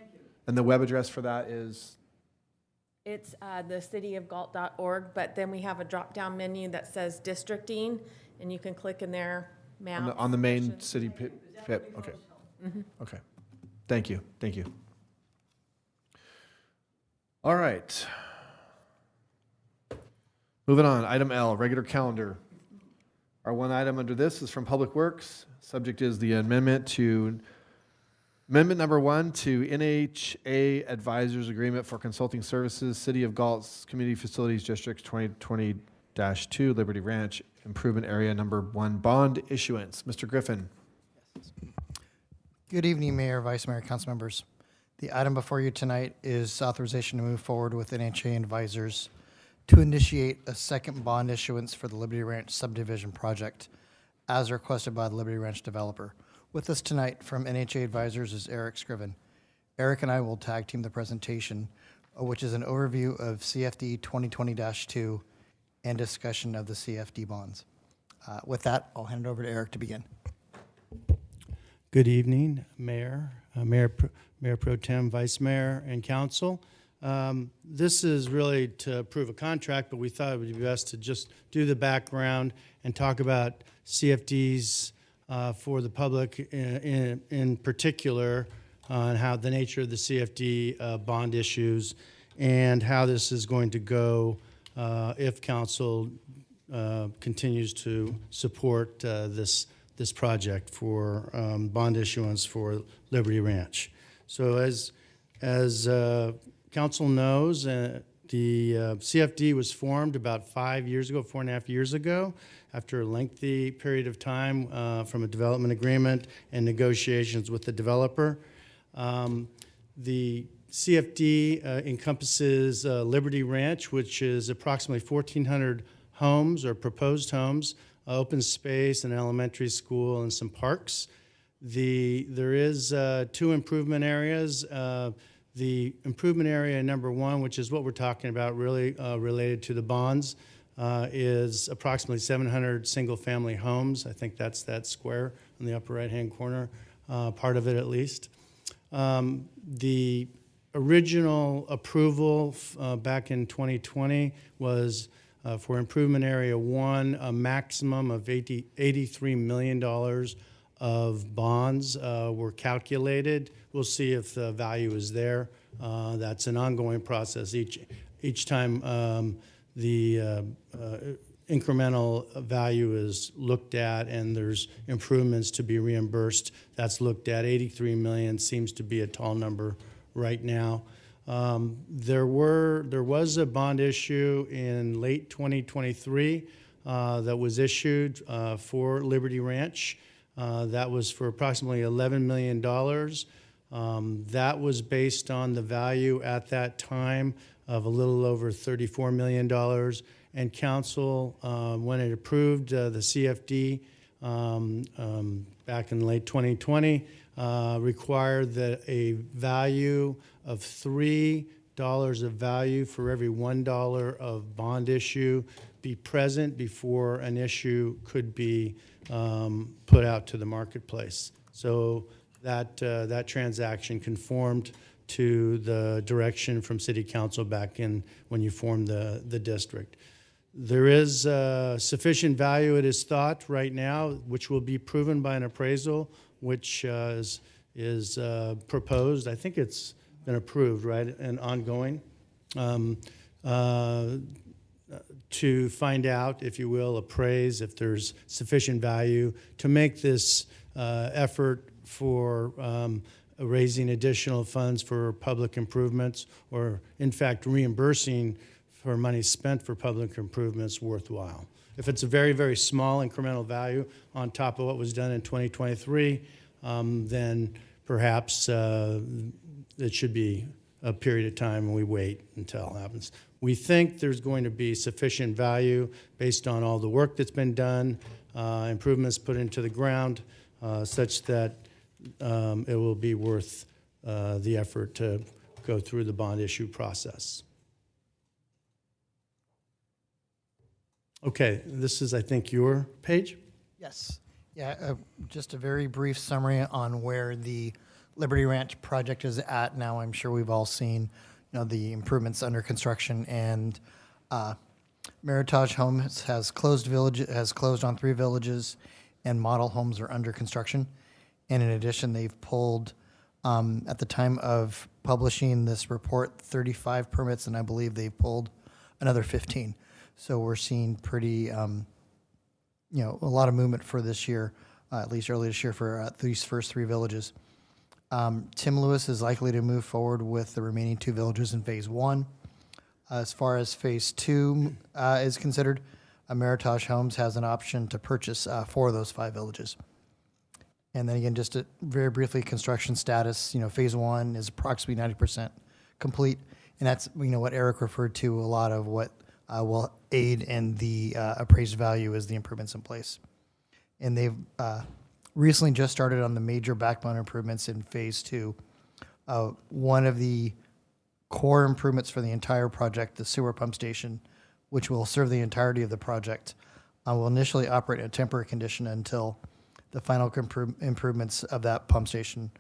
And the web address for that is? It's thecityofgalt.org, but then we have a drop-down menu that says districting, and you can click in there, maps. On the main city PIP, okay. Mhm. Okay. Thank you, thank you. All right. Moving on, item L, regular calendar. Our one item under this is from Public Works. Subject is the amendment number 1 to NHA Advisors Agreement for Consulting Services, City of Galt's Community Facilities District 2020-2, Liberty Ranch Improvement Area Number 1 bond issuance. Mr. Griffin. Good evening, Mayor, Vice Mayor, council members. The item before you tonight is authorization to move forward with NHA Advisors to initiate a second bond issuance for the Liberty Ranch subdivision project as requested by the Liberty Ranch developer. With us tonight from NHA Advisors is Eric Scriven. Eric and I will tag team the presentation, which is an overview of CFD 2020-2 and discussion of the CFD bonds. With that, I'll hand it over to Eric to begin. Good evening, Mayor, Mayor Pro Tem, Vice Mayor, and Council. This is really to approve a contract, but we thought it would be best to just do the background and talk about CFDs for the public in particular, and how the nature of the CFD bond issues and how this is going to go if Council continues to support this project for bond issuance for Liberty Ranch. So as Council knows, the CFD was formed about 4.5 years ago, after a lengthy period of time from a development agreement and negotiations with the developer. The CFD encompasses Liberty Ranch, which is approximately 1,400 homes or proposed homes, open space, an elementary school, and some parks. There is 2 improvement areas. The improvement area number 1, which is what we're talking about, really related to the bonds, is approximately 700 single-family homes. I think that's that square in the upper right-hand corner, part of it at least. The original approval back in 2020 was for improvement area 1, a maximum of $83 million of bonds were calculated. We'll see if the value is there. That's an ongoing process. Each time the incremental value is looked at and there's improvements to be reimbursed, that's looked at. 83 million seems to be a tall number right now. There was a bond issue in late 2023 that was issued for Liberty Ranch. That was for approximately $11 million. That was based on the value at that time of a little over $34 million. And council, when it approved the CFD back in late 2020, required that a value of $3 of value for every $1 of bond issue be present before an issue could be put out to the marketplace. So that transaction conformed to the direction from City Council back in when you formed the district. There is sufficient value, it is thought right now, which will be proven by an appraisal, which is proposed. I think it's been approved, right, and ongoing, to find out, if you will, appraise if there's sufficient value to make this effort for raising additional funds for public improvements, or in fact reimbursing for money spent for public improvements worthwhile. If it's a very, very small incremental value on top of what was done in 2023, then perhaps it should be a period of time and we wait until it happens. We think there's going to be sufficient value based on all the work that's been done, improvements put into the ground, such that it will be worth the effort to go through the bond issue process. Okay, this is, I think, your page? Yes. Yeah, just a very brief summary on where the Liberty Ranch project is at now. I'm sure we've all seen, the improvements under construction, and Meritage Homes has closed on 3 villages, and model homes are under construction. And in addition, they've pulled, at the time of publishing this report, 35 permits, and I believe they've pulled another 15. So we're seeing pretty, a lot of movement for this year, at least early this year for these first 3 villages. Tim Lewis is likely to move forward with the remaining 2 villages in phase 1. As far as phase 2 is considered, Meritage Homes has an option to purchase 4 of those 5 villages. And then again, just to very briefly, construction status, phase 1 is approximately 90% complete. And that's, what Eric referred to, a lot of what will aid in the appraised value is the improvements in place. And they've recently just started on the major backbone improvements in phase 2. One of the core improvements for the entire project, the sewer pump station, which will serve the entirety of the project, will initially operate in a temporary condition until the final improvements of that pump station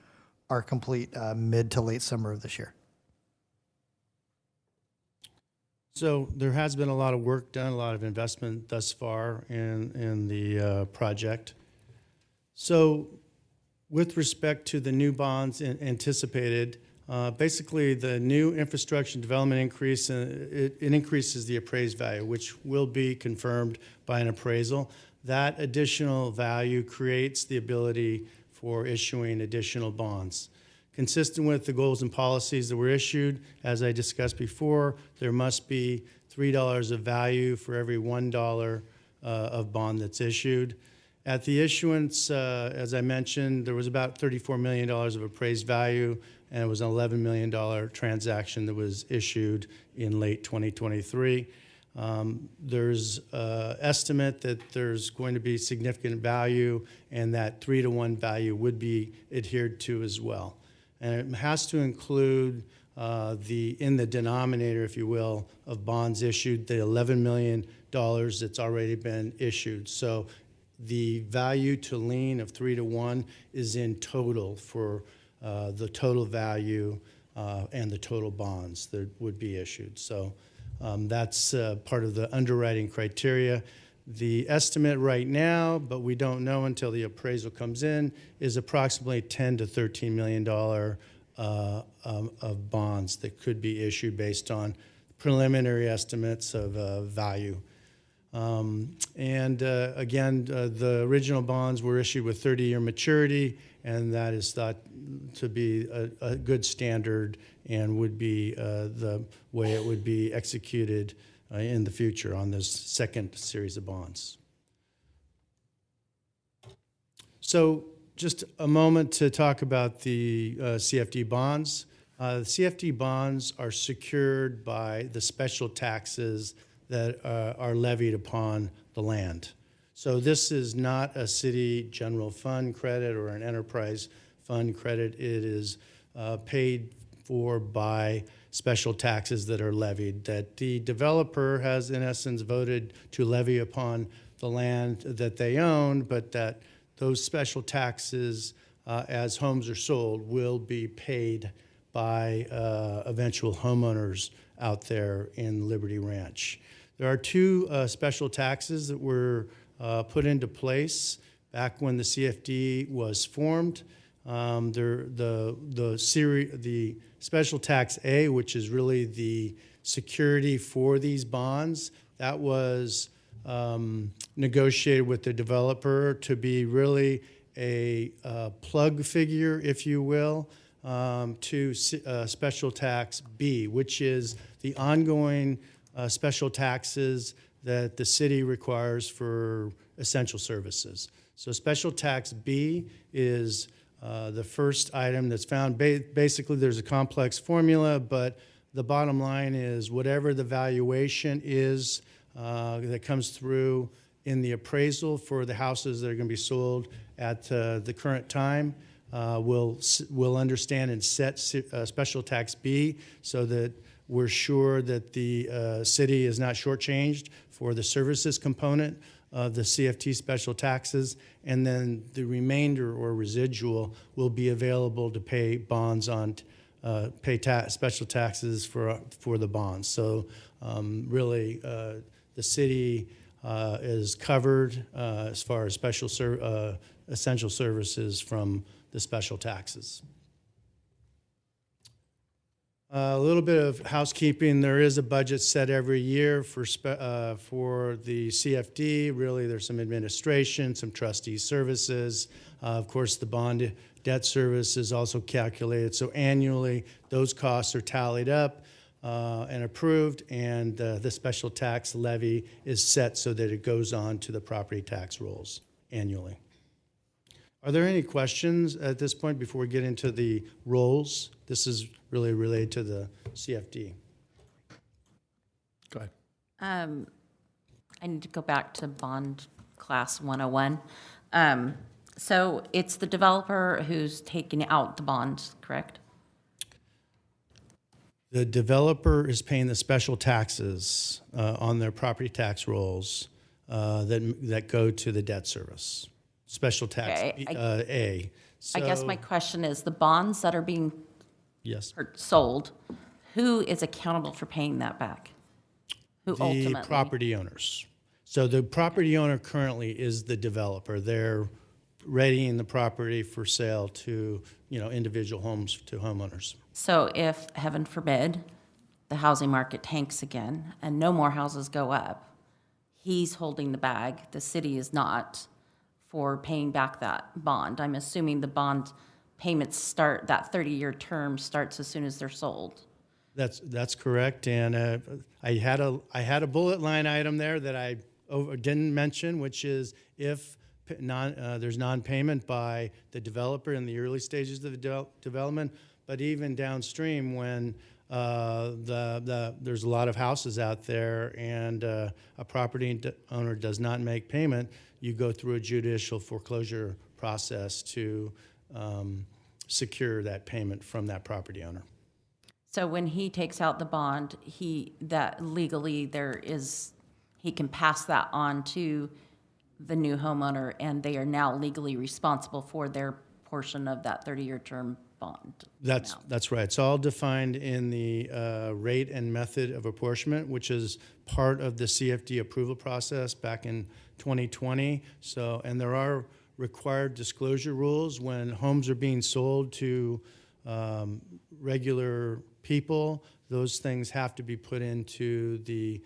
are complete mid to late summer of this year. So there has been a lot of work done, a lot of investment thus far in the project. So with respect to the new bonds anticipated, basically the new infrastructure development increase, it increases the appraised value, which will be confirmed by an appraisal. That additional value creates the ability for issuing additional bonds. Consistent with the goals and policies that were issued, as I discussed before, there must be $3 of value for every $1 of bond that's issued. At the issuance, as I mentioned, there was about $34 million of appraised value, and it was an $11 million transaction that was issued in late 2023. There's estimate that there's going to be significant value, and that 3-to-1 value would be adhered to as well. And it has to include in the denominator, if you will, of bonds issued, the $11 million that's already been issued. So the value to lien of 3-to-1 is in total for the total value and the total bonds that would be issued. So that's part of the underwriting criteria. The estimate right now, but we don't know until the appraisal comes in, is approximately $10 to $13 million of bonds that could be issued based on preliminary estimates of value. Again, the original bonds were issued with 30-year maturity, and that is thought to be a good standard and would be the way it would be executed in the future on this second series of bonds. So just a moment to talk about the CFD bonds. The CFD bonds are secured by the special taxes that are levied upon the land. So this is not a city general fund credit or an enterprise fund credit. It is paid for by special taxes that are levied, that the developer has in essence voted to levy upon the land that they own, but that those special taxes as homes are sold will be paid by eventual homeowners out there in Liberty Ranch. There are two special taxes that were put into place back when the CFD was formed. The special tax A, which is really the security for these bonds, that was negotiated with the developer to be really a plug figure, if you will, to special tax B, which is the ongoing special taxes that the city requires for essential services. So special tax B is the first item that's found. Basically, there's a complex formula, but the bottom line is whatever the valuation is that comes through in the appraisal for the houses that are going to be sold at the current time, we'll understand and set special tax B so that we're sure that the city is not shortchanged for the services component of the CFT special taxes, and then the remainder or residual will be available to pay bonds on, special taxes for the bonds. So really, the city is covered as far as essential services from the special taxes. A little bit of housekeeping. There is a budget set every year for the CFD. Really, there's some administration, some trustee services. Of course, the bond debt service is also calculated. So annually, those costs are tallied up and approved, and the special tax levy is set so that it goes on to the property tax rolls annually. Are there any questions at this point before we get into the rolls? This is really related to the CFD. Go ahead. I need to go back to bond class 101. So it's the developer who's taking out the bonds, correct? The developer is paying the special taxes on their property tax rolls that go to the debt service. Special tax A. So, I guess my question is, the bonds that are being sold, who is accountable for paying that back? Who ultimately? The property owners. So the property owner currently is the developer. They're readying the property for sale to individual homes, to homeowners. So if, heaven forbid, the housing market tanks again and no more houses go up, he's holding the bag, the city is not, for paying back that bond. I'm assuming the bond payments start, that 30-year term starts as soon as they're sold. That's correct, and I had a bullet line item there that I didn't mention, which is if there's non-payment by the developer in the early stages of the development, but even downstream when there's a lot of houses out there and a property owner does not make payment, you go through a judicial foreclosure process to secure that payment from that property owner. So when he takes out the bond, that legally he can pass that on to the new homeowner, and they are now legally responsible for their portion of that 30-year term bond. That's right. It's all defined in the rate and method of apportionment, which is part of the CFD approval process back in 2020. So, and there are required disclosure rules when homes are being sold to regular people. Those things have to be put into the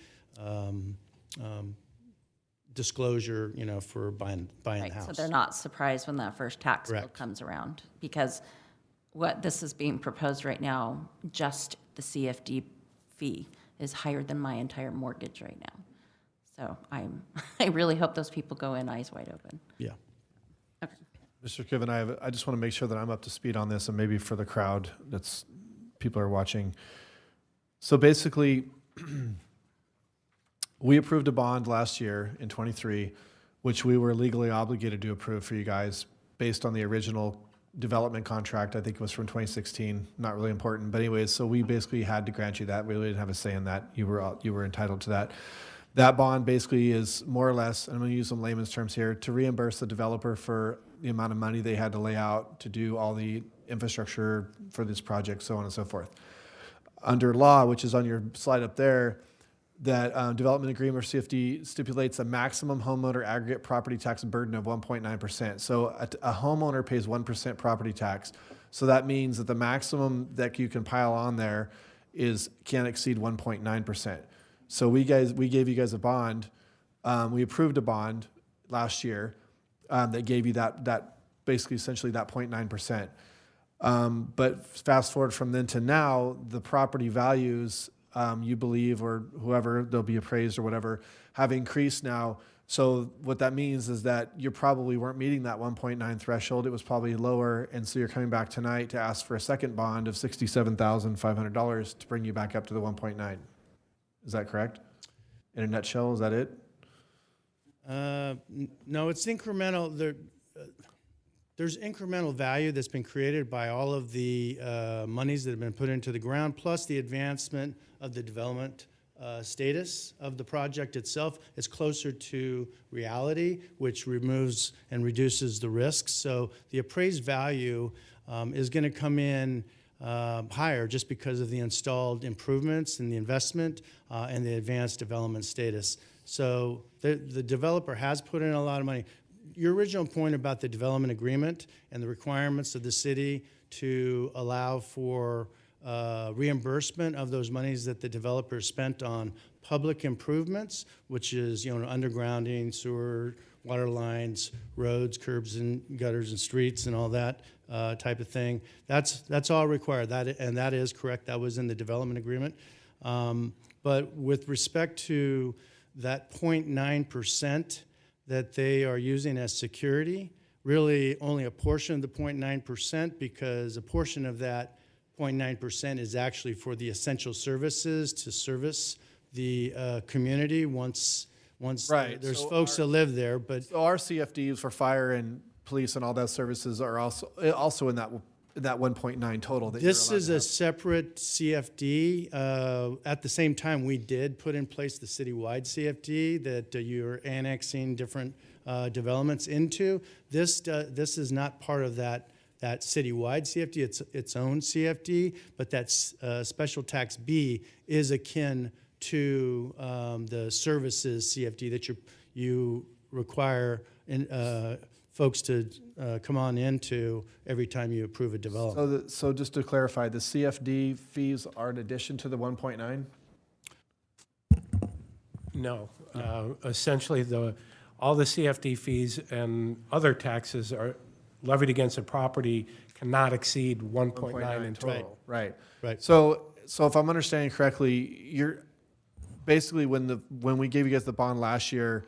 disclosure, for buying the house. So they're not surprised when that first tax bill Correct. comes around, because what this is being proposed right now, just the CFD fee is higher than my entire mortgage right now. So I really hope those people go in eyes wide open. Yeah. Okay. Mr. Kiven, I just want to make sure that I'm up to speed on this, and maybe for the crowd people are watching. So basically, we approved a bond last year in 23, which we were legally obligated to approve for you guys based on the original development contract. I think it was from 2016, not really important. But anyways, so we basically had to grant you that. We really didn't have a say in that. You were entitled to that. That bond basically is more or less, and I'm going to use some layman's terms here, to reimburse the developer for the amount of money they had to lay out to do all the infrastructure for this project, so on and so forth. Under law, which is on your slide up there, that development agreement or CFD stipulates a maximum homeowner aggregate property tax burden of 1.9%. So a homeowner pays 1% property tax. So that means that the maximum that you can pile on there can't exceed 1.9%. So we gave you guys a bond. We approved a bond last year that gave you that basically essentially that 0.9%. But fast forward from then to now, the property values, you believe, or whoever, they'll be appraised or whatever, have increased now. So what that means is that you probably weren't meeting that 1.9 threshold. It was probably lower. And so you're coming back tonight to ask for a second bond of $67,500 to bring you back up to the 1.9. Is that correct? In a nutshell, is that it? No, it's incremental. There's incremental value that's been created by all of the monies that have been put into the ground, plus the advancement of the development status of the project itself. It's closer to reality, which removes and reduces the risks. So the appraised value is going to come in higher just because of the installed improvements and the investment and the advanced development status. So the developer has put in a lot of money. Your original point about the development agreement and the requirements of the city to allow for reimbursement of those monies that the developer spent on public improvements, which is undergrounding, sewer, water lines, roads, curbs and gutters and streets and all that type of thing. That's all required. That is correct. That was in the development agreement. But with respect to that 0.9% that they are using as security, really only a portion of the 0.9%, because a portion of that 0.9% is actually for the essential services to service the community once Right. there's So folks that live there. But So our CFDs for fire and police and all those services are also in that 1.9 total. That this you're allowed is to a have. separate CFD. At the same time, we did put in place the citywide CFD that you're annexing different developments into. This is not part of that citywide CFD. It's its own CFD, but that special tax B is akin to the services CFD that you require folks to come on into every time you approve a development. So just to clarify, the CFD fees are in addition to the 1.9? No. Essentially, all the CFD fees and other taxes are levied against a property cannot exceed 1.9 in total. Right. Right. So if I'm understanding correctly, you're basically when we gave you guys the bond last year,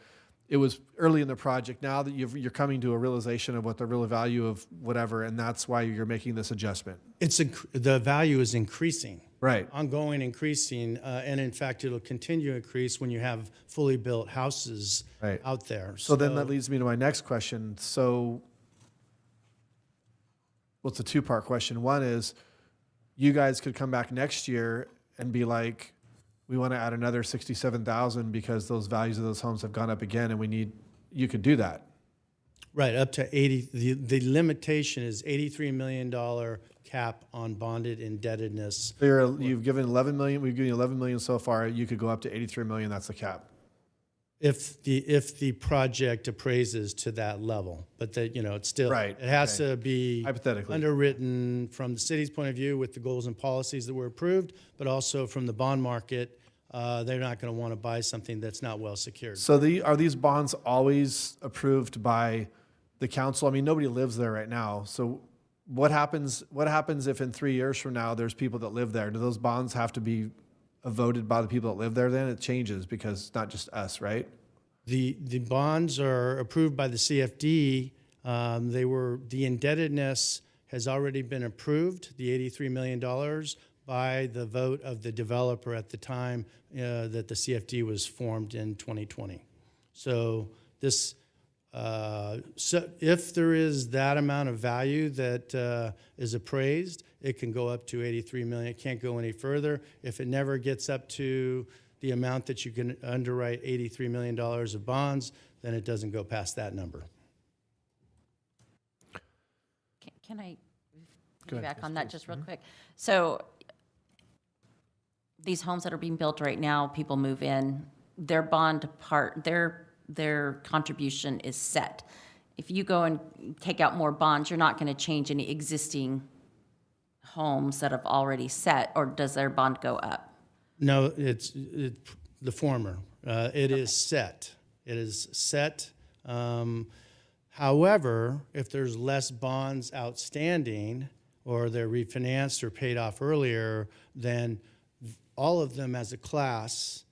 it was early in the project. Now that you're coming to a realization of what the real value of whatever, and that's why you're making this adjustment. The value is increasing. Right. Ongoing increasing, and in fact, it'll continue to increase when you have fully built houses out there. So then that leads me to my next question. So, well, it's a two-part question. One is, you guys could come back next year and be like, we want to add another 67,000 because those values of those homes have gone up again, and you could do that. Right, up to 80, the limitation is $83 million cap on bonded indebtedness. So you've given 11 million, we've given you 11 million so far, you could go up to 83 million, that's the cap. If the project appraises to that level, but that, it's still, Right, it has okay. to be Hypothetically. underwritten from the city's point of view with the goals and policies that were approved, but also from the bond market. They're not going to want to buy something that's not well secured. So are these bonds always approved by the council? I mean, nobody lives there right now. So what happens if in 3 years from now, there's people that live there? Do those bonds have to be voted by the people that live there then? It changes because it's not just us, right? The bonds are approved by the CFD. The indebtedness has already been approved, the $83 million, by the vote of the developer at the time that the CFD was formed in 2020. So this, so if there is that amount of value that is appraised, it can go up to 83 million. It can't go any further. If it never gets up to the amount that you can underwrite $83 million of bonds, then it doesn't go past that number. Can I Go ahead, back yes, on that please. just real quick? So these homes that are being built right now, people move in, their bond part, their contribution is set. If you go and take out more bonds, you're not going to change any existing homes that have already set, or does their bond go up? No, it's the former. It is set. It is set. However, if there's less bonds outstanding or they're refinanced or paid off earlier, then all of them as a class,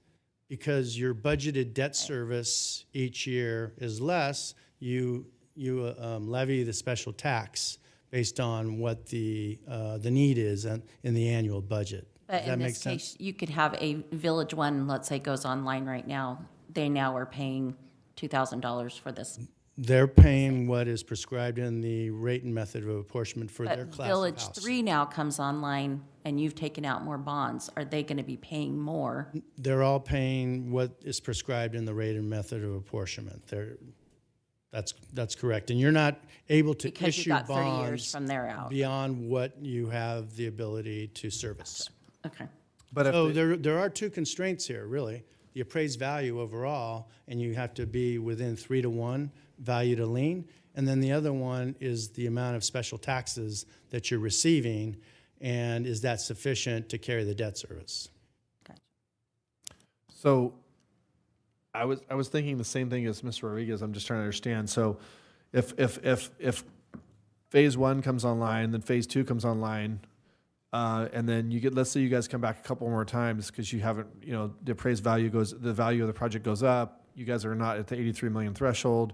because your budgeted debt service each year is less, you levy the special tax based on what the need is in the annual budget. But Does that in make this sense? case, you could have a Village One, let's say, goes online right now. They now are paying $2,000 for this. They're paying what is prescribed in the rate and method of apportionment for their But class Village of house. 3 now comes online, and you've taken out more bonds. Are they going to be paying more? They're all paying what is prescribed in the rate and method of apportionment. That's correct. And you're not able to Because you've issue got 30 years bonds from there out. beyond what you have the ability to service. Okay. But if So there are two constraints here, really. The appraised value overall, and you have to be within 3 to 1 value to lien. And then the other one is the amount of special taxes that you're receiving, and is that sufficient to carry the debt service? So I was thinking the same thing as Mr. Rodriguez. I'm just trying to understand. So if phase 1 comes online, then phase 2 comes online, and then let's say you guys come back a couple more times because you haven't, the appraised value the value of the project goes up. You guys are not at the 83 million threshold.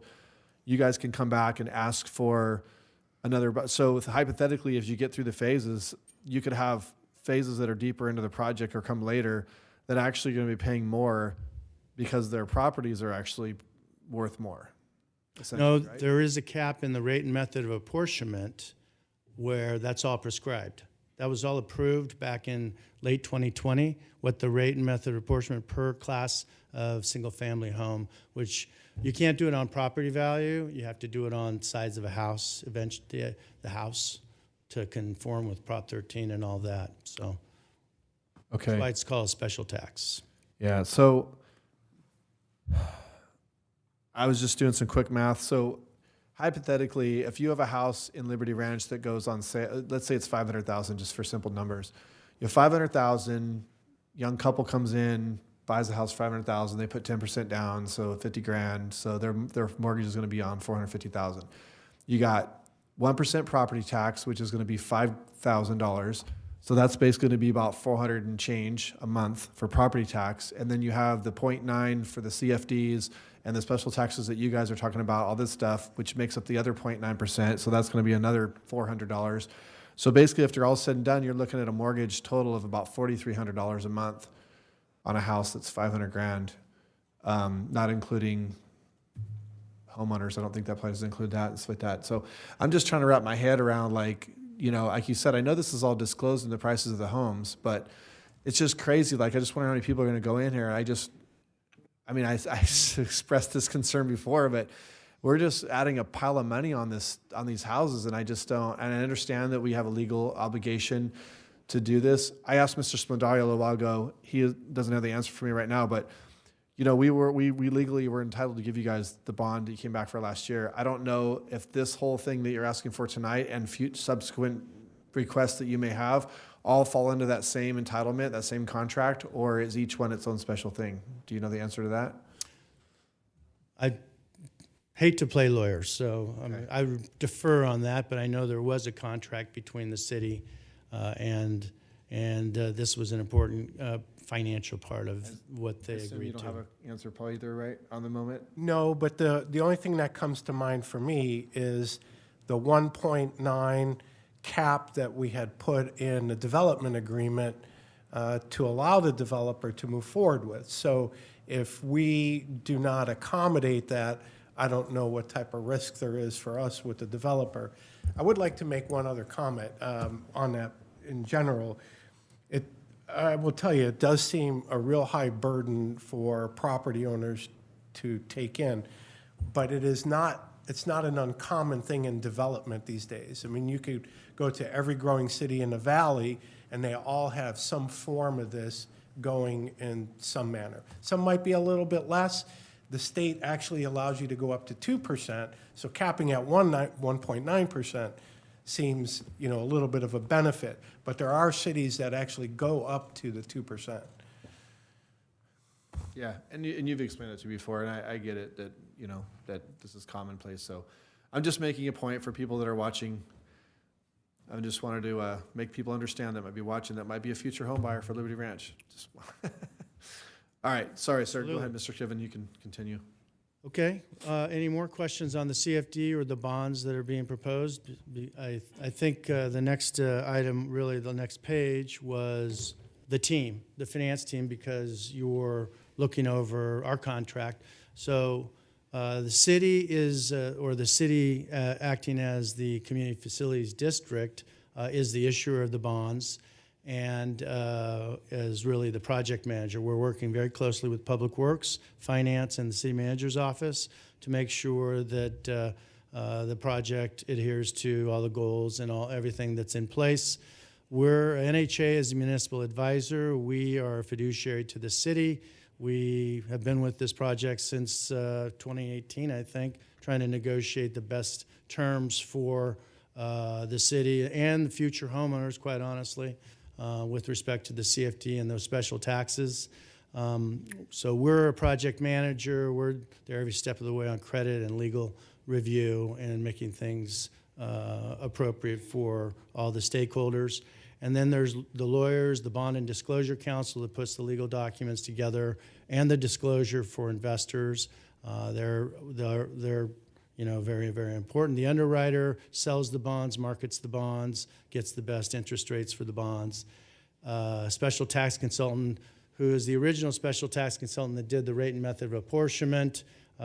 You guys can come back and ask for another. So hypothetically, if you get through the phases, you could have phases that are deeper into the project or come later that are actually going to be paying more because their properties are actually worth more. No, Right? there is a cap in the rate and method of apportionment where that's all prescribed. That was all approved back in late 2020, what the rate and method of apportionment per class of single-family home, which you can't do it on property value. You have to do it on sides of a house, eventually the house, to conform with Prop 13 and all that. So Okay. that's why it's called a special tax. Yeah. So I was just doing some quick math. So hypothetically, if you have a house in Liberty Ranch that goes on sale, let's say it's 500,000, just for simple numbers. You have 500,000, young couple comes in, buys the house 500,000, they put 10% down, so 50 grand. So their mortgage is going to be on 450,000. You got 1% property tax, which is going to be $5,000. So that's basically going to be about 400 and change a month for property tax. And then you have the 0.9 for the CFDs and the special taxes that you guys are talking about, all this stuff, which makes up the other 0.9%. So that's going to be another $400. So basically, after all said and done, you're looking at a mortgage total of about $4,300 a month on a house that's 500 grand, not including homeowners. I don't think that plan does include that and stuff like that. So I'm just trying to wrap my head around, like, you know, like you said, I know this is all disclosed in the prices of the homes, but it's just crazy. Like, I just wonder how many people are going to go in here. I I expressed this concern before, but we're just adding a pile of money on these houses, and I just don't. And I understand that we have a legal obligation to do this. I asked Mr. Spondario a little while ago. He doesn't have the answer for me right now, but you know, we legally were entitled to give you guys the bond that you came back for last year. I don't know if this whole thing that you're asking for tonight and subsequent requests that you may have all fall into that same entitlement, that same contract, or is each one its own special thing? Do you know the answer to that? I hate to play lawyer, so I defer on that, but I know there was a contract between the city and this was an important financial part of what they agreed to. You don't have an answer probably either, right, on the moment? No, but the only thing that comes to mind for me is the 1.9 cap that we had put in the development agreement to allow the developer to move forward with. So if we do not accommodate that, I don't know what type of risk there is for us with the developer. I would like to make one other comment on that in general. I will tell you, it does seem a real high burden for property owners to take in, but it's not an uncommon thing in development these days. I mean, you could go to every growing city in the valley, and they all have some form of this going in some manner. Some might be a little bit less. The state actually allows you to go up to 2%, so capping at 1.9% seems, you know, a little bit of a benefit. But there are cities that actually go up to the 2%. Yeah, and you've explained it to me before, and I get it that, you know, that this is commonplace. So I'm just making a point for people that are watching. I just wanted to make people understand that might be watching, that might be a future home buyer for Liberty Ranch. All right, sorry, sir. Go ahead, Mr. Kiven, you can continue. Okay, any more questions on the CFD or the bonds that are being proposed? I think the next item, really the next page, was the team, the finance team, because you're looking over our contract. So the city is, or the city acting as the community facilities district is the issuer of the bonds and is really the project manager. We're working very closely with Public Works, Finance, and the city manager's office to make sure that the project adheres to all the goals and everything that's in place. NHA is the municipal advisor. We are a fiduciary to the city. We have been with this project since 2018, I think, trying to negotiate the best terms for the city and the future homeowners, quite honestly, with respect to the CFD and those special taxes. So we're a project manager. We're there every step of the way on credit and legal review and making things appropriate for all the stakeholders. And then there's the lawyers, the Bond and Disclosure Council that puts the legal documents together, and the disclosure for investors. They're you know, very, very important. The underwriter sells the bonds, markets the bonds, gets the best interest rates for the bonds. Special tax consultant, who is the original special tax consultant that did the rate and method of apportionment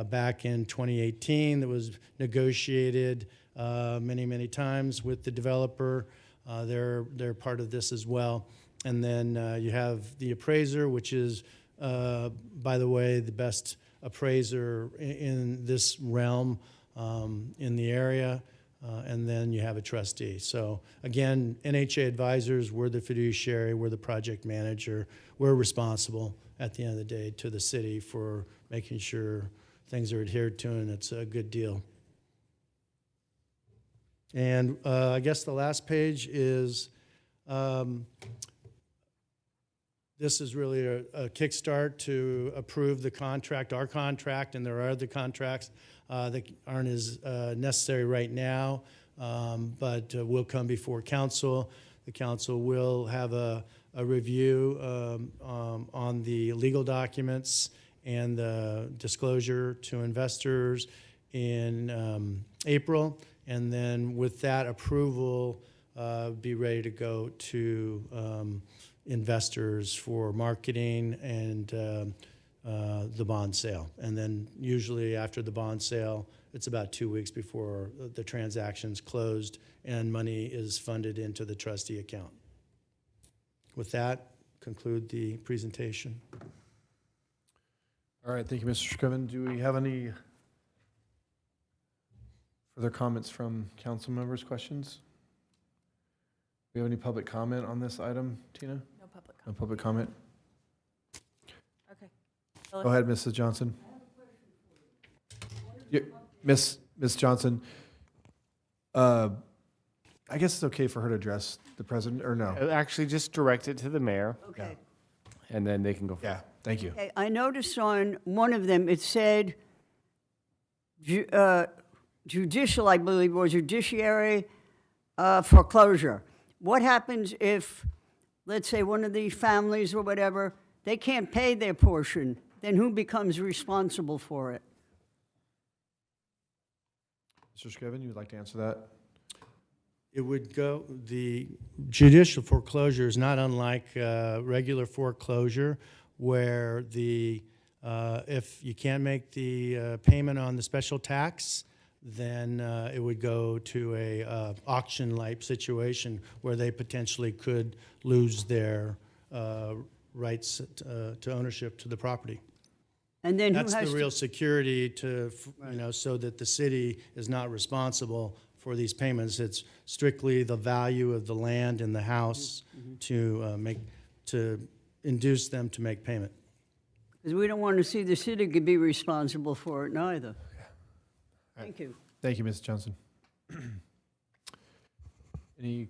back in 2018, that was negotiated many, many times with the developer. They're part of this as well. And then you have the appraiser, which is, by the way, the best appraiser in this realm in the area. And then you have a trustee. So again, NHA advisors, we're the fiduciary, we're the project manager. We're responsible at the end of the day to the city for making sure things are adhered to and it's a good deal. And I guess the last page is, this is really a kickstart to approve the contract, our contract, and there are other contracts that aren't as necessary right now, but will come before council. The council will have a review on the legal documents and the disclosure to investors in April. And then with that approval, be ready to go to investors for marketing and the bond sale. And then usually after the bond sale, it's about 2 weeks before the transaction's closed and money is funded into the trustee account. With that, conclude the presentation. All right, thank you, Mr. Scriven. Do we have any further comments from council members, questions? Do we have any public comment on this item, Tina? No public No public comment? Okay. Go ahead, Mrs. Johnson. Miss Johnson, I guess it's okay for her to address the president, or no? Actually, just direct it to the mayor, Okay. and then they can go. Yeah, thank you. Okay, I noticed on one of them, it said judicial, I believe, or judiciary foreclosure. What happens if, let's say, one of these families or whatever, they can't pay their portion? Then who becomes responsible for it? Mr. Scriven, you would like to answer that? It would go, the judicial foreclosure is not unlike regular foreclosure, where the, if you can't make the payment on the special tax, then it would go to a auction-like situation where they potentially could lose their rights to ownership to the property. And then That's who has the real security to, you know, so that the city is not responsible for these payments. It's strictly the value of the land and the house to induce them to make payment. Because we don't want to see the city could be responsible for it neither. Thank you. Thank you, Ms. Johnson. Any?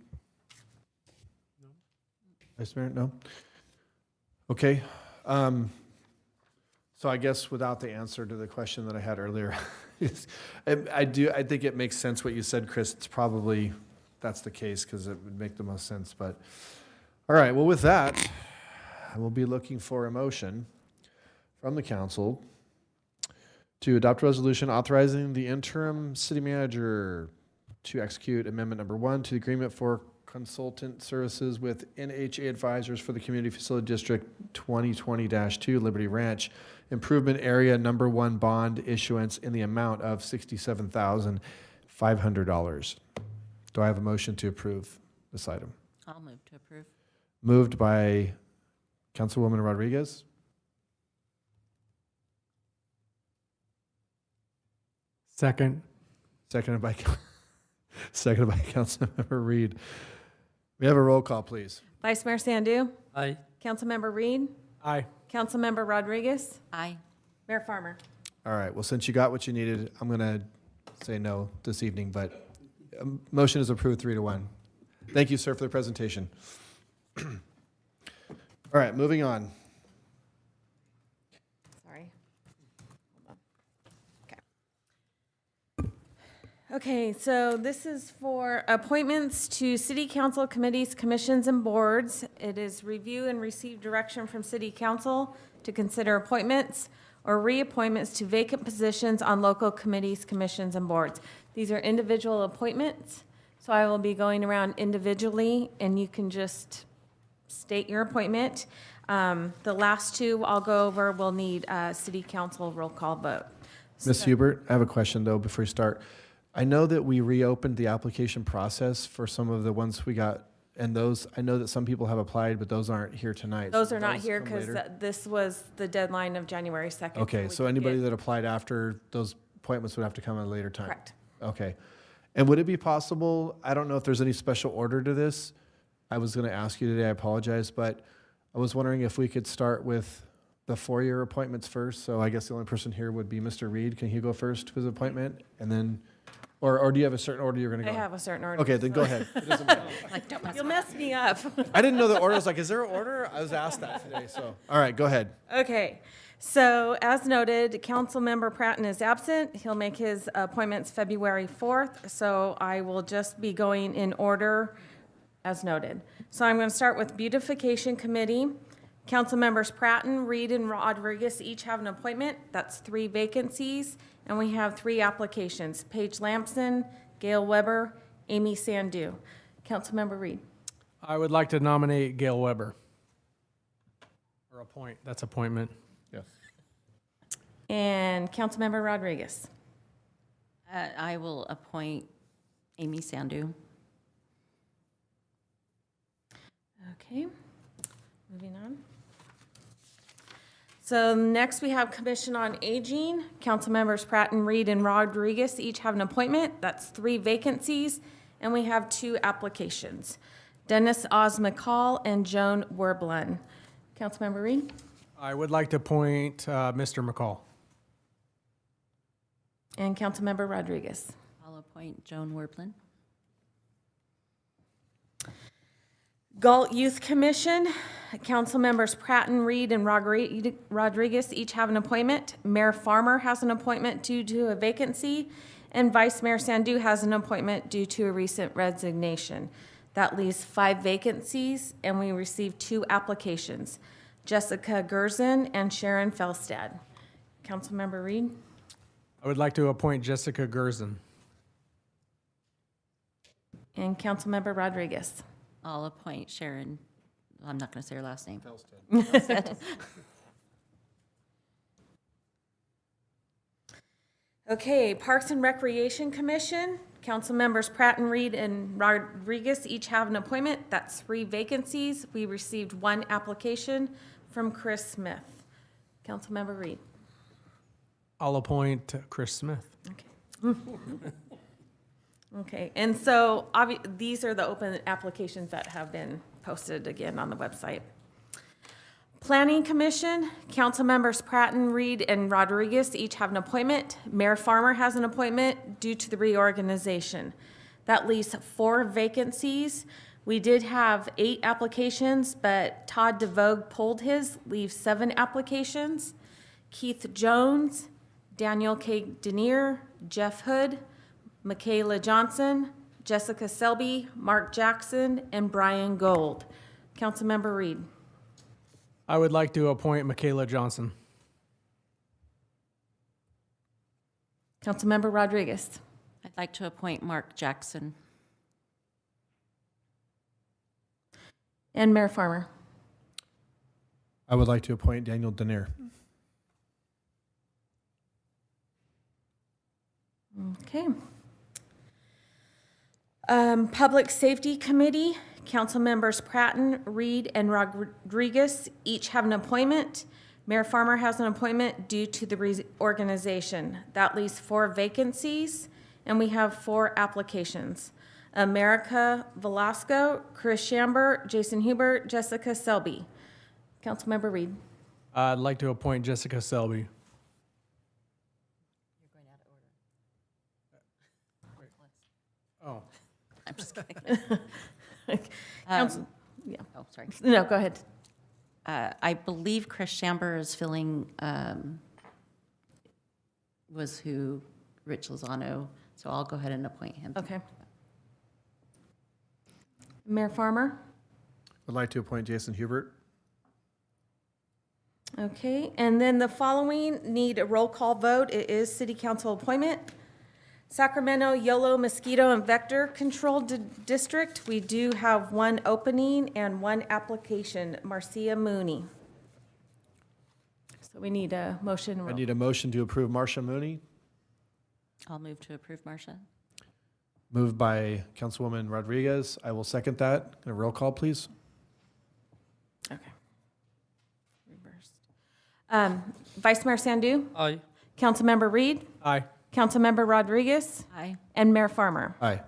Vice Mayor, no? Okay. So I guess without the answer to the question that I had earlier, I think it makes sense what you said, Chris. It's probably, that's the case because it would make the most sense. But all right, well, with that, I will be looking for a motion from the council to adopt a resolution authorizing the interim city manager to execute amendment number 1 to the agreement for consultant services with NHA Advisors for the Community Facility District 2020-2 Liberty Ranch Improvement Area Number 1 bond issuance in the amount of $67,500. Do I have a motion to approve this item? I'll move to approve. Moved by Councilwoman Rodriguez. Second. Seconded by Councilmember Reed. We have a roll call, please. Vice Mayor Sandu? Aye. Councilmember Reed? Aye. Councilmember Rodriguez? Aye. Mayor Farmer? All right, well, since you got what you needed, I'm going to say no this evening, but motion is approved 3-1. Thank you, sir, for the presentation. All right, moving on. Sorry. Hold on. Okay, so this is for appointments to city council committees, commissions, and boards. It is review and receive direction from city council to consider appointments or reappointments to vacant positions on local committees, commissions, and boards. These are individual appointments, so I will be going around individually, and you can just state your appointment. The last two I'll go over will need a city council roll call vote. Ms. Hubert, I have a question, though, before you start. I know that we reopened the application process for some of the ones we got, and those, I know that some people have applied, but those aren't here tonight. Those So are not here come because later? this was the deadline of January 2nd. Okay, we so could anybody get- that applied after, those appointments would have to come at a later time? Correct. Okay. And would it be possible, I don't know if there's any special order to this. I was going to ask you today, I apologize, but I was wondering if we could start with the 4-year appointments first. So I guess the only person here would be Mr. Reed. Can he go first to his appointment? And then, or do you have a certain order you're going to I go? have a certain order. Okay, then go ahead. It doesn't matter. Like, don't mess You'll mess me up. I didn't know the order. I was like, is there an order? I was asked that today, so. All right, go ahead. Okay, so as noted, Councilmember Pratton is absent. He'll make his appointments February 4th, so I will just be going in order as noted. So I'm going to start with Beautification Committee. Council members Pratton, Reed, and Rodriguez each have an appointment. That's 3 vacancies, and we have 3 applications. Paige Lampson, Gail Weber, Amy Sandu. Councilmember Reed. I would like to nominate Gail Weber. Or appoint, that's appointment. Yes. And Councilmember Rodriguez. I will appoint Amy Sandu. Okay, moving on. So next we have Commission on Aging. Council members Pratt and Reed and Rodriguez each have an appointment. That's 3 vacancies, and we have 2 applications. Dennis Oz McCall and Joan Werblun. Councilmember Reed? I would like to appoint Mr. McCall. And Councilmember Rodriguez. I'll appoint Joan Werblin. Galt Youth Commission, council members Pratt and Reed and Rodriguez each have an appointment. Mayor Farmer has an appointment due to a vacancy, and Vice Mayor Sandu has an appointment due to a recent resignation. That leaves 5 vacancies, and we received 2 applications, Jessica Gerson and Sharon Felstad. Councilmember Reed? I would like to appoint Jessica Gerson. And Councilmember Rodriguez. I'll appoint Sharon, I'm not going to say her last name. Okay, Parks and Recreation Commission, council members Pratt and Reed and Rodriguez each have an appointment. That's 3 vacancies. We received 1 application from Chris Smith. Councilmember Reed. I'll appoint Chris Smith. Okay. Okay, and so these are the open applications that have been posted again on the website. Planning Commission, council members Pratt and Reed and Rodriguez each have an appointment. Mayor Farmer has an appointment due to the reorganization. That leaves 4 vacancies. We did have 8 applications, but Todd DeVogue pulled his, leaves 7 applications. Keith Jones, Daniel K. Denier, Jeff Hood, Michaela Johnson, Jessica Selby, Mark Jackson, and Brian Gold. Councilmember Reed. I would like to appoint Michaela Johnson. Councilmember Rodriguez. I'd like to appoint Mark Jackson. And Mayor Farmer. I would like to appoint Daniel Denier. Okay. Public Safety Committee, council members Pratton, Reed, and Rodriguez each have an appointment. Mayor Farmer has an appointment due to the reorganization. That leaves 4 vacancies, and we have 4 applications. America Velasco, Chris Shamber, Jason Hubert, Jessica Selby. Councilmember Reed. I'd like to appoint Jessica Selby. Oh. I'm just kidding. Yeah. Oh, sorry. No, go ahead. I believe Chris Shamber is filling, was who Rich Lozano, so I'll go ahead and appoint him. Okay. Mayor Farmer. I'd like to appoint Jason Hubert. Okay, and then the following need a roll call vote. It is city council appointment. Sacramento Yolo Mosquito and Vector Control District. We do have 1 opening and 1 application, Marcia Mooney. So we need a motion. I need a motion to approve Marcia Mooney. I'll move to approve Marcia. Moved by Councilwoman Rodriguez. I will second that. A roll call, please. Okay. Reversed. Vice Mayor Sandu. Aye. Councilmember Reed. Aye. Councilmember Rodriguez. Aye. And Mayor Farmer. Aye.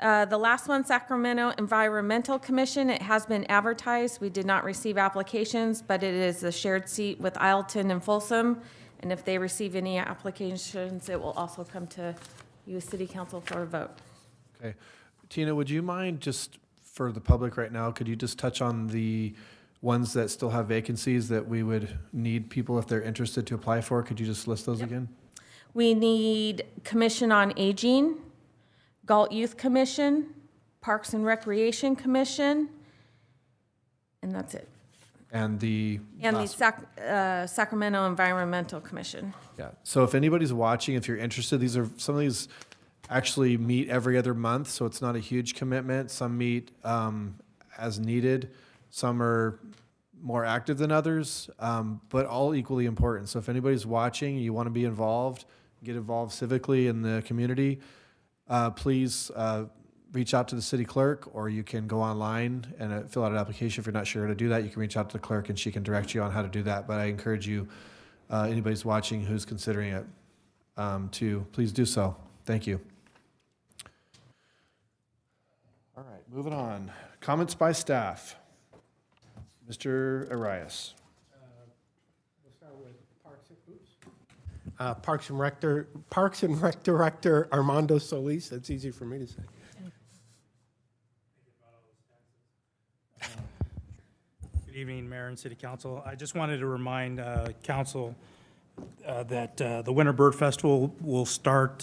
The last one, Sacramento Environmental Commission, it has been advertised. We did not receive applications, but it is a shared seat with Ileton and Folsom. And if they receive any applications, it will also come to you, City Council, for a vote. Okay. Tina, would you mind, just for the public right now, could you just touch on the ones that still have vacancies that we would need people, if they're interested, to apply for? Could you just list those again? We need Commission on Aging, Galt Youth Commission, Parks and Recreation Commission, and that's it. And the Sacramento Environmental Commission. Yeah. So if anybody's watching, if you're interested, some of these actually meet every other month, so it's not a huge commitment. Some meet as needed. Some are more active than others, but all equally important. So if anybody's watching, you want to be involved, get involved civically in the community, please reach out to the city clerk, or you can go online and fill out an application. If you're not sure how to do that, you can reach out to the clerk and she can direct you on how to do that. But I encourage you, anybody's watching who's considering it, to please do so. Thank you. All right, moving on. Comments by staff. Mr. Arias. We'll start with Parks and Rec Director Armando Solis. That's easy for me to say. Good evening, Mayor and City Council. I just wanted to remind Council that the Winter Bird Festival will start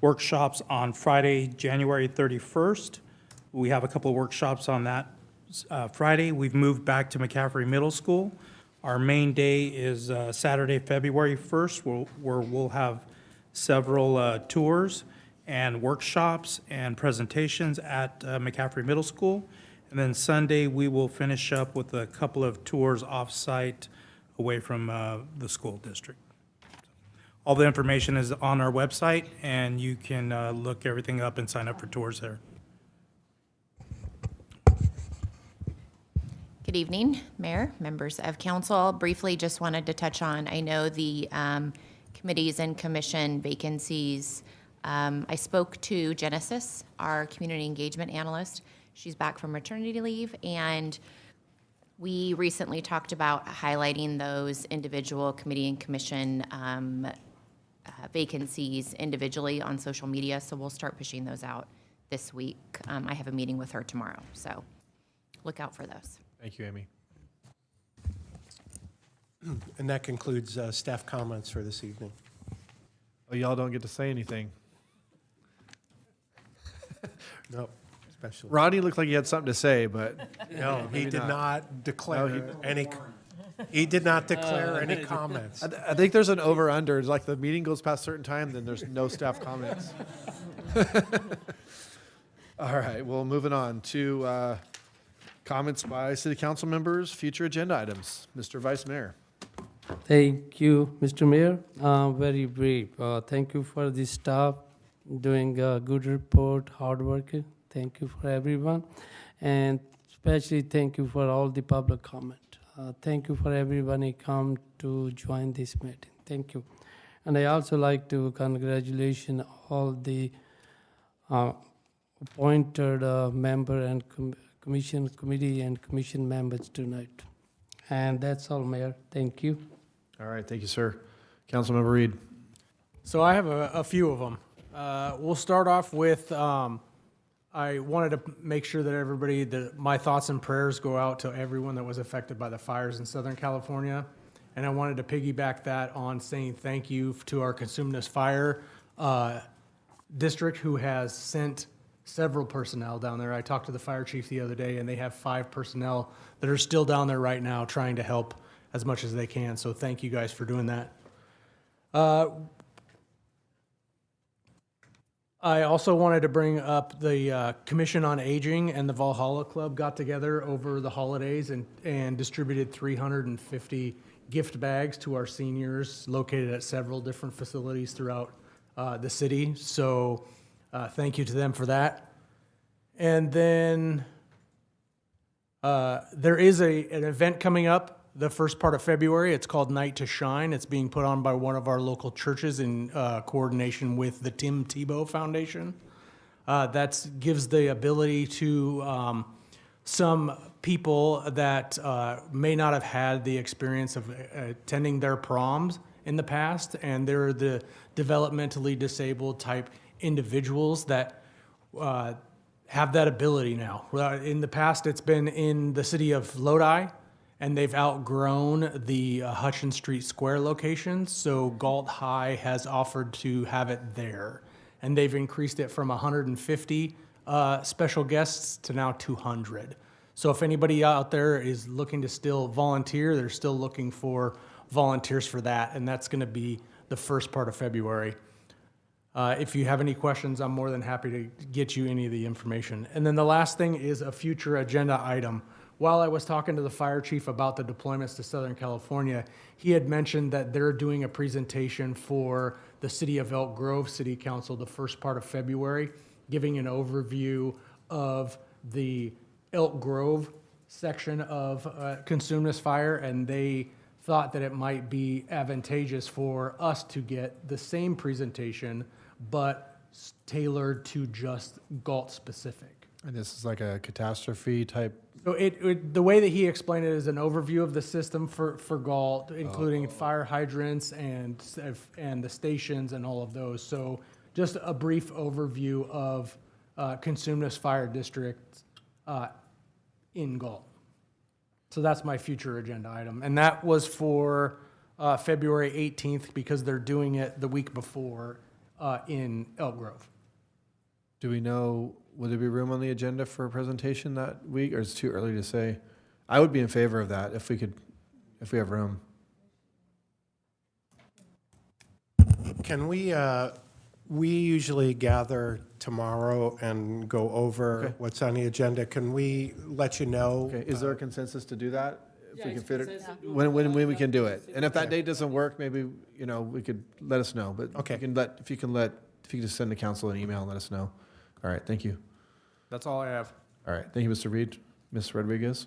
workshops on Friday, January 31st. We have a couple of workshops on that Friday. We've moved back to McCaffrey Middle School. Our main day is Saturday, February 1st, where we'll have several tours and workshops and presentations at McCaffrey Middle School. And then Sunday, we will finish up with a couple of tours off-site away from the school district. All the information is on our website, and you can look everything up and sign up for tours there. Good evening, Mayor, members of council. Briefly, just wanted to touch on, I know the committees and commission vacancies. I spoke to Genesis, our community engagement analyst. She's back from maternity leave, and we recently talked about highlighting those individual committee and commission vacancies individually on social media, so we'll start pushing those out this week. I have a meeting with her tomorrow, so look out for those. Thank you, Amy. And that concludes staff comments for this evening. Oh, y'all don't get to say anything. No, especially. Rodney looked like he had something to say, but No, he maybe did not declare No, any. He did not declare any comments. I think there's an over-under. It's like the meeting goes past a certain time, then there's no staff comments. All right, well, moving on to comments by city council members, future agenda items. Mr. Vice Mayor. Thank you, Mr. Mayor. Very brief. Thank you for the staff doing a good report, hard work. Thank you for everyone. And especially thank you for all the public comment. Thank you for everyone who come to join this meeting. Thank you. And I also like to congratulate all the appointed member and commission committee and commission members tonight. And that's all, Mayor. Thank you. All right, thank you, sir. Councilmember Reed. So I have a few of them. We'll start off with, I wanted to make sure that everybody, that my thoughts and prayers go out to everyone that was affected by the fires in Southern California. And I wanted to piggyback that on saying thank you to our Consumnes Fire District, who has sent several personnel down there. I talked to the fire chief the other day, and they have 5 personnel that are still down there right now trying to help as much as they can. So thank you guys for doing that. I also wanted to bring up the Commission on Aging and the Valhalla Club got together over the holidays and distributed 350 gift bags to our seniors located at several different facilities throughout the city. So thank you to them for that. And then there is an event coming up the first part of February. It's called Night to Shine. It's being put on by one of our local churches in coordination with the Tim Tebow Foundation. That gives the ability to some people that may not have had the experience of attending their proms in the past, and they're the developmentally disabled type individuals that have that ability now. In the past, it's been in the city of Lodi, and they've outgrown the Hutchins Street Square location, so Galt High has offered to have it there. And they've increased it from 150 special guests to now 200. So if anybody out there is looking to still volunteer, they're still looking for volunteers for that, and that's gonna be the first part of February. If you have any questions, I'm more than happy to get you any of the information. And then the last thing is a future agenda item. while I was talking to the fire chief about the deployments to Southern California, he had mentioned that they're doing a presentation for the City of Elk Grove City Council the first part of February, giving an overview of the Elk Grove section of consumed this fire, and they thought that it might be advantageous for us to get the same presentation, but tailored to just Galt specific. And this is like a catastrophe type. So the way that he explained it is an overview of the system for Galt, including fire hydrants and the stations and all of those. So just a brief overview of Consumnes Fire District in Galt. So that's my future agenda item. And that was for February 18th because they're doing it the week before in Elk Grove. Do we know, would there be room on the agenda for a presentation that week, or is it too early to say? I would be in favor of that if we have room. Can we usually gather tomorrow and go over what's on the agenda. Can we let you know? Okay, is there a consensus to do that? If we can fit it, when we can do it. And if that date doesn't work, maybe, we could let us know. But Okay. if you can just send the council an email and let us know. All right, thank you. That's all I have. All right, thank you, Mr. Reed. Ms. Rodriguez?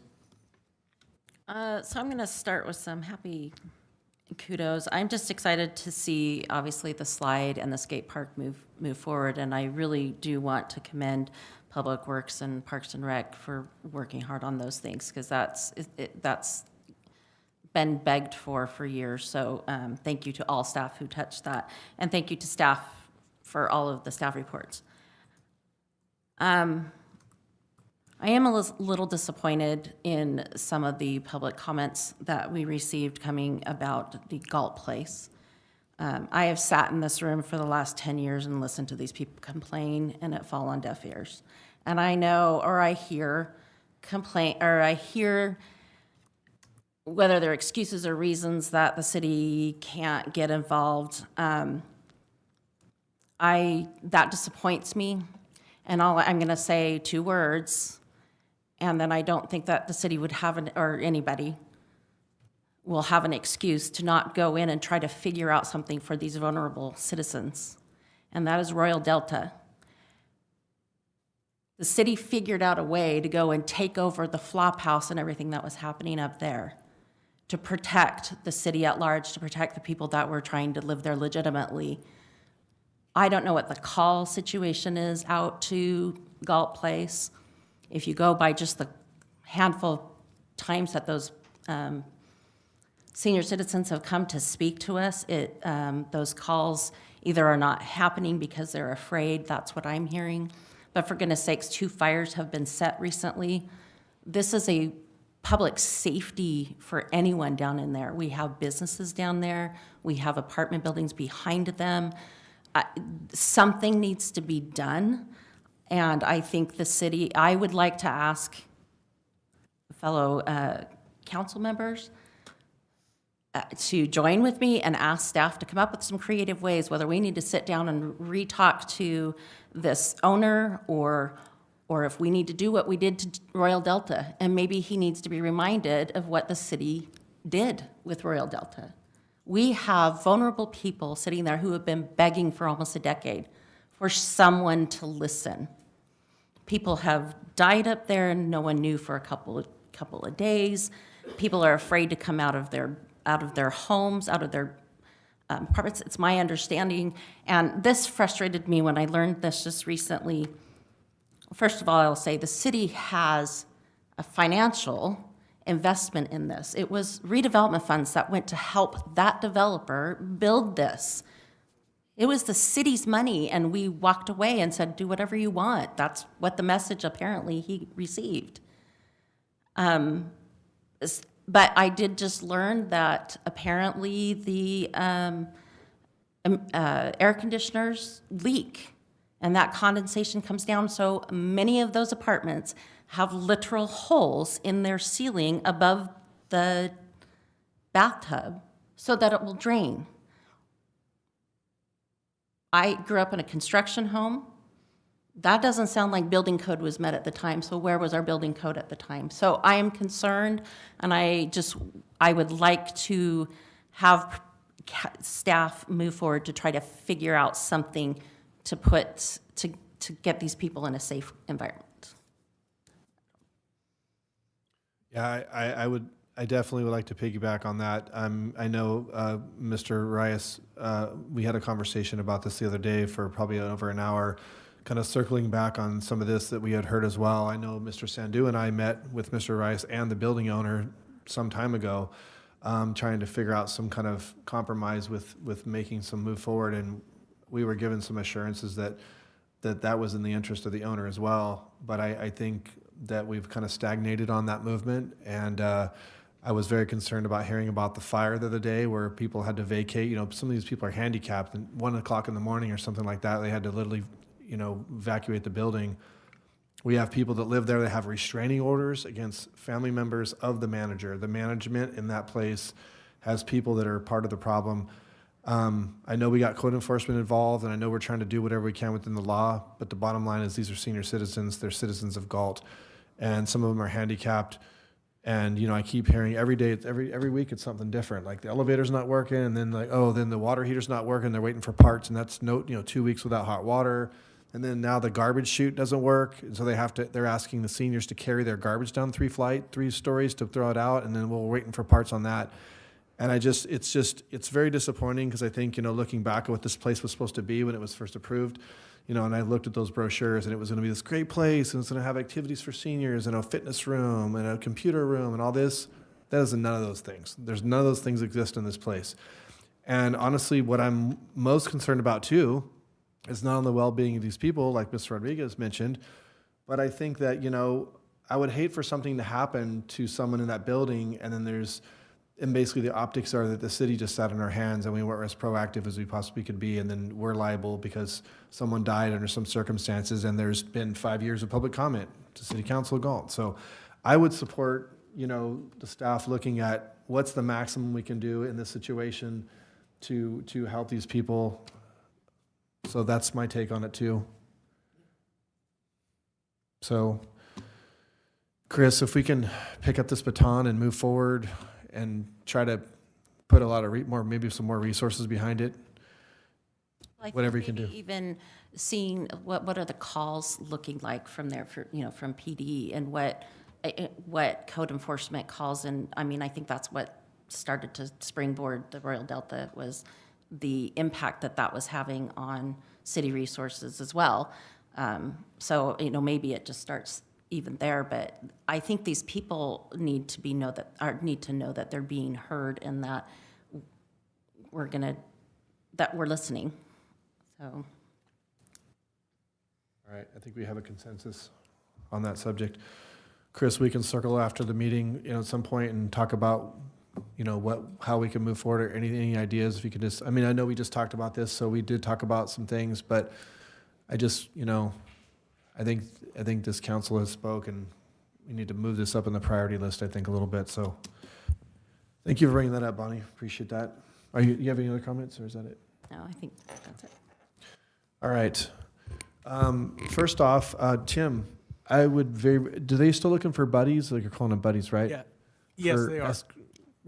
So I'm going to start with some happy kudos. I'm just excited to see, obviously, the slide and the skate park move forward, and I really do want to commend Public Works and Parks and Rec for working hard on those things, because that's been begged for years. So thank you to all staff who touched that, and thank you to staff for all of the staff reports. I am a little disappointed in some of the public comments that we received coming about the Galt place. I have sat in this room for the last 10 years and listened to these people complain, and it fall on deaf ears. And I know, or I hear whether they're excuses or reasons that the city can't get involved. That disappoints me. And I'm going to say 2 words, and then I don't think that the city would have or anybody will have an excuse to not go in and try to figure out something for these vulnerable citizens, and that is Royal Delta. The city figured out a way to go and take over the flop house and everything that was happening up there to protect the city at large, to protect the people that were trying to live there legitimately. I don't know what the call situation is out to Galt Place. If you go by just the handful of times that those senior citizens have come to speak to us, those calls either are not happening because they're afraid. That's what I'm hearing. But for goodness sakes, 2 fires have been set recently. This is a public safety for anyone down in there. We have businesses down there. We have apartment buildings behind them. Something needs to be done. And I think the city, I would like to ask fellow council members to join with me and ask staff to come up with some creative ways, whether we need to sit down and re-talk to this owner or if we need to do what we did to Royal Delta. And maybe he needs to be reminded of what the city did with Royal Delta. We have vulnerable people sitting there who have been begging for almost a decade for someone to listen. People have died up there and no one knew for a couple of days. People are afraid to come out of their homes, out of their apartments. It's my understanding, and this frustrated me when I learned this just recently. First of all, I'll say the city has a financial investment in this. It was redevelopment funds that went to help that developer build this. It was the city's money, and we walked away and said, do whatever you want. That's what the message apparently he received. But I did just learn that apparently the air conditioners leak, and that condensation comes down, so many of those apartments have literal holes in their ceiling above the bathtub so that it will drain. I grew up in a construction home. that doesn't sound like building code was met at the time, so where was our building code at the time? So I am concerned, and I would like to have staff move forward to try to figure out something to put, to get these people in a safe environment. Yeah, I definitely would like to piggyback on that. I know Mr. Rias, we had a conversation about this the other day for probably over an hour, kind of circling back on some of this that we had heard as well. I know Mr. Sandu and I met with Mr. Rias and the building owner some time ago, trying to figure out some kind of compromise with making some move forward, and we were given some assurances that was in the interest of the owner as well. But I think that we've kind of stagnated on that movement, and I was very concerned about hearing about the fire the other day where people had to vacate. You know, some of these people are handicapped, and 1 o'clock in the morning or something like that, they had to literally, evacuate the building. We have people that live there that have restraining orders against family members of the manager. The management in that place has people that are part of the problem. I know we got code enforcement involved, and I know we're trying to do whatever we can within the law, but the bottom line is these are senior citizens. They're citizens of Galt, and some of them are handicapped. And, I keep hearing every day, every week it's something different. Like the elevator's not working, and then then the water heater's not working. They're waiting for parts, and that's 2 weeks without hot water. And then now the garbage chute doesn't work, and so they're asking the seniors to carry their garbage down 3 stories to throw it out, and then we're waiting for parts on that. And it's very disappointing because I think, looking back at what this place was supposed to be when it was first approved, and I looked at those brochures, and it was going to be this great place, and it's going to have activities for seniors and a fitness room and a computer room and all this. That is none of those things. There's none of those things exist in this place. And honestly, what I'm most concerned about too is not only the well-being of these people, like Ms. Rodriguez mentioned, but I think that, I would hate for something to happen to someone in that building, and then and basically the optics are that the city just sat on our hands and we weren't as proactive as we possibly could be, and then we're liable because someone died under some circumstances, and there's been 5 years of public comment to City Council of Galt. So I would support, the staff looking at what's the maximum we can do in this situation to help these people. So that's my take on it too. So, Chris, if we can pick up this baton and move forward and try to put a lot of maybe some more resources behind it, whatever you can do. Even seeing what are the calls looking like from there from PD, and what code enforcement calls, and I think that's what started to springboard the Royal Delta, was the impact that was having on city resources as well. So maybe it just starts even there, but I think these people need to know that they're being heard, and that we're listening. So. All right, I think we have a consensus on that subject. Chris, we can circle after the meeting, at some point and talk about, how we can move forward, or any ideas. If you could just, I know we just talked about this, so we did talk about some things, but I just, I think this council has spoken. We need to move this up in the priority list, I think, a little bit. So thank you for bringing that up, Bonnie. Appreciate that. You have any other comments, or is that it? No, I think that's it. All right. First off, Tim, do they still looking for buddies? Like, you're calling them buddies, right? Yeah. Yes, they are.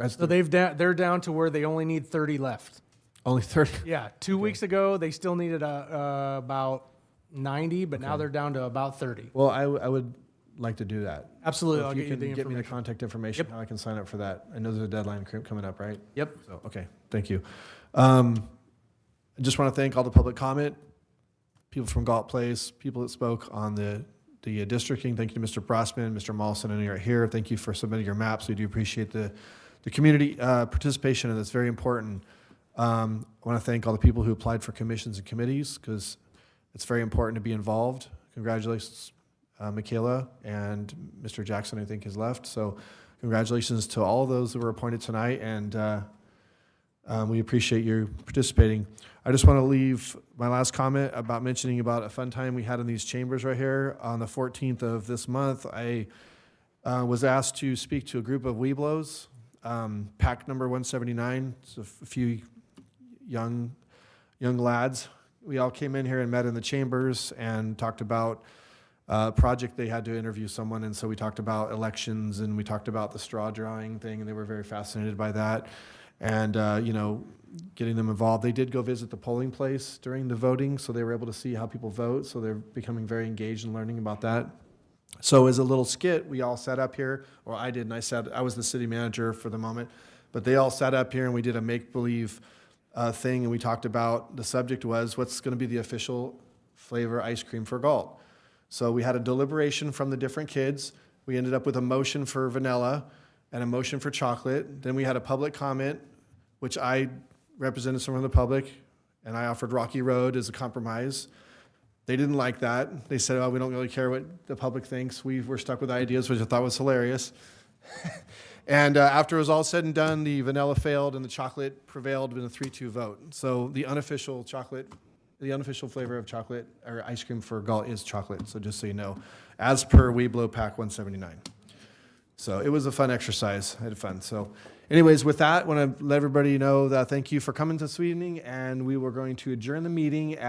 So they're down to where they only need 30 left. Only 30? Yeah. 2 weeks ago, they still needed about 90, but now they're down to about 30. Well, I would like to do that. Absolutely. So I'll if get you the get me the information. contact information, how I can sign up for that. I know there's a deadline coming up, right? Yep. So, okay. Thank you. I just want to thank all the public comment, people from Galt Place, people that spoke on the districting. Thank you to Mr. Brossman, Mr. Mollison, and you're here. Thank you for submitting your maps. We do appreciate the community participation, and it's very important. I want to thank all the people who applied for commissions and committees, because it's very important to be involved. Congratulations, Michaela, and Mr. Jackson, I think, has left. So congratulations to all those that were appointed tonight, and we appreciate you participating. I just want to leave my last comment about mentioning about a fun time we had in these chambers right here. On the 14th of this month, I was asked to speak to a group of Weeblos, pack number 179. It's a few young lads we all came in here and met in the chambers and talked about a project. They had to interview someone, and so we talked about elections, and we talked about the straw drawing thing, and they were very fascinated by that. And, you know, getting them involved. They did go visit the polling place during the voting, so they were able to see how people vote, so they're becoming very engaged in learning about that. So as a little skit, we all sat up here, or I did, and I was the city manager for the moment, but they all sat up here and we did a make-believe thing, and we talked about, the subject was, what's going to be the official flavor ice cream for Galt? So we had a deliberation from the different kids. We ended up with a motion for vanilla and a motion for chocolate. Then we had a public comment, which I represented someone from the public, and I offered Rocky Road as a compromise. They didn't like that. They said, oh, we don't really care what the public thinks. We were stuck with ideas, which I thought was hilarious. And after it was all said and done, the vanilla failed and the chocolate prevailed in a 3-2 vote. So the unofficial flavor of chocolate or ice cream for Galt is chocolate. So just so you know, as per Weeblo Pack 179. So it was a fun exercise. I had fun. So anyways, with that, I want to let everybody know that thank you for coming this evening, and we were going to adjourn the meeting at